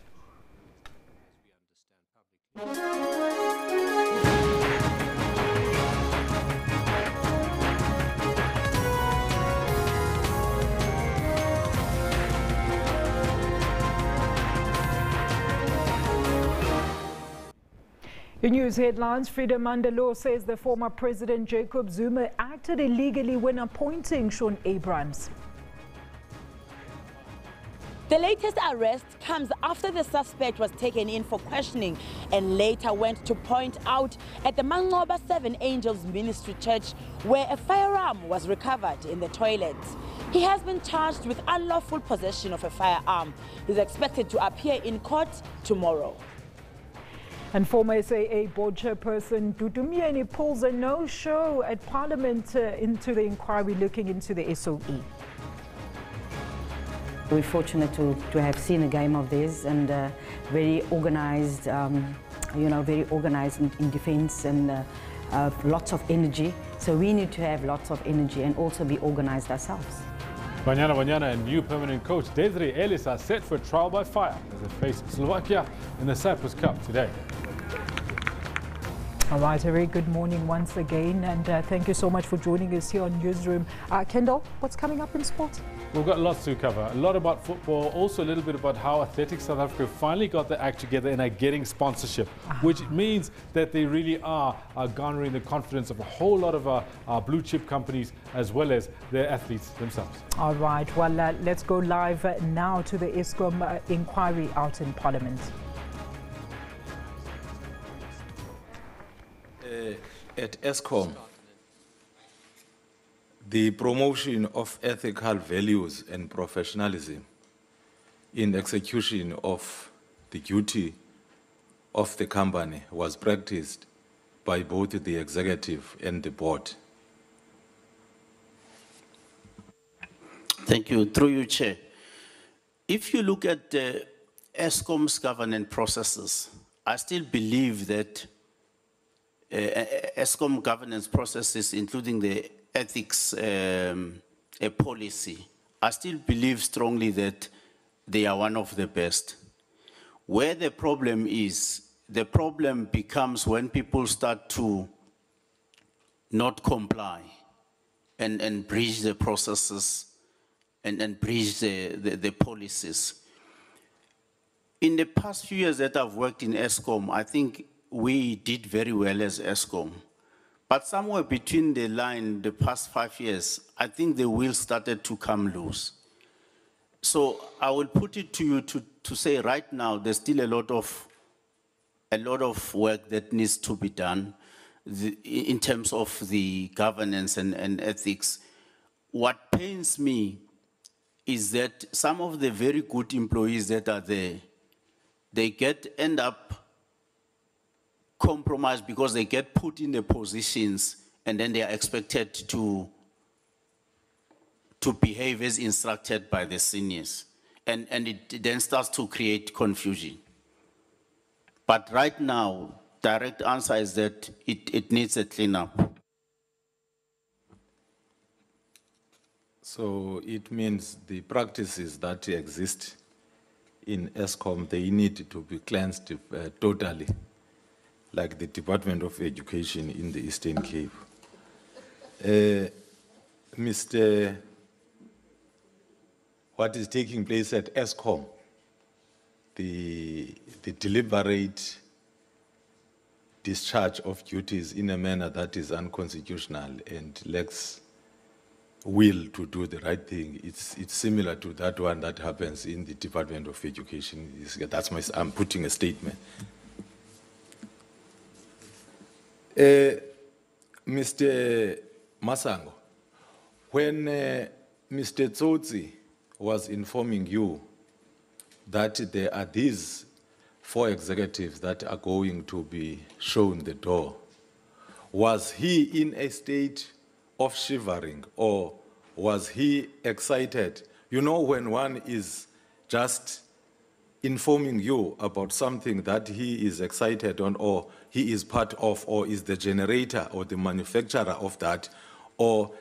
The news headlines. Freedom Mandelo says the former President Jacob Zuma acted illegally when appointing Shaun Abrahams. The latest arrest comes after the suspect was taken in for questioning and later went to point out at the Mangoba 7 Angels Ministry Church where a firearm was recovered in the toilet. He has been charged with unlawful possession of a firearm. He's expected to appear in court tomorrow. And former SAA board chairperson Dudumieni pulls a no-show at Parliament into the inquiry looking into the SOE. We're fortunate to have seen a game of this and very organized, very organized in defense and lots of energy. So we need to have lots of energy and also be organized ourselves. Banyana and new permanent coach Desiree Ellis are set for trial by fire as they face Slovakia in the Cyprus Cup today. All right, a very good morning once again, and thank you so much for joining us here on Newsroom. Kendall, what's coming up in sport? We've got lots to cover. A lot about football, also a little bit about how Athletics South Africa finally got their act together and are getting sponsorship, which means that they really are garnering the confidence of a whole lot of our blue chip companies as well as their athletes themselves. All right, well, let's go live now to the Eskom inquiry out in Parliament. At Eskom, the promotion of ethical values and professionalism in execution of the duty of the company was practiced by both the executive and the board. Thank you. Through you, Chair. If you look at the Eskom's governance processes, I still believe that Eskom governance processes, including the ethics policy, I still believe strongly that they are one of the best. Where the problem is, the problem becomes when people start to not comply and breach the processes and breach the policies. In the past few years that I've worked in Eskom, I think we did very well as Eskom. But somewhere between the line, the past 5 years, I think the wheel started to come loose. So I will put it to you to say right now, there's still a lot of work that needs to be done in terms of the governance and ethics. What pains me is that some of the very good employees that are there, they end up compromised because they get put in the positions and then they are expected to behave as instructed by the seniors. And it then starts to create confusion. But right now, direct answer is that it needs a cleanup. So it means the practices that exist in Eskom, they need to be cleansed totally, like the Department of Education in the Eastern Cape. What is taking place at Eskom, the deliberate discharge of duties in a manner that is unconstitutional and lacks will to do the right thing, it's similar to that one that happens in the Department of Education. I'm putting a statement. Mr. Masango, when Mr. Tsotsi was informing you that there are these 4 executives that are going to be shown the door, was he in a state of shivering or was he excited? You know, when one is just informing you about something that he is excited on or he is part of or is the generator or the manufacturer of that, or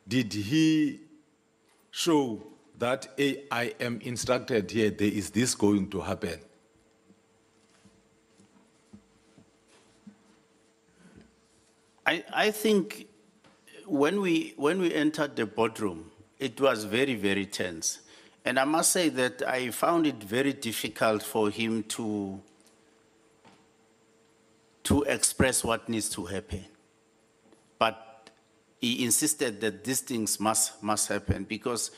did he show that I am instructed here, there is this going to happen? I think when we entered the boardroom, it was very, very tense. And I must say that I found it very difficult for him to express what needs to happen. But he insisted that these things must happen because,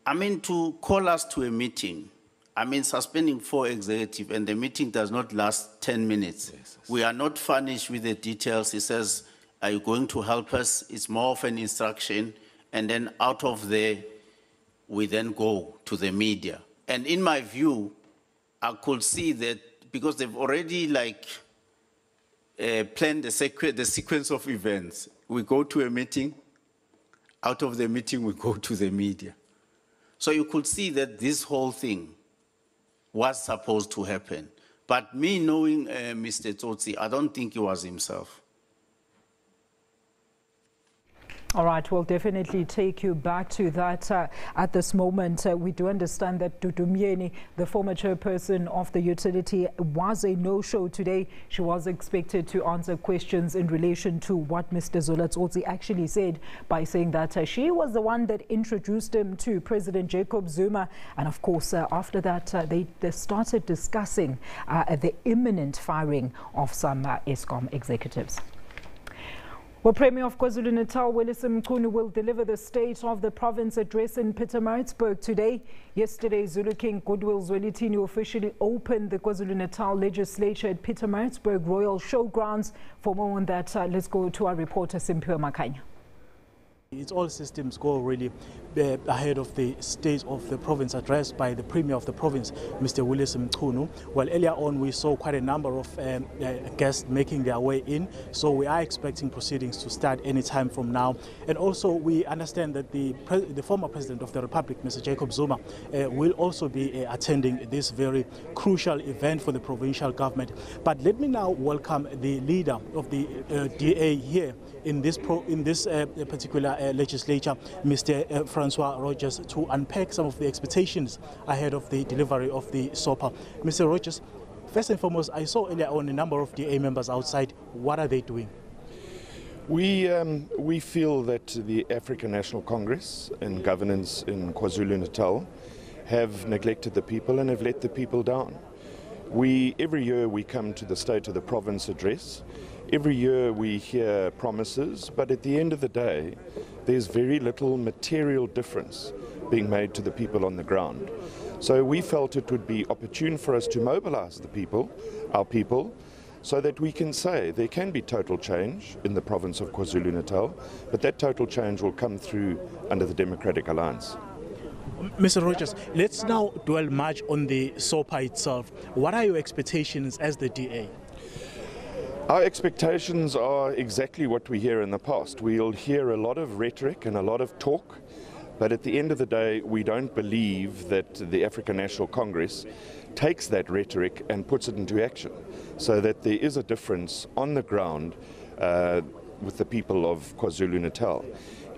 I mean, to call us to a meeting, I mean, suspending 4 executives and the meeting does not last 10 minutes. Yes. We are not furnished with the details. He says, are you going to help us? It's more of an instruction. And then out of there, we then go to the media. And in my view, I could see that because they've already planned the sequence of events. We go to a meeting, out of the meeting we go to the media. So you could see that this whole thing was supposed to happen. But me knowing Mr. Tsotsi, I don't think he was himself. All right, we'll definitely take you back to that at this moment. We do understand that Dudu Myeni, the former chairperson of the utility, was a no-show today. She was expected to answer questions in relation to what Mr. Zola Tsotsi actually said by saying that she was the one that introduced him to President Jacob Zuma. And of course, after that, they started discussing the imminent firing of some Eskom executives. Well, Premier of KwaZulu-Natal, William Mchunu, will deliver the State of the Province address in Pietermaritzburg today. Yesterday, Zulu King Goodwill Zwelithini officially opened the KwaZulu-Natal legislature at Pietermaritzburg Royal Showgrounds. For more on that, let's go to our reporter, Simpiwe Makanya. It's all systems go really ahead of the State of the Province address by the Premier of the Province, Mr. Willis Mchunu. Well, earlier on we saw quite a number of guests making their way in, so we are expecting proceedings to start any time from now. And also we understand that the former President of the Republic, Mr. Jacob Zuma, will also be attending this very crucial event for the provincial government. But let me now welcome the leader of the DA here in this particular legislature, Mr. Francois Rogers, to unpack some of the expectations ahead of the delivery of the SOPA. Mr. Rogers, first and foremost, I saw earlier on a number of DA members outside. What are they doing? We feel that the African National Congress and governance in KwaZulu-Natal have neglected the people and have let the people down. Every year we come to the State of the Province address. Every year we hear promises, but at the end of the day, there's very little material difference being made to the people on the ground. So we felt it would be opportune for us to mobilize the people, our people, so that we can say there can be total change in the province of KwaZulu-Natal, but that total change will come through under the Democratic Alliance. Mr. Rogers, let's now dwell much on the SOPA itself. What are your expectations as the DA? Our expectations are exactly what we hear in the past. We'll hear a lot of rhetoric and a lot of talk, but at the end of the day, we don't believe that the African National Congress takes that rhetoric and puts it into action, so that there is a difference on the ground with the people of KwaZulu-Natal.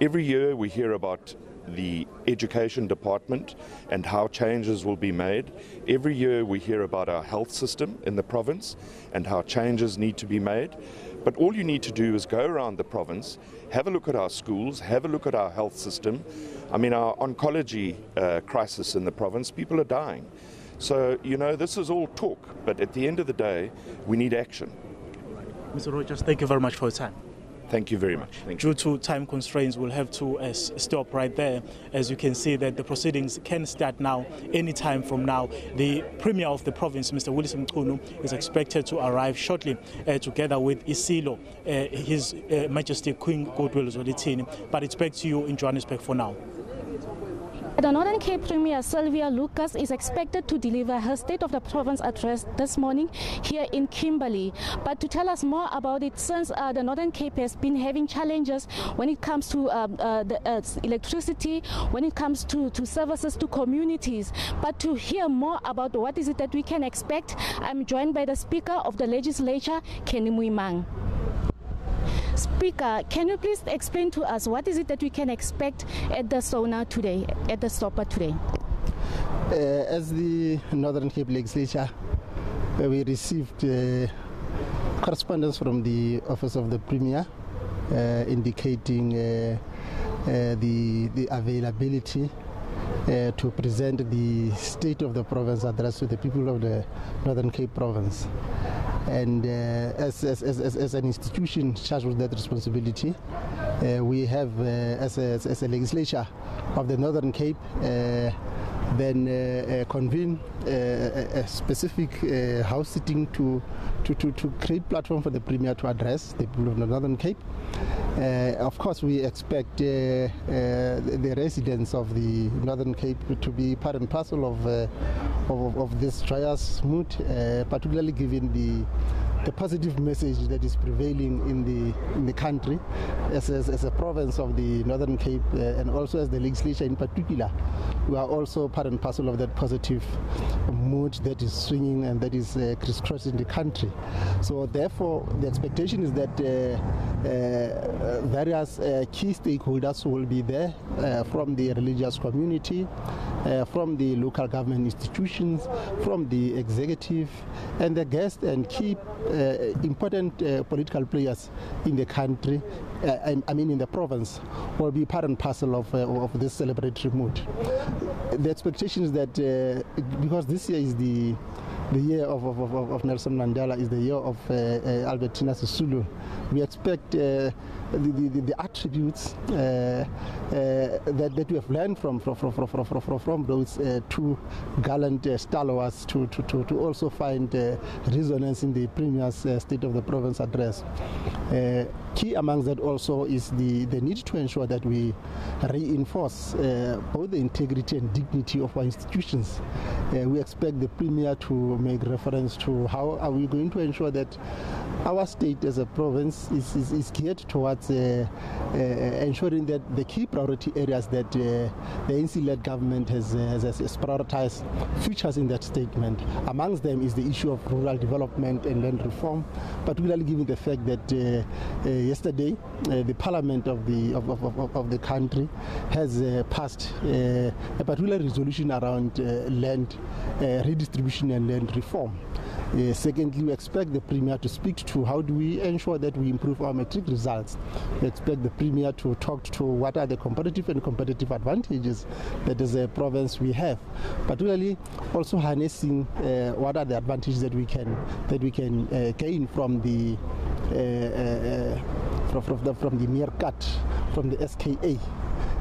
Every year we hear about the education department and how changes will be made. Every year we hear about our health system in the province and how changes need to be made. But all you need to do is go around the province, have a look at our schools, have a look at our health system. I mean, our oncology crisis in the province, people are dying. So, you know, this is all talk, but at the end of the day, we need action. Mr. Rogers, thank you very much for your time. Thank you very much. Due to time constraints, we'll have to stop right there. As you can see, that the proceedings can start now, any time from now. The Premier of the province, Mr. Willis Mchunu, is expected to arrive shortly, together with Isilo, His Majesty Queen Goodwill Zwelithini. But it's back to you in Johannesburg for now. The Northern Cape Premier Sylvia Lucas is expected to deliver her State of the Province address this morning here in Kimberley. But to tell us more about it, since the Northern Cape has been having challenges when it comes to the electricity, when it comes to services to communities. But to hear more about what is it that we can expect, I'm joined by the Speaker of the Legislature, Kenny Muimang. Speaker, can you please explain to us what is it that we can expect at the SONA today, at the SOPA today? As the Northern Cape Legislature, we received correspondence from the Office of the Premier indicating the availability to present the State of the Province address to the people of the Northern Cape Province. And as an institution charged with that responsibility, we have, as a legislature of the Northern Cape, then convene a specific house sitting to create platform for the Premier to address the people of the Northern Cape. Of course, we expect the residents of the Northern Cape to be part and parcel of this joyous mood, particularly given the positive message that is prevailing in the country as a province of the Northern Cape and also as the legislature in particular. We are also part and parcel of that positive mood that is swinging and that is crisscrossing the country. So therefore, the expectation is that various key stakeholders will be there from the religious community, from the local government institutions, from the executive, and the guests and key important political players in the country, I mean in the province, will be part and parcel of this celebratory mood. The expectation is that because this year is the year of Nelson Mandela, is the year of Albertina Sisulu, we expect the attributes that we have learned from those two gallant stalwarts to also find resonance in the Premier's State of the Province address. Key amongst that also is the need to ensure that we reinforce both the integrity and dignity of our institutions. We expect the Premier to make reference to how are we going to ensure that our state as a province is geared towards ensuring that the key priority areas that the ANC-led government has prioritized features in that statement. Amongst them is the issue of rural development and land reform, particularly given the fact that yesterday the parliament of the country has passed a particular resolution around land redistribution and land reform. Secondly, we expect the Premier to speak to how do we ensure that we improve our matric results. We expect the Premier to talk to what are the competitive advantages that as a province we have, particularly also harnessing what are the advantages that we can gain from the mere cut from the SKA.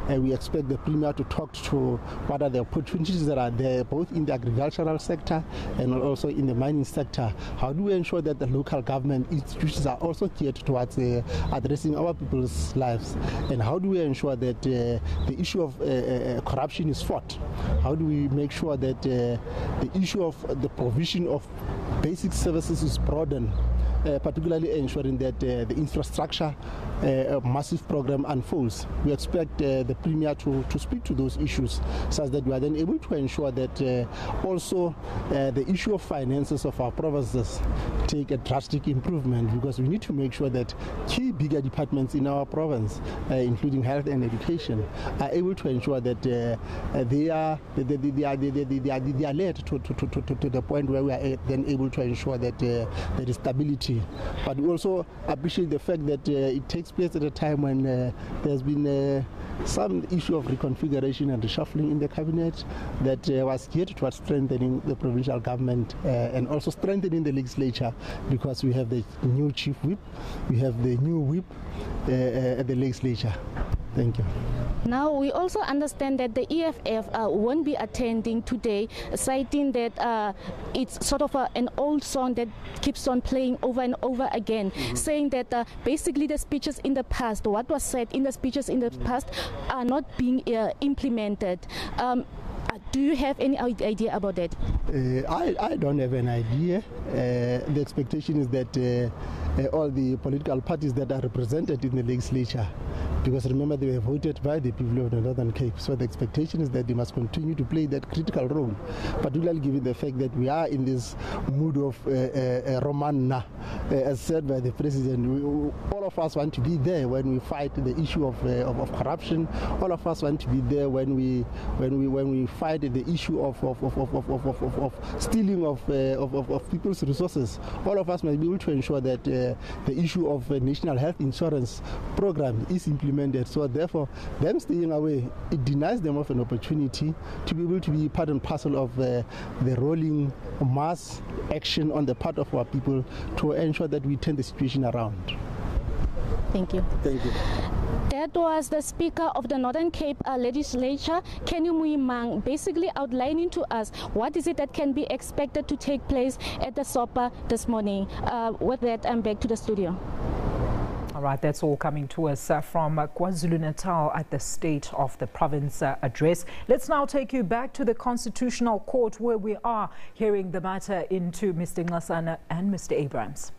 We expect the Premier to talk to what are the opportunities that are there, both in the agricultural sector and also in the mining sector. How do we ensure that the local government institutions are also geared towards addressing our people's lives? And how do we ensure that the issue of corruption is fought? How do we make sure that the issue of the provision of basic services is broadened? Particularly ensuring that the infrastructure massive program unfolds. We expect the Premier to speak to those issues such that we are then able to ensure that also the issue of finances of our provinces take a drastic improvement, because we need to make sure that key bigger departments in our province, including health and education, are able to ensure that they are led to the point where we are then able to ensure that there is stability. But we also appreciate the fact that it takes place at a time when there's been some issue of reconfiguration and reshuffling in the cabinet that was geared towards strengthening the provincial government and also strengthening the legislature, because we have the new chief whip, we have the new whip at the legislature. Thank you. Now, we also understand that the EFF won't be attending today, citing that it's sort of an old song that keeps on playing over and over again, saying that basically the speeches in the past, what was said in the speeches in the past, are not being implemented. Do you have any idea about that? I don't have an idea. The expectation is that all the political parties that are represented in the legislature, because remember they were voted by the people of the Northern Cape, so the expectation is that they must continue to play that critical role, particularly given the fact that we are in this mood of Romana, as said by the President. All of us want to be there when we fight the issue of corruption. All of us want to be there when we fight the issue of stealing of people's resources. All of us must be able to ensure that the issue of national health insurance program is implemented. So therefore, them staying away, it denies them of an opportunity to be able to be part and parcel of the rolling mass action on the part of our people to ensure that we turn the situation around. Thank you. Thank you. That was the Speaker of the Northern Cape Legislature, Kenny Muimang, basically outlining to us what is it that can be expected to take place at the SOPA this morning. With that, I'm back to the studio. All right, that's all coming to us from KwaZulu-Natal at the State of the Province address. Let's now take you back to the Constitutional Court, where we are hearing the matter into Mr. Ngasana and Mr. Abrams.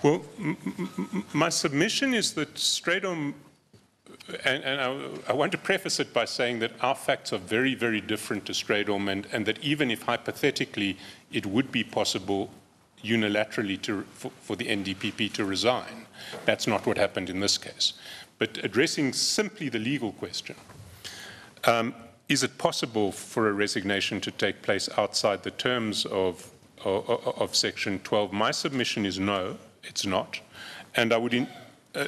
Well, my submission is that Stradom, and I want to preface it by saying that our facts are very, very different to Stradom, and that even if hypothetically it would be possible unilaterally for the NDPP to resign, that's not what happened in this case. But addressing simply the legal question, is it possible for a resignation to take place outside the terms of Section 12? My submission is no, it's not. And I would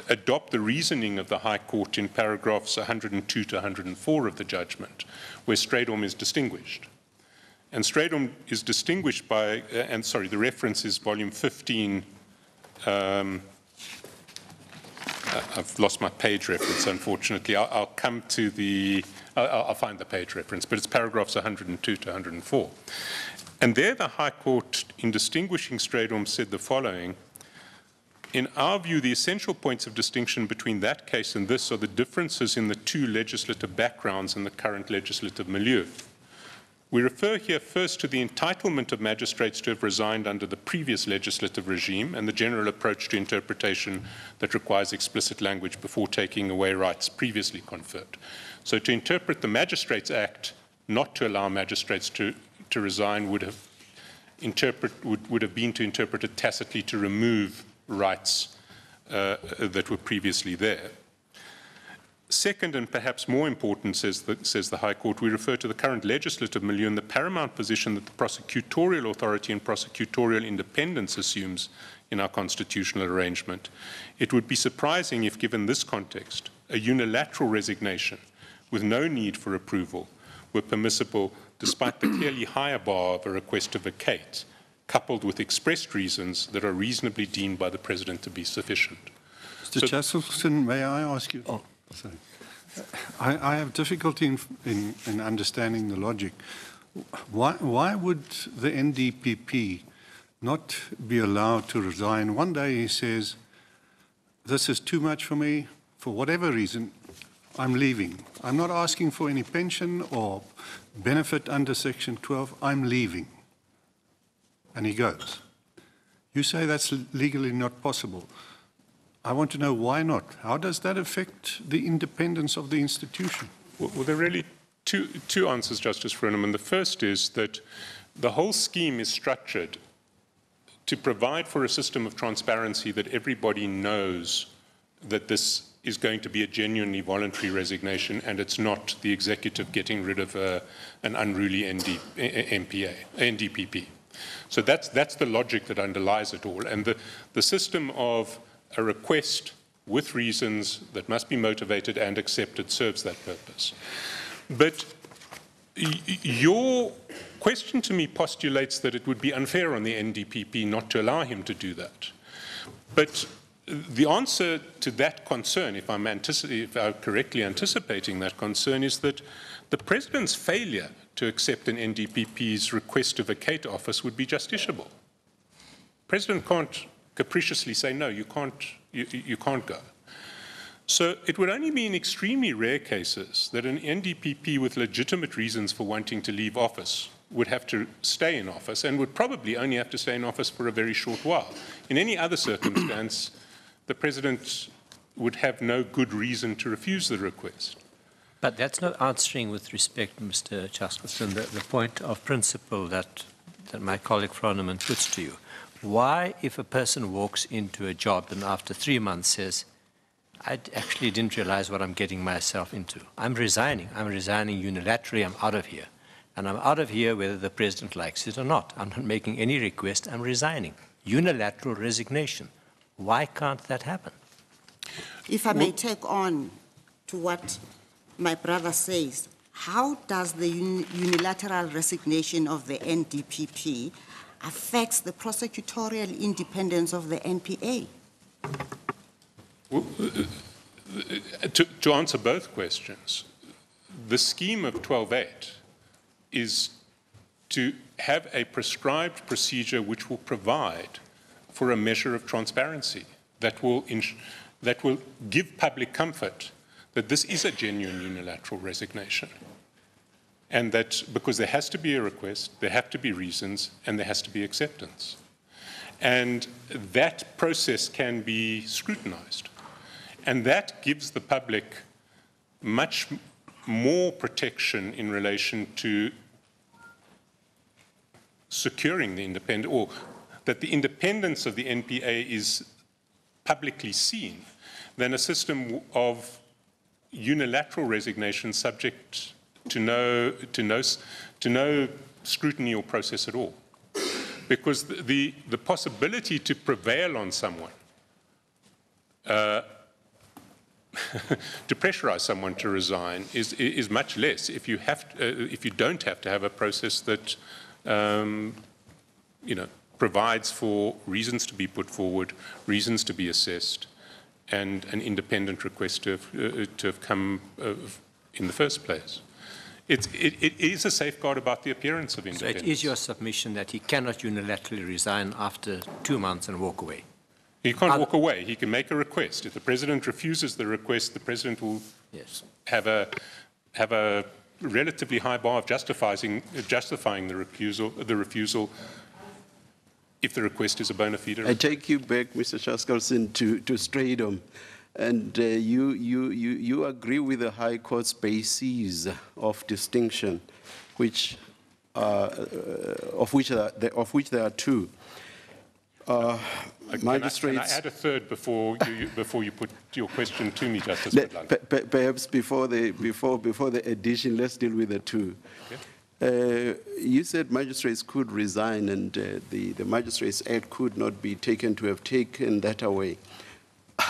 adopt the reasoning of the High Court in paragraphs 102 to 104 of the judgment, where Stradom is distinguished. And Stradom is distinguished by, and sorry, the reference is volume 15. I've lost my page reference, unfortunately. I'll come to the, I'll find the page reference, but it's paragraphs 102 to 104. And there the High Court, in distinguishing Stradom, said the following: in our view, the essential points of distinction between that case and this are the differences in the two legislative backgrounds and the current legislative milieu. We refer here first to the entitlement of magistrates to have resigned under the previous legislative regime and the general approach to interpretation that requires explicit language before taking away rights previously conferred. So to interpret the Magistrates Act not to allow magistrates to resign would have been to interpret it tacitly to remove rights that were previously there. Second, and perhaps more important, says the High Court, we refer to the current legislative milieu and the paramount position that the prosecutorial authority and prosecutorial independence assumes in our constitutional arrangement. It would be surprising if, given this context, a unilateral resignation with no need for approval were permissible despite the clearly higher bar of a request to vacate, coupled with expressed reasons that are reasonably deemed by the President to be sufficient. Mr. Chasselson, may I ask you? Sorry. I have difficulty in understanding the logic. Why would the NDPP not be allowed to resign? One day he says, this is too much for me, for whatever reason, I'm leaving. I'm not asking for any pension or benefit under Section 12, I'm leaving. And he goes. You say that's legally not possible. I want to know why not. How does that affect the independence of the institution? Well, there are really two answers, Justice Frenneman. The first is that the whole scheme is structured to provide for a system of transparency that everybody knows that this is going to be a genuinely voluntary resignation and it's not the executive getting rid of an unruly NDPP. So that's the logic that underlies it all. And the system of a request with reasons that must be motivated and accepted serves that purpose. But your question to me postulates that it would be unfair on the NDPP not to allow him to do that. But the answer to that concern, if I'm correctly anticipating that concern, is that the President's failure to accept an NDPP's request to vacate office would be justiciable. The President can't capriciously say, no, you can't go. So it would only be in extremely rare cases that an NDPP with legitimate reasons for wanting to leave office would have to stay in office and would probably only have to stay in office for a very short while. In any other circumstance, the President would have no good reason to refuse the request. But that's not answering, with respect, Mr. Chaskelson, the point of principle that my colleague Froneman puts to you. Why, if a person walks into a job and after 3 months says, I actually didn't realize what I'm getting myself into. I'm resigning unilaterally, I'm out of here. And I'm out of here whether the President likes it or not. I'm not making any request, I'm resigning. Unilateral resignation. Why can't that happen? If I may take on to what my brother says, how does the unilateral resignation of the NDPP affects the prosecutorial independence of the NPA? Well, to answer both questions, the scheme of 12.8 is to have a prescribed procedure which will provide for a measure of transparency that will give public comfort that this is a genuine unilateral resignation. And that because there has to be a request, there have to be reasons, and there has to be acceptance. And that process can be scrutinized. And that gives the public much more protection in relation to securing the independence, or that the independence of the NPA is publicly seen, than a system of unilateral resignation subject to no scrutiny or process at all. Because the possibility to prevail on someone, to pressurize someone to resign, is much less if you don't have to have a process that provides for reasons to be put forward, reasons to be assessed, and an independent request to have come in the first place. It is a safeguard about the appearance of independence. So it is your submission that he cannot unilaterally resign after 2 months and walk away? He can't walk away. He can make a request. If the president refuses the request, the president will have a relatively high bar of justifying the refusal if the request is a bona fide request. I take you back, Mr. Shaskalson, to Straydom. And you agree with the High Court's bases of distinction, of which there are two. Magistrates. Can I add a third before you put your question to me, Justice Madlanga? Perhaps before the addition, let's deal with the two. Okay. You said magistrates could resign, and the Magistrates Act could not be taken to have taken that away.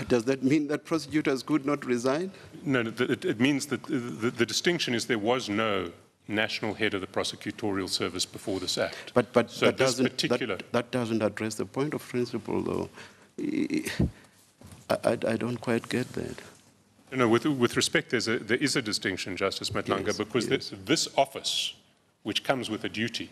Does that mean that prosecutors could not resign? No, it means that the distinction is there was no national head of the prosecutorial service before this act. But so that doesn't address the point of principle, though. I don't quite get that. No, with respect, there is a distinction, Justice Madlanga, because this office, which comes with a duty,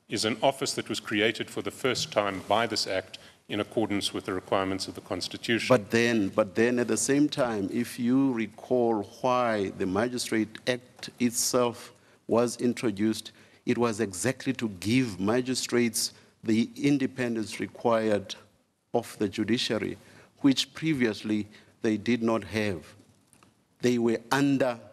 is an office that was created for the first time by this act in accordance with the requirements of the Constitution. But then at the same time, if you recall why the Magistrate Act itself was introduced, it was exactly to give magistrates the independence required of the judiciary, which previously they did not have. They were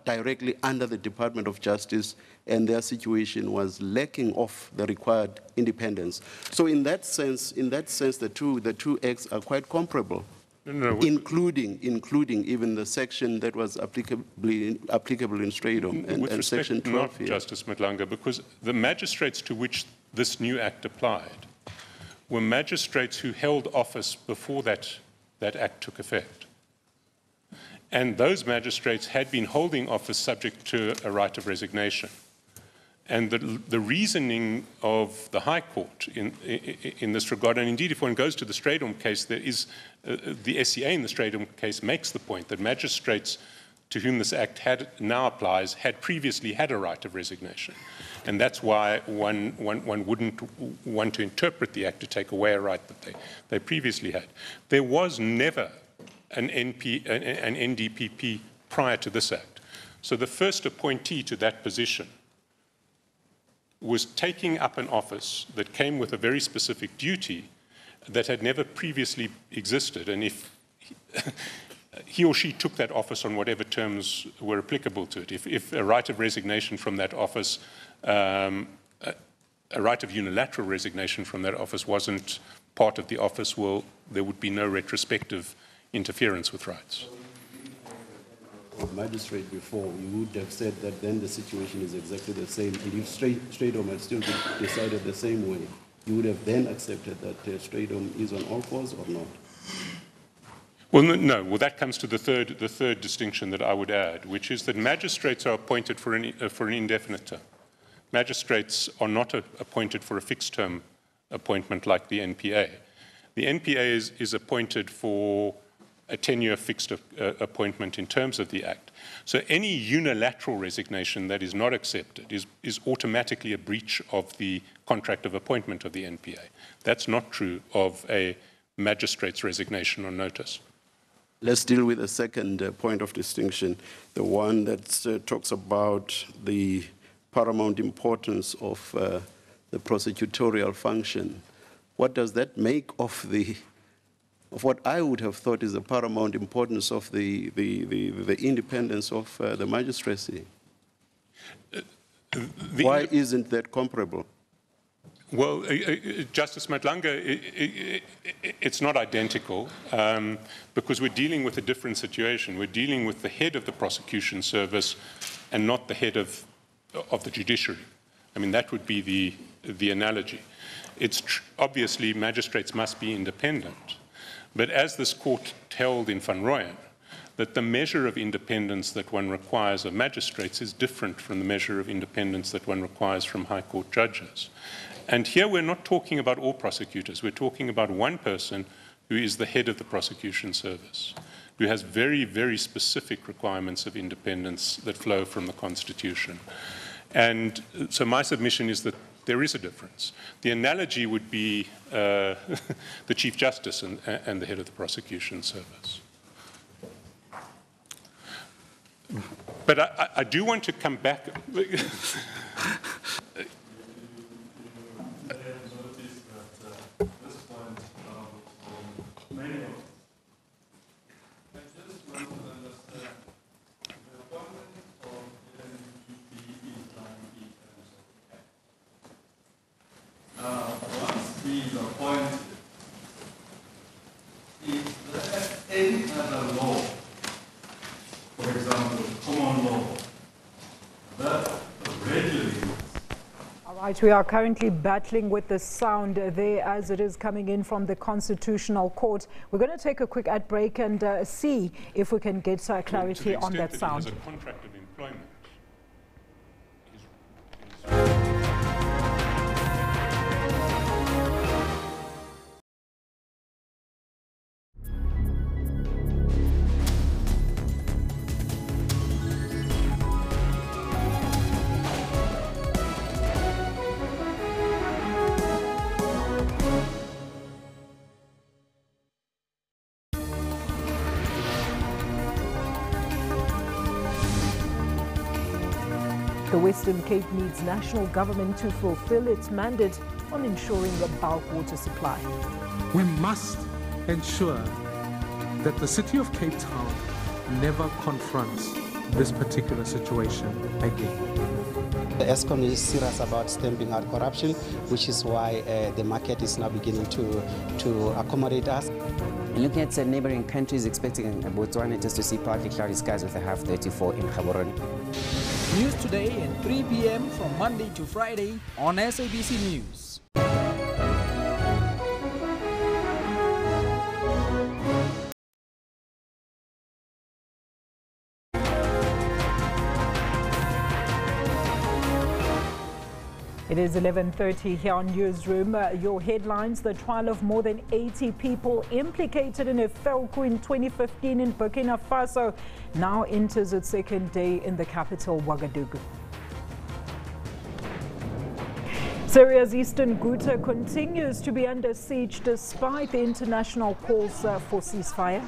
directly under the Department of Justice, and their situation was lacking of the required independence. So in that sense, the two acts are quite comparable, including even the section that was applicable in Straydom and Section 12 here. Justice Madlanga, because the magistrates to which this new act applied were magistrates who held office before that act took effect. And those magistrates had been holding office subject to a right of resignation. And the reasoning of the High Court in this regard, and indeed if one goes to the Straydom case, there is, the SCA in the Straydom case makes the point that magistrates to whom this act now applies had previously had a right of resignation. And that's why one wouldn't want to interpret the act to take away a right that they previously had. There was never an NDPP prior to this act. So the first appointee to that position was taking up an office that came with a very specific duty that had never previously existed. And if he or she took that office on whatever terms were applicable to it, if a right of resignation from that office, a right of unilateral resignation from that office wasn't part of the office, well, there would be no retrospective interference with rights. Magistrate before, you would have said that then the situation is exactly the same, and if Straydom had still been decided the same way, you would have then accepted that Straydom is on all fours or not? Well, no. Well, that comes to the third distinction that I would add, which is that magistrates are appointed for an indefinite term. Magistrates are not appointed for a fixed term appointment like the NPA. The NPA is appointed for a 10-year fixed appointment in terms of the Act. So any unilateral resignation that is not accepted is automatically a breach of the contract of appointment of the NPA. That's not true of a magistrate's resignation on notice. Let's deal with the second point of distinction, the one that talks about the paramount importance of the prosecutorial function. what does that make of what I would have thought is the paramount importance of the independence of the magistracy? Why isn't that comparable? Well, Justice Matlanga, it's not identical because we're dealing with a different situation. We're dealing with the head of the prosecution service and not the head of the judiciary. I mean, that would be the analogy. It's obviously magistrates must be independent, but as this court held in Van Rooyen, that the measure of independence that one requires of magistrates is different from the measure of independence that one requires from high court judges. And here we're not talking about all prosecutors. We're talking about one person who is the head of the prosecution service, who has very, very specific requirements of independence that flow from the Constitution. And so my submission is that there is a difference. The analogy would be the Chief Justice and the head of the prosecution service. But I do want to come back. Once he is appointed, is there any other law, for example, common law, that regulates? All right, we are currently battling with the sound there as it is coming in from the Constitutional Court. We're going to take a quick ad break and see if we can get clarity on that sound. To the extent that he has a contract of employment. The Western Cape needs national government to fulfill its mandate on ensuring a bulk water supply. We must ensure that the city of Cape Town never confronts this particular situation again. The Eskom is serious about stamping out corruption, which is why the market is now beginning to accommodate us. Looking at neighboring countries, expecting Botswana just to see partly cloudy skies with a half 34 in Gaborone. News today at 3 p.m. from Monday to Friday on SABC News. It is 11:30 here on Newsroom. Your headlines: the trial of more than 80 people implicated in a failed coup in 2015 in Burkina Faso now enters its second day in the capital, Ouagadougou. Syria's eastern Ghouta continues to be under siege despite the international calls for ceasefire.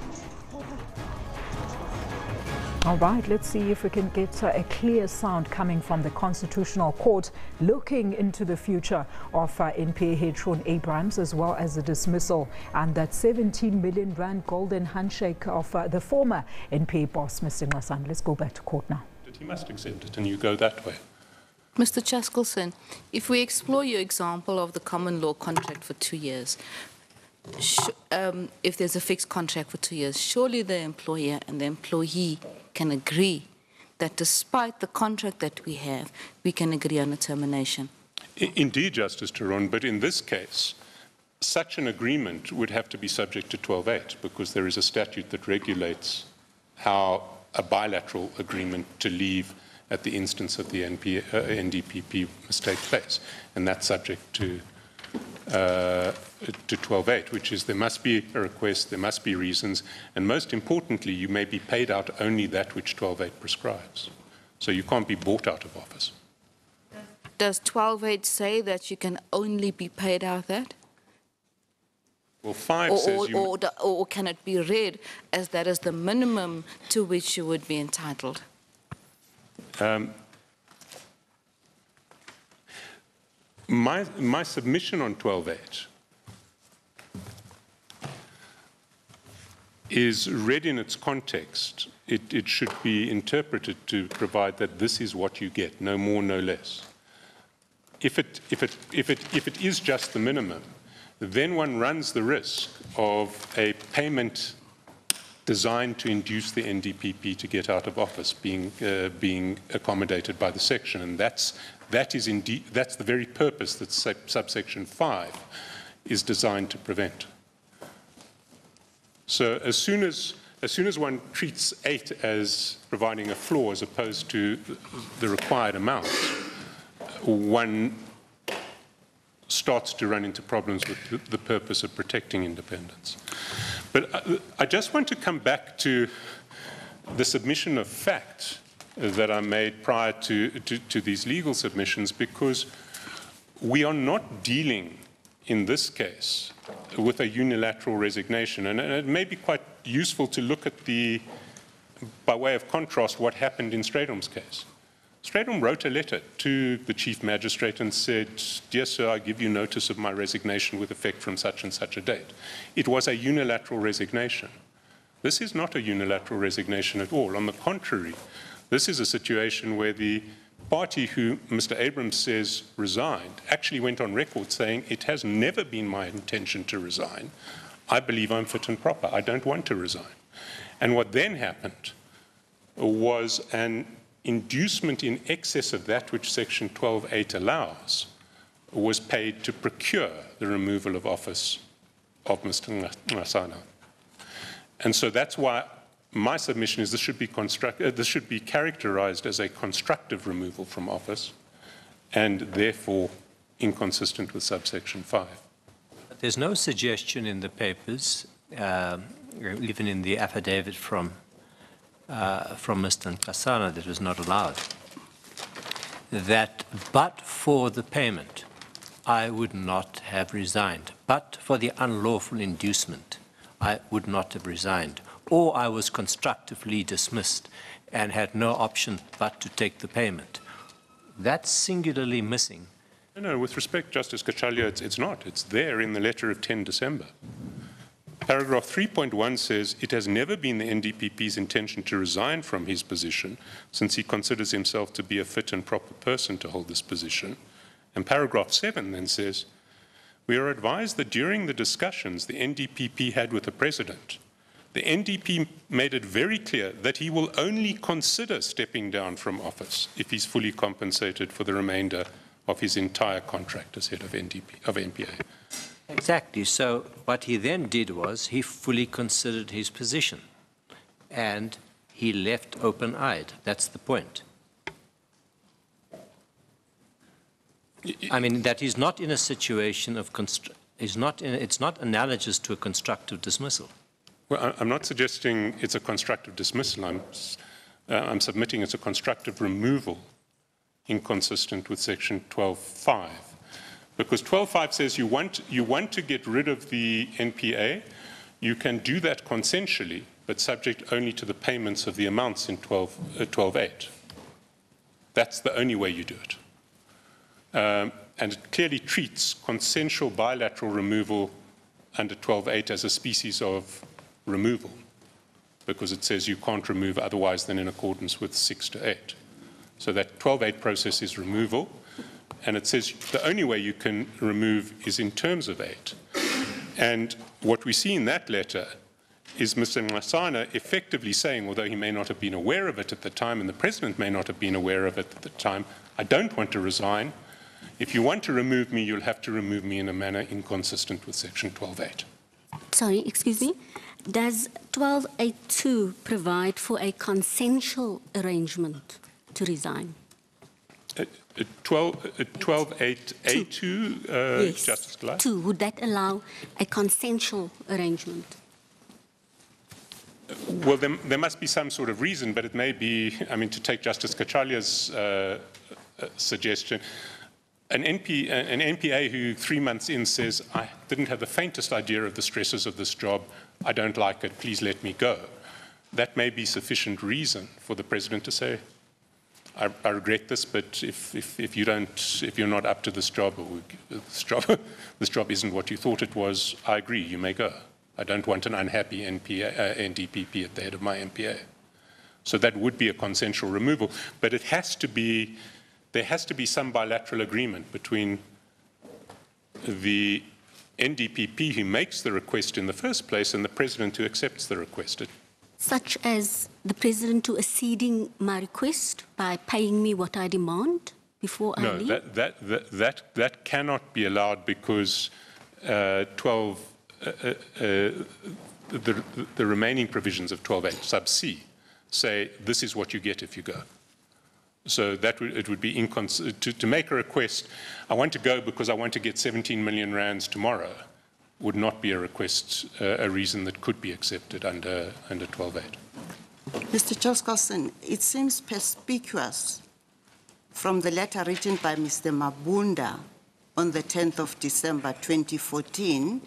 All right, let's see if we can get a clear sound coming from the Constitutional Court looking into the future of NPA head Shaun Abrahams, as well as the dismissal and that 17 million rand golden handshake of the former NPA boss, Mr. Nxasana. Let's go back to court now. He must accept it and you go that way. Mr. Chaskelson, if we explore your example of the common law contract for 2 years, if there's a fixed contract for 2 years, surely the employer and the employee can agree that despite the contract that we have, we can agree on a termination. Indeed, Justice Turon, but in this case, such an agreement would have to be subject to 12.8 because there is a statute that regulates how a bilateral agreement to leave at the instance of the NDPP must take place, and that's subject to 12.8, which is there must be a request, there must be reasons, and most importantly, you may be paid out only that which 12.8 prescribes. So you can't be bought out of office. Does 12.8 say that you can only be paid out that? Well, 5 says you... Or can it be read as that is the minimum to which you would be entitled? My submission on 12.8 is read in its context, it should be interpreted to provide that this is what you get, no more, no less. If it is just the minimum, then one runs the risk of a payment designed to induce the NDPP to get out of office being accommodated by the section, and that's the very purpose that subsection 5 is designed to prevent. So as soon as one treats 8 as providing a floor as opposed to the required amount, one starts to run into problems with the purpose of protecting independence. But I just want to come back to the submission of fact that I made prior to these legal submissions, because we are not dealing in this case with a unilateral resignation. And it may be quite useful to look at by way of contrast, what happened in Stradom's case. Stradom wrote a letter to the Chief Magistrate and said, "Dear sir, I give you notice of my resignation with effect from such and such a date." It was a unilateral resignation. This is not a unilateral resignation at all. On the contrary, this is a situation where the party who Mr. Abrams says resigned actually went on record saying, "It has never been my intention to resign. I believe I'm fit and proper. I don't want to resign." And what then happened was an inducement in excess of that which Section 12.8 allows was paid to procure the removal of office of Mr. Ngasana. And so that's why my submission is this should be characterized as a constructive removal from office and therefore inconsistent with subsection 5. There's no suggestion in the papers, even in the affidavit from Mr. Ngasana that was not allowed, that but for the payment, I would not have resigned. But for the unlawful inducement, I would not have resigned. Or I was constructively dismissed and had no option but to take the payment. That's singularly missing. No, with respect, Justice Kachalia, it's not. It's there in the letter of 10 December. Paragraph 3.1 says, "It has never been the NDPP's intention to resign from his position, since he considers himself to be a fit and proper person to hold this position." And paragraph 7 then says, "We are advised that during the discussions the NDPP had with the President, the NDP made it very clear that he will only consider stepping down from office if he's fully compensated for the remainder of his entire contract as head of NPA." Exactly. So what he then did was he fully considered his position and he left open-eyed. That's the point. I mean, that he's not in a situation of it's not analogous to a constructive dismissal. Well, I'm not suggesting it's a constructive dismissal. I'm submitting it's a constructive removal inconsistent with Section 12.5. Because 12.5 says you want to get rid of the NPA, you can do that consensually, but subject only to the payments of the amounts in 12.8. That's the only way you do it. And it clearly treats consensual bilateral removal under 12.8 as a species of removal, because it says you can't remove otherwise than in accordance with 6 to 8. So that 12.8 process is removal. And it says the only way you can remove is in terms of 8. And what we see in that letter is Mr. Ngasana effectively saying, although he may not have been aware of it at the time, and the President may not have been aware of it at the time, "I don't want to resign. If you want to remove me, you'll have to remove me in a manner inconsistent with Section 12.8. Sorry, excuse me. Does 12.8.2 provide for a consensual arrangement to resign? 12.8A2, yes. Justice Gillard? 2, would that allow a consensual arrangement? Well, there must be some sort of reason, but it may be, I mean, to take Justice Kachalia's suggestion, an NPA who 3 months in says, "I didn't have the faintest idea of the stresses of this job, I don't like it, please let me go." That may be sufficient reason for the President to say, I regret this, but if you're not up to this job, or this job isn't what you thought it was, I agree, you may go. I don't want an unhappy NDPP at the head of my MPA. So that would be a consensual removal. But it has to be, there has to be some bilateral agreement between the NDPP who makes the request in the first place and the president who accepts the request. Such as the president to acceding my request by paying me what I demand before I leave? No, that cannot be allowed because the remaining provisions of 12.8 sub C say this is what you get if you go. So that it would be to make a request, I want to go because I want to get 17 million rands tomorrow, would not be a request, a reason that could be accepted under 12.8. Mr. Charles, it seems perspicuous from the letter written by Mr. Mabunda on the 10th of December 2014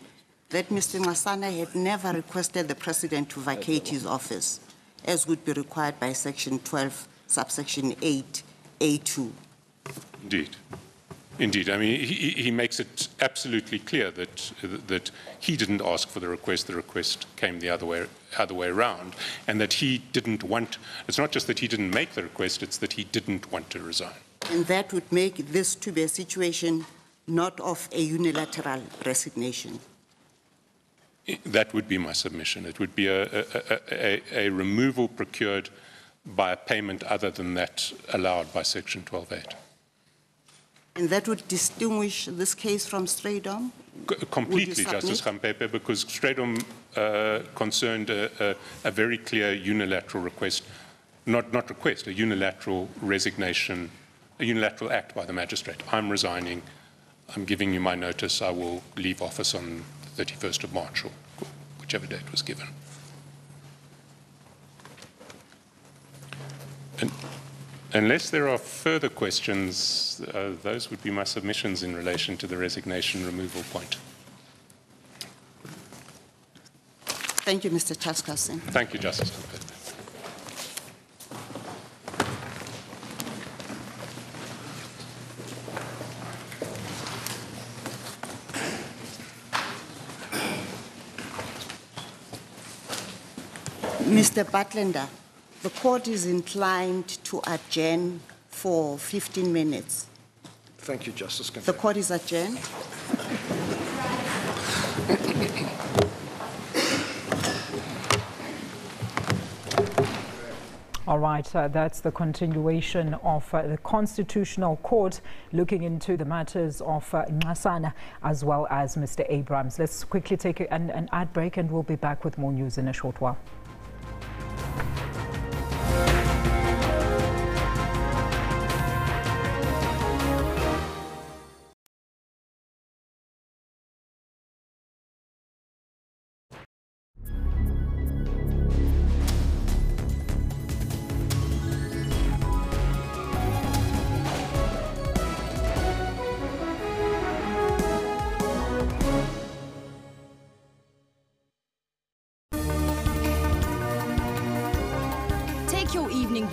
that Mr. Ngasana had never requested the president to vacate his office, as would be required by Section 12, subsection 8A2. Indeed. Indeed. I mean, he makes it absolutely clear that he didn't ask for the request came the other way around, and that he didn't want, it's not just that he didn't make the request, it's that he didn't want to resign. And that would make this to be a situation not of a unilateral resignation. That would be my submission. It would be a removal procured by a payment other than that allowed by Section 12.8. And that would distinguish this case from Straydom? Completely, Justice Gampepe, because Straydom concerned a very clear unilateral request, not request, a unilateral resignation, a unilateral act by the magistrate. I'm resigning. I'm giving you my notice. I will leave office on the 31st of March or whichever date was given. And unless there are further questions, those would be my submissions in relation to the resignation removal point. Thank you, Mr. Chaskasen. Thank you, Justice. Mr. Butlender, the court is inclined to adjourn for 15 minutes. Thank you, Justice. The court is adjourned. All right, that's the continuation of the Constitutional Court looking into the matters of Ngasana as well as Mr. Abrahams. Let's quickly take an ad break and we'll be back with more news in a short while.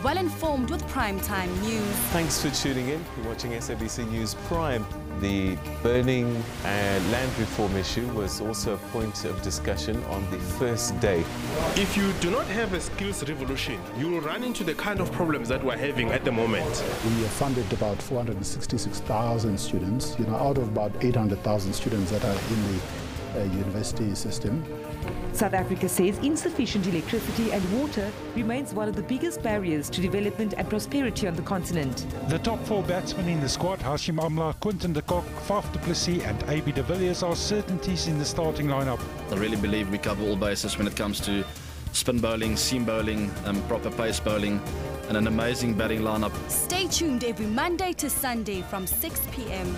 Well-informed with primetime news. Thanks for tuning in. You're watching SABC News Prime. The burning land reform issue was also a point of discussion on the first day. If you do not have a skills revolution, you will run into the kind of problems that we're having at the moment. We have funded about 466,000 students, out of about 800,000 students that are in the university system. South Africa says insufficient electricity and water remains one of the biggest barriers to development and prosperity on the continent. The top four batsmen in the squad, Hashim Amla, Quinton de Kock, Faf du Plessis and AB de Villiers, are certainties in the starting lineup. I really believe we cover all bases when it comes to spin bowling, seam bowling, proper pace bowling, and an amazing batting lineup. Stay tuned every Monday to Sunday from 6 p.m.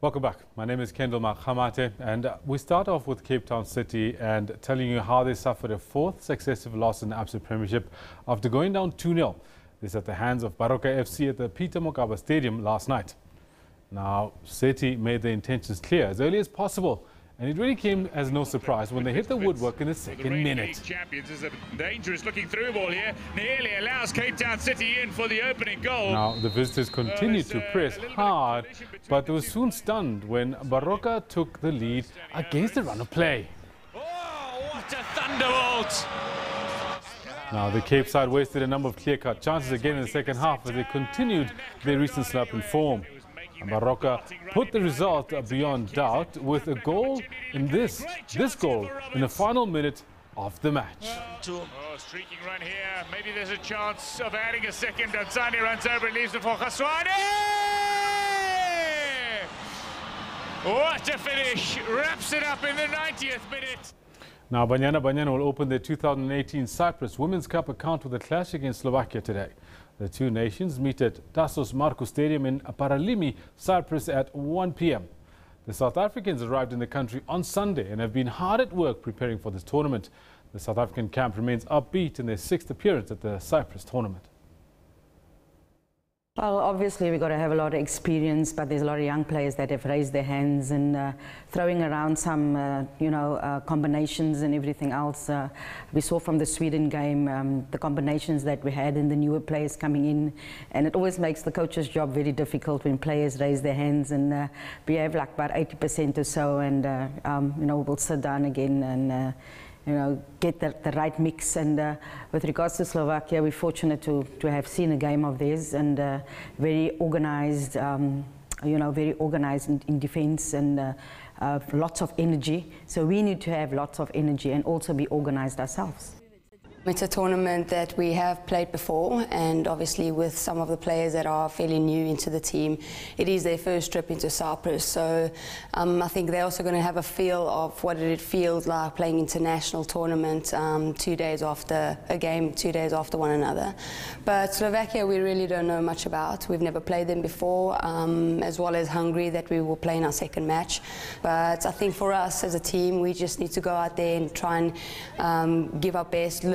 Welcome back. My name is Kendall Makhamate, and we start off with Cape Town City and telling you how they suffered a fourth successive loss in the ABSA Premiership after going down 2-0. This at the hands of Baroka FC at the Peter Mokaba Stadium last night. Now, City made their intentions clear as early as possible and it really came as no surprise when they hit the woodwork in the second minute. Champions is a dangerous looking through ball here. Nearly allows Cape Town City in for the opening goal. Now, the visitors continued to press hard, but they were soon stunned when Baroka took the lead against the run of play. Oh, what a thunderbolt! Now, the Cape side wasted a number of clear-cut chances again in the second half as they continued their recent slump in form. And Baroka put the result beyond doubt with a goal in this goal in the final minute of the match. Oh, streaking run here. Maybe there's a chance of adding a second. Dansani runs over and leaves it for Khaswane. What a finish! Wraps it up in the 90th minute. Now, Banyana will open their 2018 Cyprus Women's Cup account with a clash against Slovakia today. The two nations meet at Tassos Markou Stadium in Paralimi, Cyprus at 1 p.m. The South Africans arrived in the country on Sunday and have been hard at work preparing for this tournament. The South African camp remains upbeat in their 6th appearance at the Cyprus tournament. Well, obviously we've got to have a lot of experience, but there's a lot of young players that have raised their hands and throwing around some, combinations and everything else. We saw from the Sweden game the combinations that we had and the newer players coming in, and it always makes the coach's job very difficult when players raise their hands, and we have like about 80% or so, and we'll sit down again and get the right mix. And with regards to Slovakia, we're fortunate to have seen a game of theirs, and very organized, very organized in defense, and lots of energy. So we need to have lots of energy and also be organized ourselves. It's a tournament that we have played before, and obviously with some of the players that are fairly new into the team, it is their first trip into Cyprus. So I think they're also going to have a feel of what it feels like playing international tournament 2 days after a game, 2 days after one another. But Slovakia we really don't know much about. We've never played them before, as well as Hungary that we will play in our second match. But I think for us as a team, we just need to go out there and try and give our best,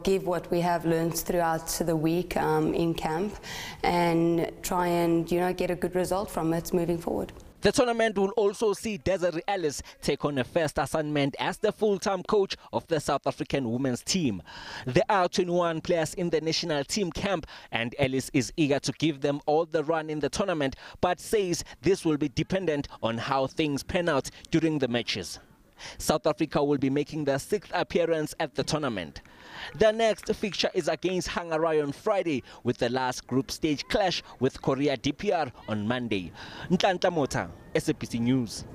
give what we have learned throughout the week in camp, and try and get a good result from it moving forward. The tournament will also see Desiree Ellis take on a first assignment as the full-time coach of the South African women's team. There are 21 players in the national team camp, and Ellis is eager to give them all the run in the tournament, but says this will be dependent on how things pan out during the matches. South Africa will be making their 6th appearance at the tournament. The next fixture is against Hungary on Friday, with the last group stage clash with Korea DPR on Monday. Ntlantla Mota, SABC News.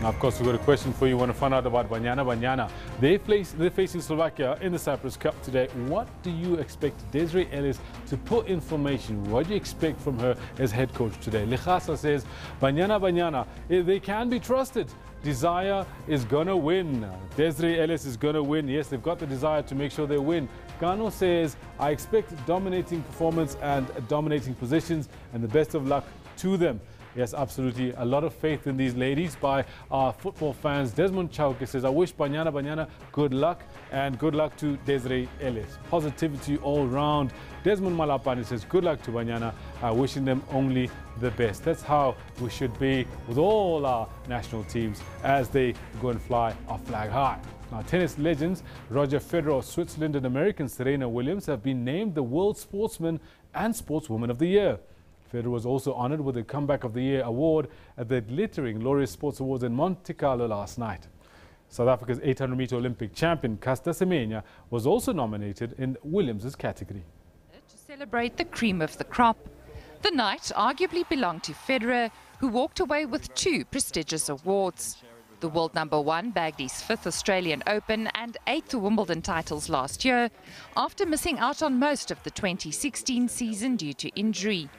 Now, of course, we've got a question for you. Want to find out about Banyana. They're facing Slovakia in the Cyprus Cup today. What do you expect Desiree Ellis to put in formation? What do you expect from her as head coach today? Lichasa says, Banyana, they can be trusted. Desire is going to win. Desiree Ellis is going to win. Yes, they've got the desire to make sure they win. Gano says, I expect dominating performance and dominating positions, and the best of luck to them. Yes, absolutely. A lot of faith in these ladies by our football fans. Desmond Chauke says, I wish Banyana good luck, and good luck to Desiree Ellis. Positivity all round. Desmond Malapani says, good luck to Banyana, wishing them only the best. That's how we should be with all our national teams as they go and fly our flag high. Now, tennis legends Roger Federer of Switzerland and American Serena Williams have been named the World Sportsman and Sportswoman of the Year. Federer was also honored with the Comeback of the Year award at the glittering Laureus Sports Awards in Monte Carlo last night. South Africa's 800-meter Olympic champion Caster Semenya was also nominated in Williams' category. To celebrate the cream of the crop, the night arguably belonged to Federer, who walked away with 2 prestigious awards. The world #1 bagged his 5th Australian Open and 8th Wimbledon titles last year, after missing out on most of the 2016 season due to injury.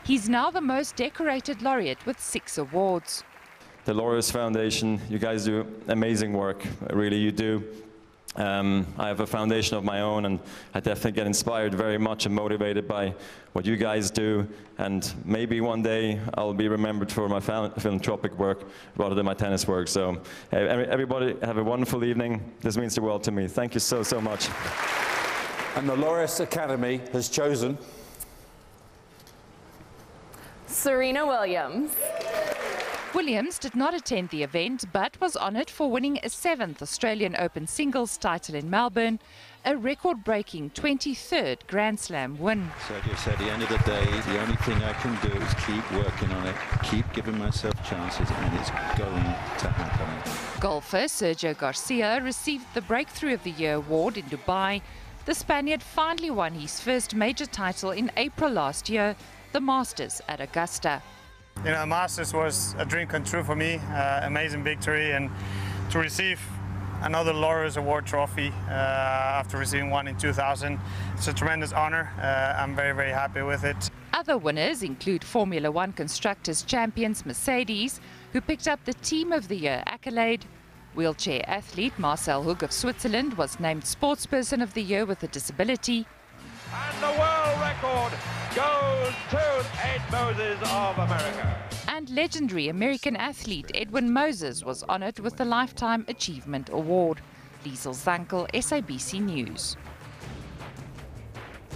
He's now the most decorated laureate with 6 awards. The Laureus Foundation, you guys do amazing work, really you do. I have a foundation of my own, and I definitely get inspired very much and motivated by what you guys do, and maybe one day I'll be remembered for my philanthropic work rather than my tennis work. So everybody have a wonderful evening. This means the world to me. Thank you so much. And the Laureus Academy has chosen Serena Williams. Williams did not attend the event but was honoured for winning a 7th Australian Open singles title in Melbourne, a record-breaking 23rd Grand Slam win. Sergio said at the end of the day, the only thing I can do is keep working on it, keep giving myself chances, and it's going to happen. Golfer Sergio Garcia received the Breakthrough of the Year award in Dubai. The Spaniard finally won his first major title in April last year, the Masters at Augusta. You know, Masters was a dream come true for me, amazing victory, and to receive another Laureus Award trophy after receiving one in 2000, it's a tremendous honor. I'm very, very happy with it. Other winners include Formula One Constructors champions Mercedes, who picked up the Team of the Year accolade. Wheelchair athlete Marcel Hoog of Switzerland was named Sportsperson of the Year with a disability. And the world record goes to Ed Moses of America. And legendary American athlete Edwin Moses was honoured with the Lifetime Achievement Award. Liesel Zankel, SABC News.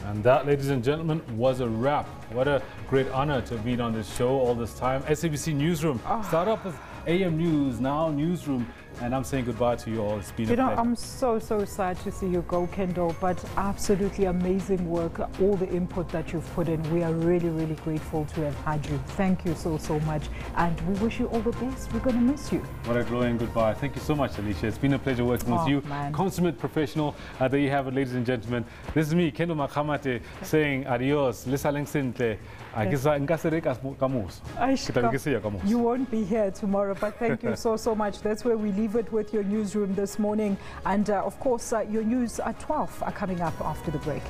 And that, ladies and gentlemen, was a wrap. What a great honour to have been on this show all this time. SABC Newsroom. Start off with AM News, now Newsroom. And I'm saying goodbye to you all. It's been a pleasure. I'm so sad to see you go, Kendall, but absolutely amazing work, all the input that you've put in. We are really, really grateful to have had you. Thank you so much. And we wish you all the best. We're going to miss you. What a glowing goodbye. Thank you so much, Alicia. It's been a pleasure working with you. Man. Consummate professional. There you have it, ladies and gentlemen. This is me, Kendall Makamate, saying adios. You won't be here tomorrow, but thank you so much. That's where we leave it with your newsroom this morning. And of course, your news at 12 are coming up after the break.